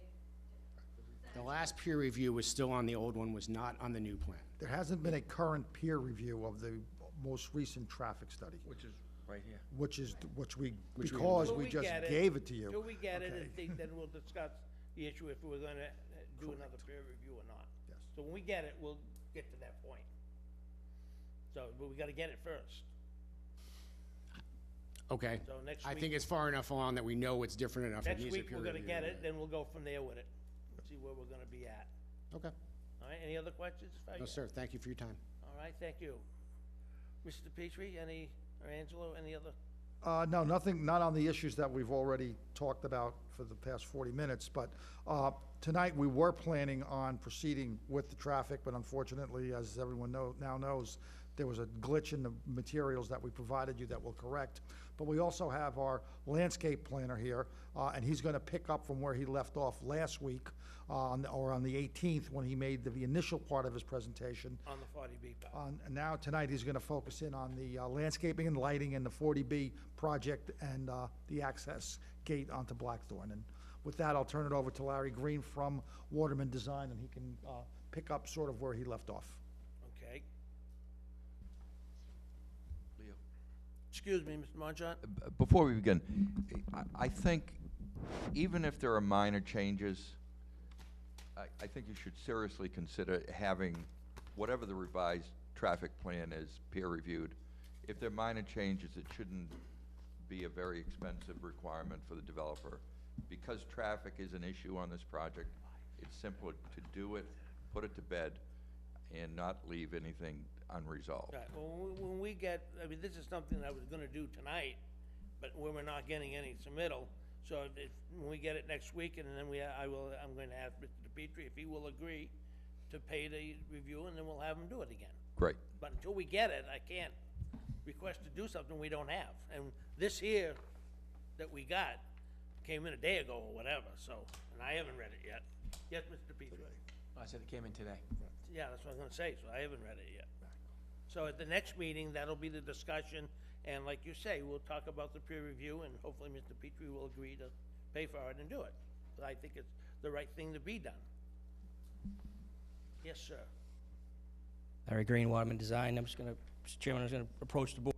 The last peer review was still on the old one, was not on the new plan. There hasn't been a current peer review of the most recent traffic study, Which is right here. which we, Which we- because Till we just get gave it to you. Till we get it, Okay. and then we'll discuss the issue if we're gonna do another peer review or not. Yes. So when we get it, we'll get to that point. So, but we gotta get it first. Okay. So next I week- think it's far enough along that we know it's different enough. It Next needs a week, peer we're gonna review. get it, then we'll go from there with it, see where we're gonna be at. Okay. All right, any other questions? No, sir. Thank you for your time. All right, thank you. Mr. Petrie, or Angelo, any other? No, nothing, not on the issues that we've already talked about for the past 40 minutes, but tonight we were planning on proceeding with the traffic, but unfortunately, as everyone now knows, there was a glitch in the materials that we provided you that we'll correct. But we also have our landscape planner here, and he's gonna pick up from where he left off last week, on the 18th, when he made the initial part of his presentation. On the 40B part. And now, tonight, he's gonna focus in on the landscaping and lighting and the 40B project and the access gate onto Blackthorn. And with that, I'll turn it over to Larry Green from Waterman Design, and he can pick up sort of where he left off. Okay. Leo. Excuse me, Mr. Monjot? Before we begin, I think even if there are minor changes, I think you should seriously consider having whatever the revised traffic plan is peer reviewed. If there are minor changes, it shouldn't be a very expensive requirement for the developer. Because traffic is an issue on this project, it's simpler to do it, put it to bed, and not leave anything unresolved. Right, well, when we get, I mean, this is something I was gonna do tonight, but when we're not getting any submittal, so when we get it next week, and then I'm going to ask Mr. DePietri if he will agree to pay the review, and then we'll have him do it again. Great. But until we get it, I can't request to do something we don't have. And this here that we got came in a day ago or whatever, so, and I haven't read it yet. Yes, Mr. DePietri? I said it came in today. Yeah, that's what I was gonna say, so I haven't read it yet. So at the next meeting, that'll be the discussion, and like you say, we'll talk about the peer review, and hopefully Mr. Petrie will agree to pay for it and do it. But I think it's the right thing to be done. Yes, sir. Larry Green, Waterman Design. I'm just gonna, Mr. Chairman, I'm just gonna approach the board.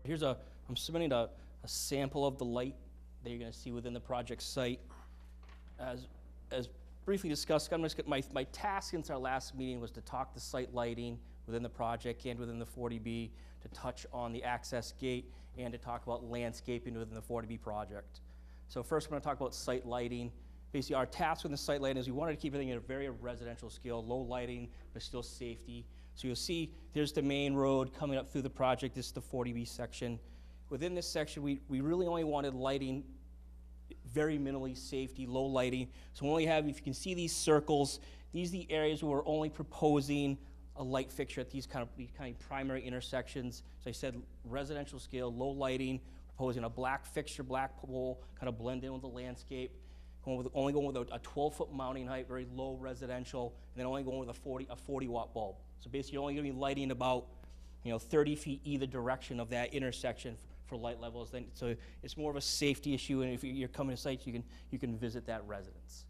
I'm submitting a sample of the light that you're gonna see within the project site. As briefly discussed, I'm just, my task since our last meeting was to talk the site lighting within the project and within the 40B, to touch on the access gate, and to talk about landscaping within the 40B project. So first, we're gonna talk about site lighting. Basically, our task with the site lighting is we wanted to keep everything at a very residential scale, low lighting, but still safety. So you'll see, there's the main road coming up through the project. This is the 40B section. Within this section, we really only wanted lighting, very minimally safety, low lighting. So we only have, if you can see these circles, these are the areas where we're only proposing a light fixture at these kind of primary intersections. So I said residential scale, low lighting, proposing a black fixture, black pole, kind of blend in with the landscape. Only going with a 12-foot mounting height, very low residential, and then only going with a 40-watt bulb. So basically, you're only going to be lighting about 30 feet either direction of that intersection for light levels. Then, so it's more of a safety issue, and if you're coming to sites, you can visit that residence.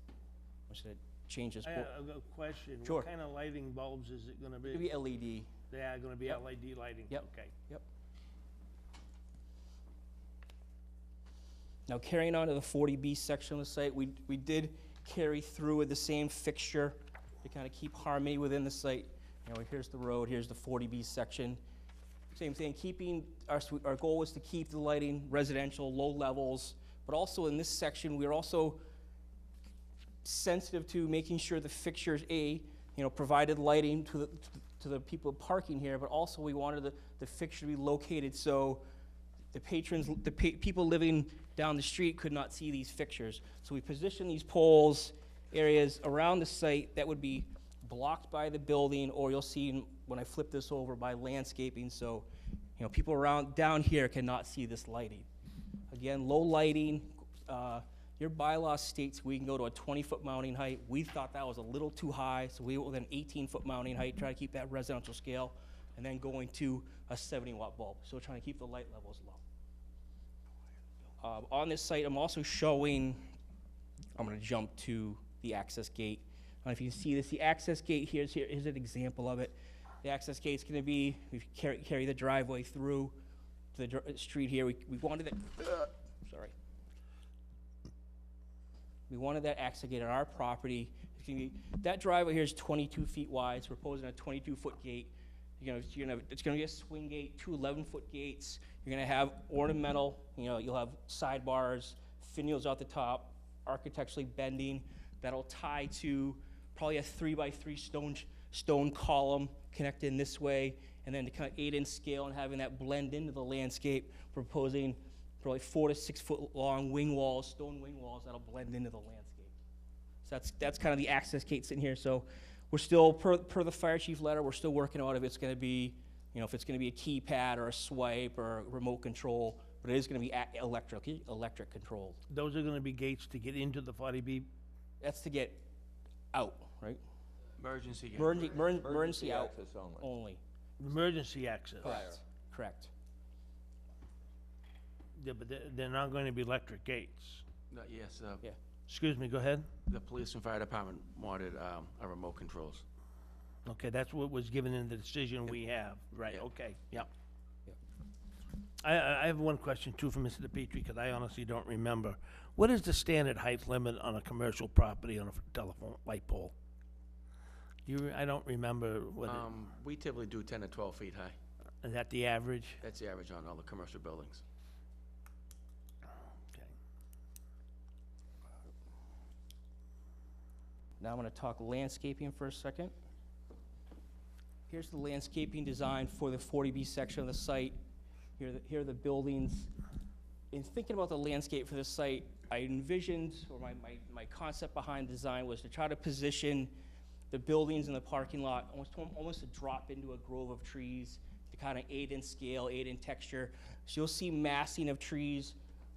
I'm just going to change this. I have a question. Sure. What kind of lighting bulbs is it gonna be? It'll be LED. They are gonna be Yep. LED lighting? Yep. Okay. Yep. Now carrying on to the 40B section of the site, we did carry through with the same fixture to kind of keep harmony within the site. Here's the road, here's the 40B section. Same thing, keeping, our goal was to keep the lighting residential, low levels, but also in this section, we're also sensitive to making sure the fixtures, provided lighting to the people parking here, but also we wanted the fixture to be located so the patrons, people living down the street could not see these fixtures. So we positioned these poles areas around the site that would be blocked by the building, or you'll see when I flip this over, by landscaping, so, people around, down here cannot see this lighting. Again, low lighting, your bylaw states we can go to a 20-foot mounting height. We thought that was a little too high, so we went with an 18-foot mounting height, try to keep that residential scale, and then going to a 70-watt bulb. So we're trying to keep the light levels low. On this site, I'm also showing, I'm gonna jump to the access gate. I don't know if you can see this, the access gate here's an example of it. The access gate's gonna be, we carry the driveway through to the street here. We wanted it, sorry. We wanted that access gate on our property. It's gonna be, that driveway here is 22 feet wide, so we're proposing a 22-foot gate. It's gonna be a swing gate, two 11-foot gates. You're gonna have ornamental, you'll have sidebars, finials out the top, architecturally bending. That'll tie to probably a 3x3 stone column connected in this way, and then to kind of aid in scale and having that blend into the landscape, proposing probably 4 to 6 foot long wing walls, stone wing walls that'll blend into the landscape. So that's kind of the access gate sitting here. So we're still, per the fire chief letter, we're still working out if it's going to be, if it's going to be a keypad or a swipe or a remote control, but it is going to be electric controlled. Those are gonna be gates to get into the 40B? That's to get out, right? Emergency gate. Emergency out access only. Emergency access? Correct. Yeah, but they're not going to be electric gates. Yes, Yeah. Excuse me, go ahead. the police and fire department wanted a remote controls. Okay, that's what was given in the decision we have, right, Yeah. okay, yep. I have one question too for Mr. DePietri, because I honestly don't remember. What is the standard height limit on a commercial property on a telephone light pole? I don't remember what We typically do 10 to 12 feet high. is that the average? That's the average on all the commercial buildings. Okay. Now I'm going to talk landscaping for a second. Here's the landscaping design for the 40B section of the site. Here are the buildings. In thinking about the landscape for this site, I envisioned, or my concept behind design was to try to position the buildings in the parking lot almost to drop into a grove of trees to kind of aid in scale, aid in texture. So you'll see massing of trees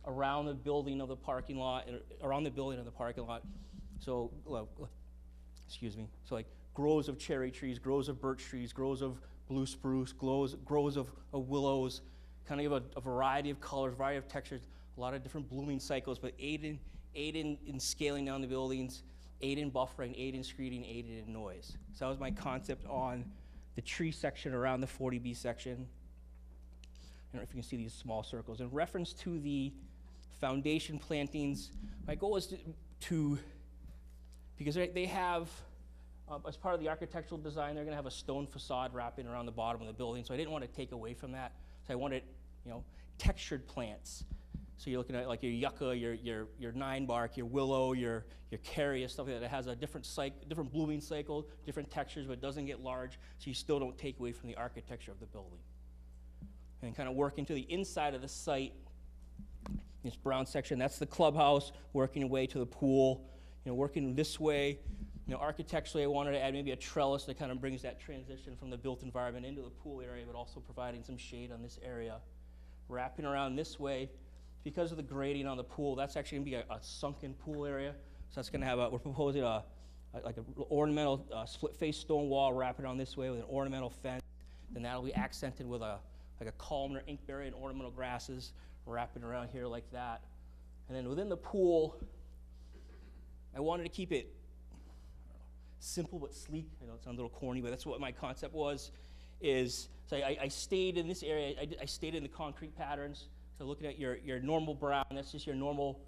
around the building of the parking lot, So, excuse me. So like groves of cherry trees, groves of birch trees, groves of blue spruce, groves of willows, kind of a variety of colors, variety of textures, a lot of different blooming cycles, but aid in scaling down the buildings, aid in buffering, aid in screening, aid in noise. So that was my concept on the tree section around the 40B section. I don't know if you can see these small circles. In reference to the foundation plantings, my goal is to because they have, as part of the architectural design, they're gonna have a stone facade wrapping around the bottom of the building, so I didn't want to take away from that. So I wanted, textured plants. So you're looking at like your yucca, your 9-bark, your willow, your carrier, stuff like that. It has a different blooming cycle, different textures, but it doesn't get large, so you still don't take away from the architecture of the building. And kind of working to the inside of the site, this brown section, that's the clubhouse, working your way to the pool, working this way. Architecturally, I wanted to add maybe a trellis that kind of brings that transition from the built environment into the pool area, but also providing some shade on this area. Wrapping around this way, because of the grading on the pool, that's actually gonna be a sunken pool area. So that's gonna have we're proposing like an ornamental split-face stone wall wrapping on this way with an ornamental fence. Then that'll be accented with like a columnar inkberry and ornamental grasses wrapping around here like that. And then within the pool, I wanted to keep it simple but sleek. I know it sounds a little corny, but that's what my concept was. So I stayed in this area. I stayed in the concrete patterns. So looking at your normal brown, that's just your normal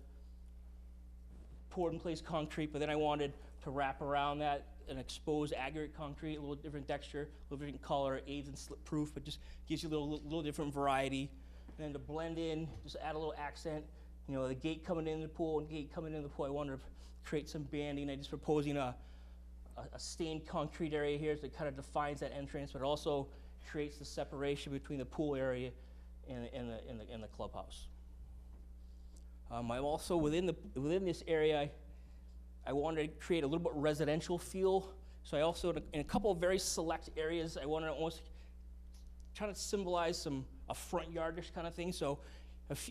poured in place concrete. But then I wanted to wrap around that an exposed aggregate concrete, a little different texture, a little different color, aids in slip proof, but just gives you a little different variety. And then to blend in, just add a little accent. The gate coming into the pool and gate coming into the pool. I wanted to create some banding. I just proposing a stained concrete area here that kind of defines that entrance, but also creates the separation between the pool area and the clubhouse. I'm also within this area. I wanted to create a little bit residential feel. So I also, in a couple of very select areas, I wanted to almost try to symbolize a front yardish kind of thing. So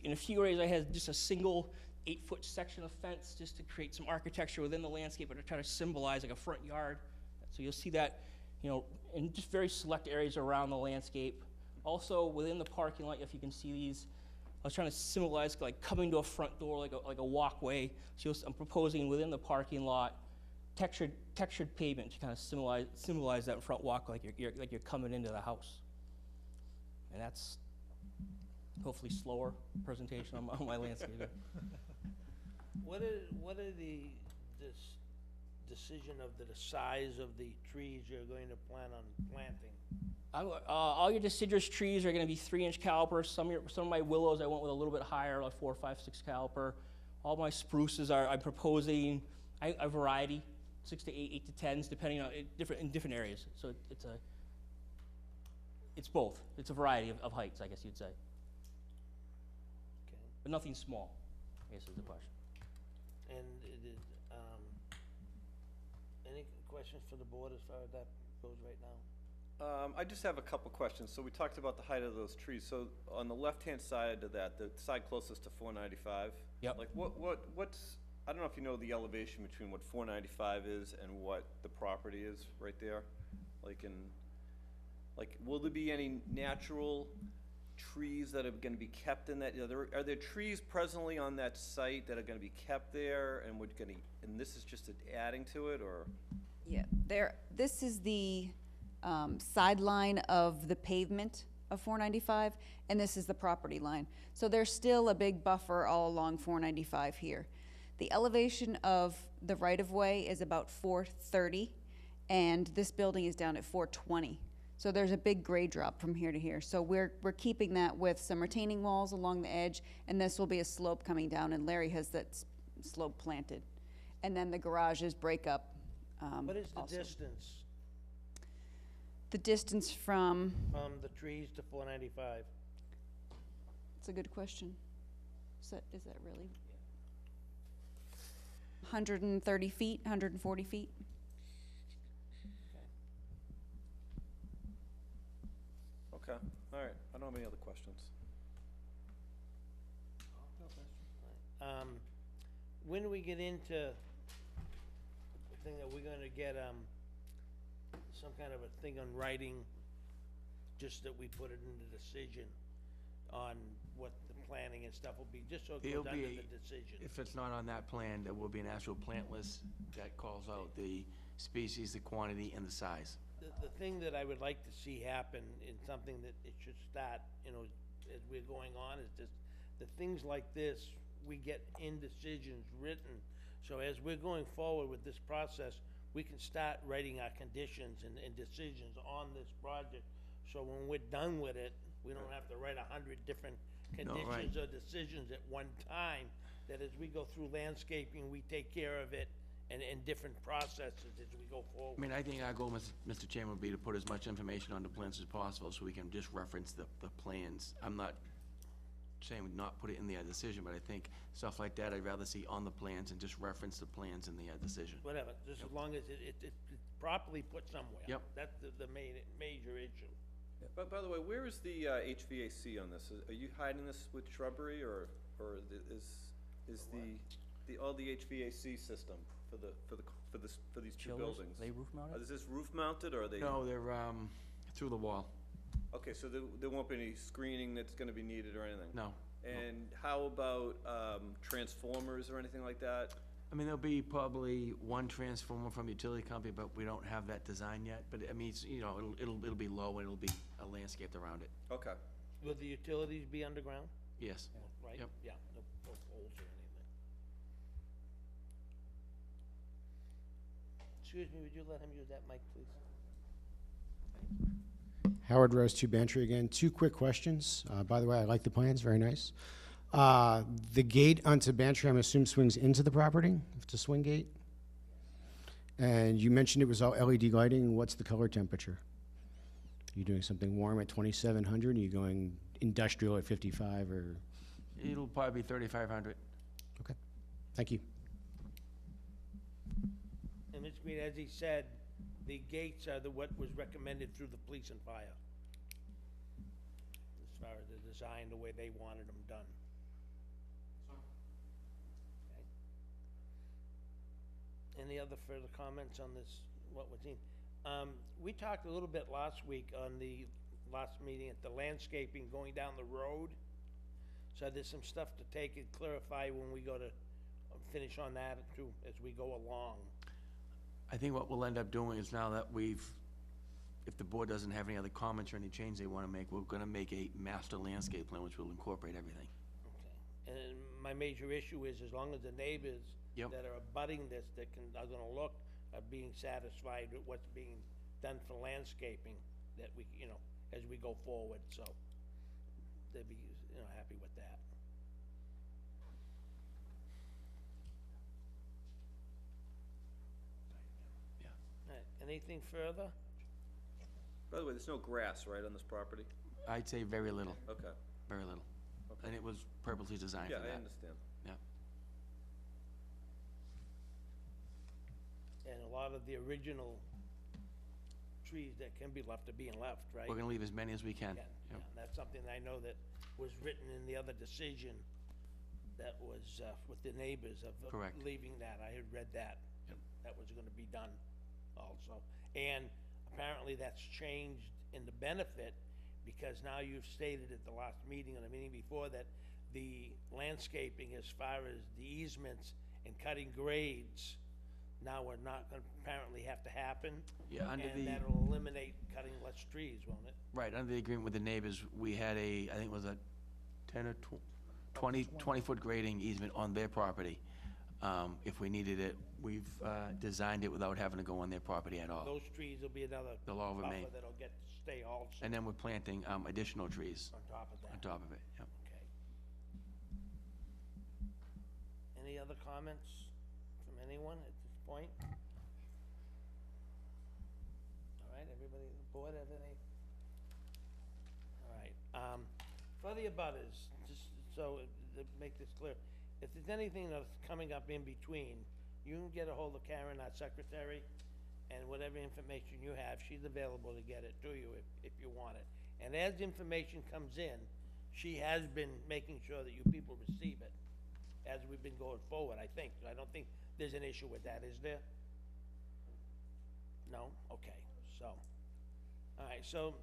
in a few areas, I had just a single 8-foot section of fence just to create some architecture within the landscape, but to try to symbolize like a front yard. So you'll see that, in just very select areas around the landscape. Also within the parking lot, if you can see these, I was trying to symbolize like coming to a front door, like a walkway. So I'm proposing within the parking lot textured pavement to kind of symbolize that front walk, like you're coming into the house. And that's hopefully slower presentation on my landscape. What are the decision of the size of the trees you're going to plan on planting? All your deciduous trees are going to be 3-inch caliper. Some of my willows I went with a little bit higher, like 4, 5, 6 caliper. All my spruces I'm proposing a variety, 6 to 8, 8 to 10s, depending on in different areas. So it's both. It's a variety of heights, I guess you'd say. Okay. But nothing small, I guess is the question. And any questions for the board as far as that goes right now? I just have a couple questions. So we talked about the height of those trees. So on the left-hand side of that, the side closest to 495. Yep. Like what's, I don't know if you know the elevation between what 495 is and what the property is right there. Like will there be any natural trees that are going to be kept in that? Are there trees presently on that site that are going to be kept there, and and this is just adding to it, or? Yeah, this is the sideline of the pavement of 495, and this is the property line. So there's still a big buffer all along 495 here. The elevation of the right-of-way is about 430, and this building is down at 420. So there's a big grade drop from here to here. So we're keeping that with some retaining walls along the edge, and this will be a slope coming down, and Larry has that slope planted. And then the garages break up. What is the also. distance The distance from? from the trees to 495? It's a good question. Is that really? 130 feet, 140 feet? Okay, all right. I don't have any other questions. When do we get into the thing that we're gonna get, some kind of a thing on writing, just that we put it in the decision on what the planning and stuff will be, just so it It'll goes under be, the decision? if it's not on that plan, there will be an actual plant list that calls out the species, the quantity, and the size. The thing that I would like to see happen in something that it should start, as we're going on, is just the things like this, we get indecisions written. So as we're going forward with this process, we can start writing our conditions and decisions on this project. So when we're done with it, we don't have to write 100 different No, right. conditions or decisions at one time. That as we go through landscaping, we take care of it and different processes as we go forward. I mean, I think our goal, Mr. Chairman, would be to put as much information on the plans as possible, so we can just reference the plans. I'm not saying we not put it in the decision, but I think stuff like that, I'd rather see on the plans and just reference the plans in the decision. Whatever, just as long as it's properly put somewhere. Yep. That's the major issue. But by the way, where is the HVAC on this? Are you hiding this with shrubbery, or is all the HVAC system for these two Chillers, buildings? are they roof mounted? Is this roof mounted, or are they? No, they're through the wall. Okay, so there won't be any screening that's gonna be needed or anything? No. And how about transformers or anything like that? I mean, there'll be probably one transformer from a utility company, but we don't have that design yet. But I mean, it's, it'll be low and it'll be landscaped around it. Okay. Will the utilities be underground? Yes. Right? Yep. Yeah, no poles or anything. Excuse me, would you let him use that mic, please? Howard Rose, 2 Bantry again. 2 quick questions. By the way, I like the plans, very nice. The gate onto Bantry, I'm assuming, swings into the property? If it's a swing gate? And you mentioned it was all LED lighting. What's the color temperature? Are you doing something warm at 2700? Are you going industrial at 55, or? It'll probably be 3,500. Okay, thank you. And Mr. Green, as he said, the gates are what was recommended through the police and fire. As far as the design, the way they wanted them done. Okay. Any other further comments on this, what was in? We talked a little bit last week on the last meeting at the landscaping going down the road. So there's some stuff to take and clarify when we go to finish on that too, as we go along. I think what we'll end up doing is now that if the board doesn't have any other comments or any change they wanna make, we're gonna make a master landscape plan, which will incorporate everything. Okay. And my major issue is as long as the neighbors Yep. that are abutting this, are gonna look, are being satisfied with what's being done for landscaping, that we, as we go forward, so they'll be, happy with that. Yeah. All right, anything further? By the way, there's no grass, right, on this property? I'd say very little, Okay. very little. Okay. And it was purposely designed Yeah, for that. I understand. Yeah. And a lot of the original trees that can be left are being left, right? We're gonna leave as many as we can. Yeah, Yep. and that's something I know that was written in the other decision that was with the neighbors of Correct. leaving that. I had read that. Yep. That was gonna be done also. And apparently that's changed in the benefit, because now you've stated at the last meeting or the meeting before that the landscaping as far as the easements and cutting grades now are not gonna apparently have to happen. Yeah, under And the- that'll eliminate cutting less trees, won't it? Right, under the agreement with the neighbors, we had I think it was a 10 or 20-foot grading easement on their property. If we needed it, we've designed it without having to go on their property at all. Those trees will be another They'll all remain. buffer that'll get to stay also And then we're planting additional trees on top of that. on top of it, yep. Okay. Any other comments from anyone at this point? All right, everybody, the board have any? All right, for the abutters, just so to make this clear, if there's anything that's coming up in between, you can get a hold of Karen, our secretary, and whatever information you have, she's available to get it to you if you want it. And as information comes in, she has been making sure that you people receive it as we've been going forward, I think. I don't think there's an issue with that, is there? No? Okay, so, all right, so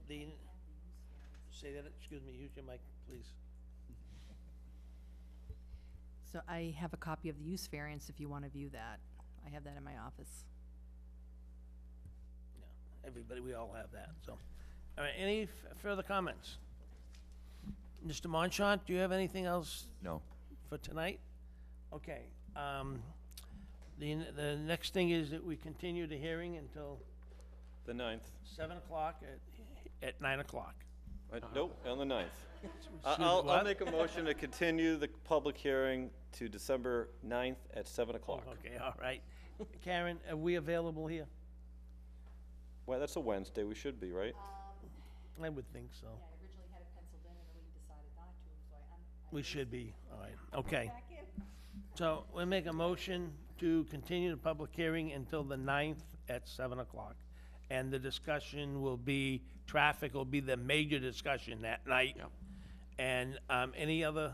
say that, excuse me, use your mic, please. So I have a copy of the use variance if you want to view that. I have that in my office. Yeah, everybody, we all have that, so. All right, any further comments? Mr. Monchant, do you have anything else? No. For tonight? Okay, the next thing is that we continue the hearing until The 9th. 7 o'clock at 9 o'clock. Nope, on the 9th. Excuse me, I'll what? make a motion to continue the public hearing to December 9th at 7 o'clock. Okay, all right. Karen, are we available here? Well, that's a Wednesday, we should be, right? I would think so. I originally had it penciled in, and then we decided not to, so We should be, all right, okay. So we'll make a motion to continue the public hearing until the 9th at 7 o'clock. And the discussion will be, traffic will be the major discussion that night. Yep. And any other,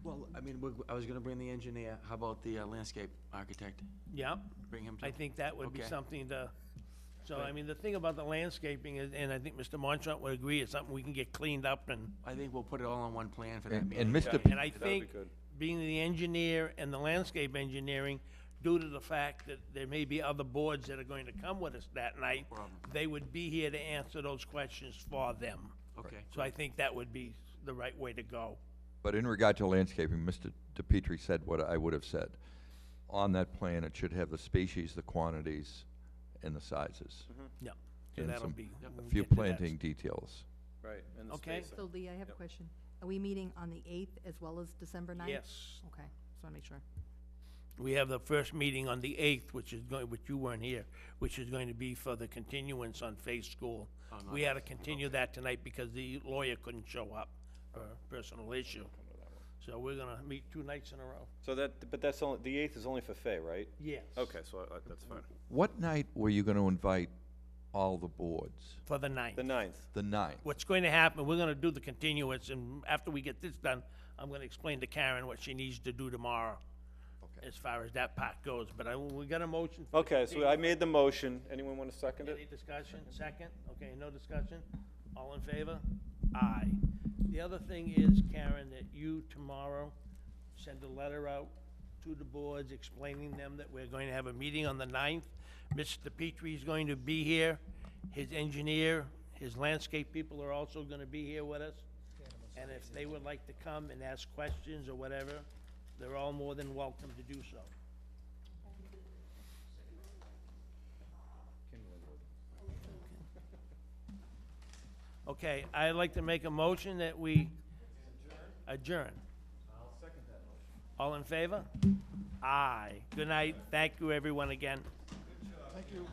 Well, I mean, I was gonna bring the engineer, how about the landscape architect? yeah, Bring him I to, think that would be Okay. something to, so I mean, the thing about the landscaping is, and I think Mr. Monchant would agree, it's something we can get cleaned up and, I think we'll put it all on one plan for that And meeting. Mr. and I That'd be think, good. being the engineer and the landscape engineering, due to the fact that there may be other boards that are going to come with us that night, problem. they would be here to answer those questions for them. Okay. So I think that would be the right way to go. But in regard to landscaping, Mr. DePietri said what I would have said. On that plan, it should have the species, the quantities, and the sizes. Yeah. So And that'll some, be, a we'll few get to that. planting details. Right, and the Okay. spacing. So Lee, I have a Yep. question. Are we meeting on the 8th as well as December 9th? Yes. Okay, just want to make sure. We have the first meeting on the 8th, which you weren't here, which is going to be for the continuance on Faith School. Oh, no, We had to continue that tonight because the lawyer couldn't show up for a personal issue. So we're gonna meet 2 nights in a row. So but that's only, the 8th is only for Fay, right? Yes. Okay, so that's fine. What night were you gonna invite all the boards? For the 9th. The 9th. The 9th? What's going to happen, we're gonna do the continuance, and after we get this done, I'm gonna explain to Karen what she needs to do tomorrow. Okay. As far as that part goes, but we got a motion. for Okay, so I made the motion. Anyone want to second Any it? discussion? Second? Okay, no discussion? All in favor? Aye. The other thing is, Karen, that you tomorrow send a letter out to the boards explaining them that we're going to have a meeting on the 9th. Mr. Petrie's going to be here. His engineer, his landscape people are also gonna be here with us. And if they would like to come and ask questions or whatever, they're all more than welcome to do so. Okay, I'd like to make a motion that we adjourn. I'll second that motion. All in favor? Aye. Good night. Thank you, everyone, again. Thank you.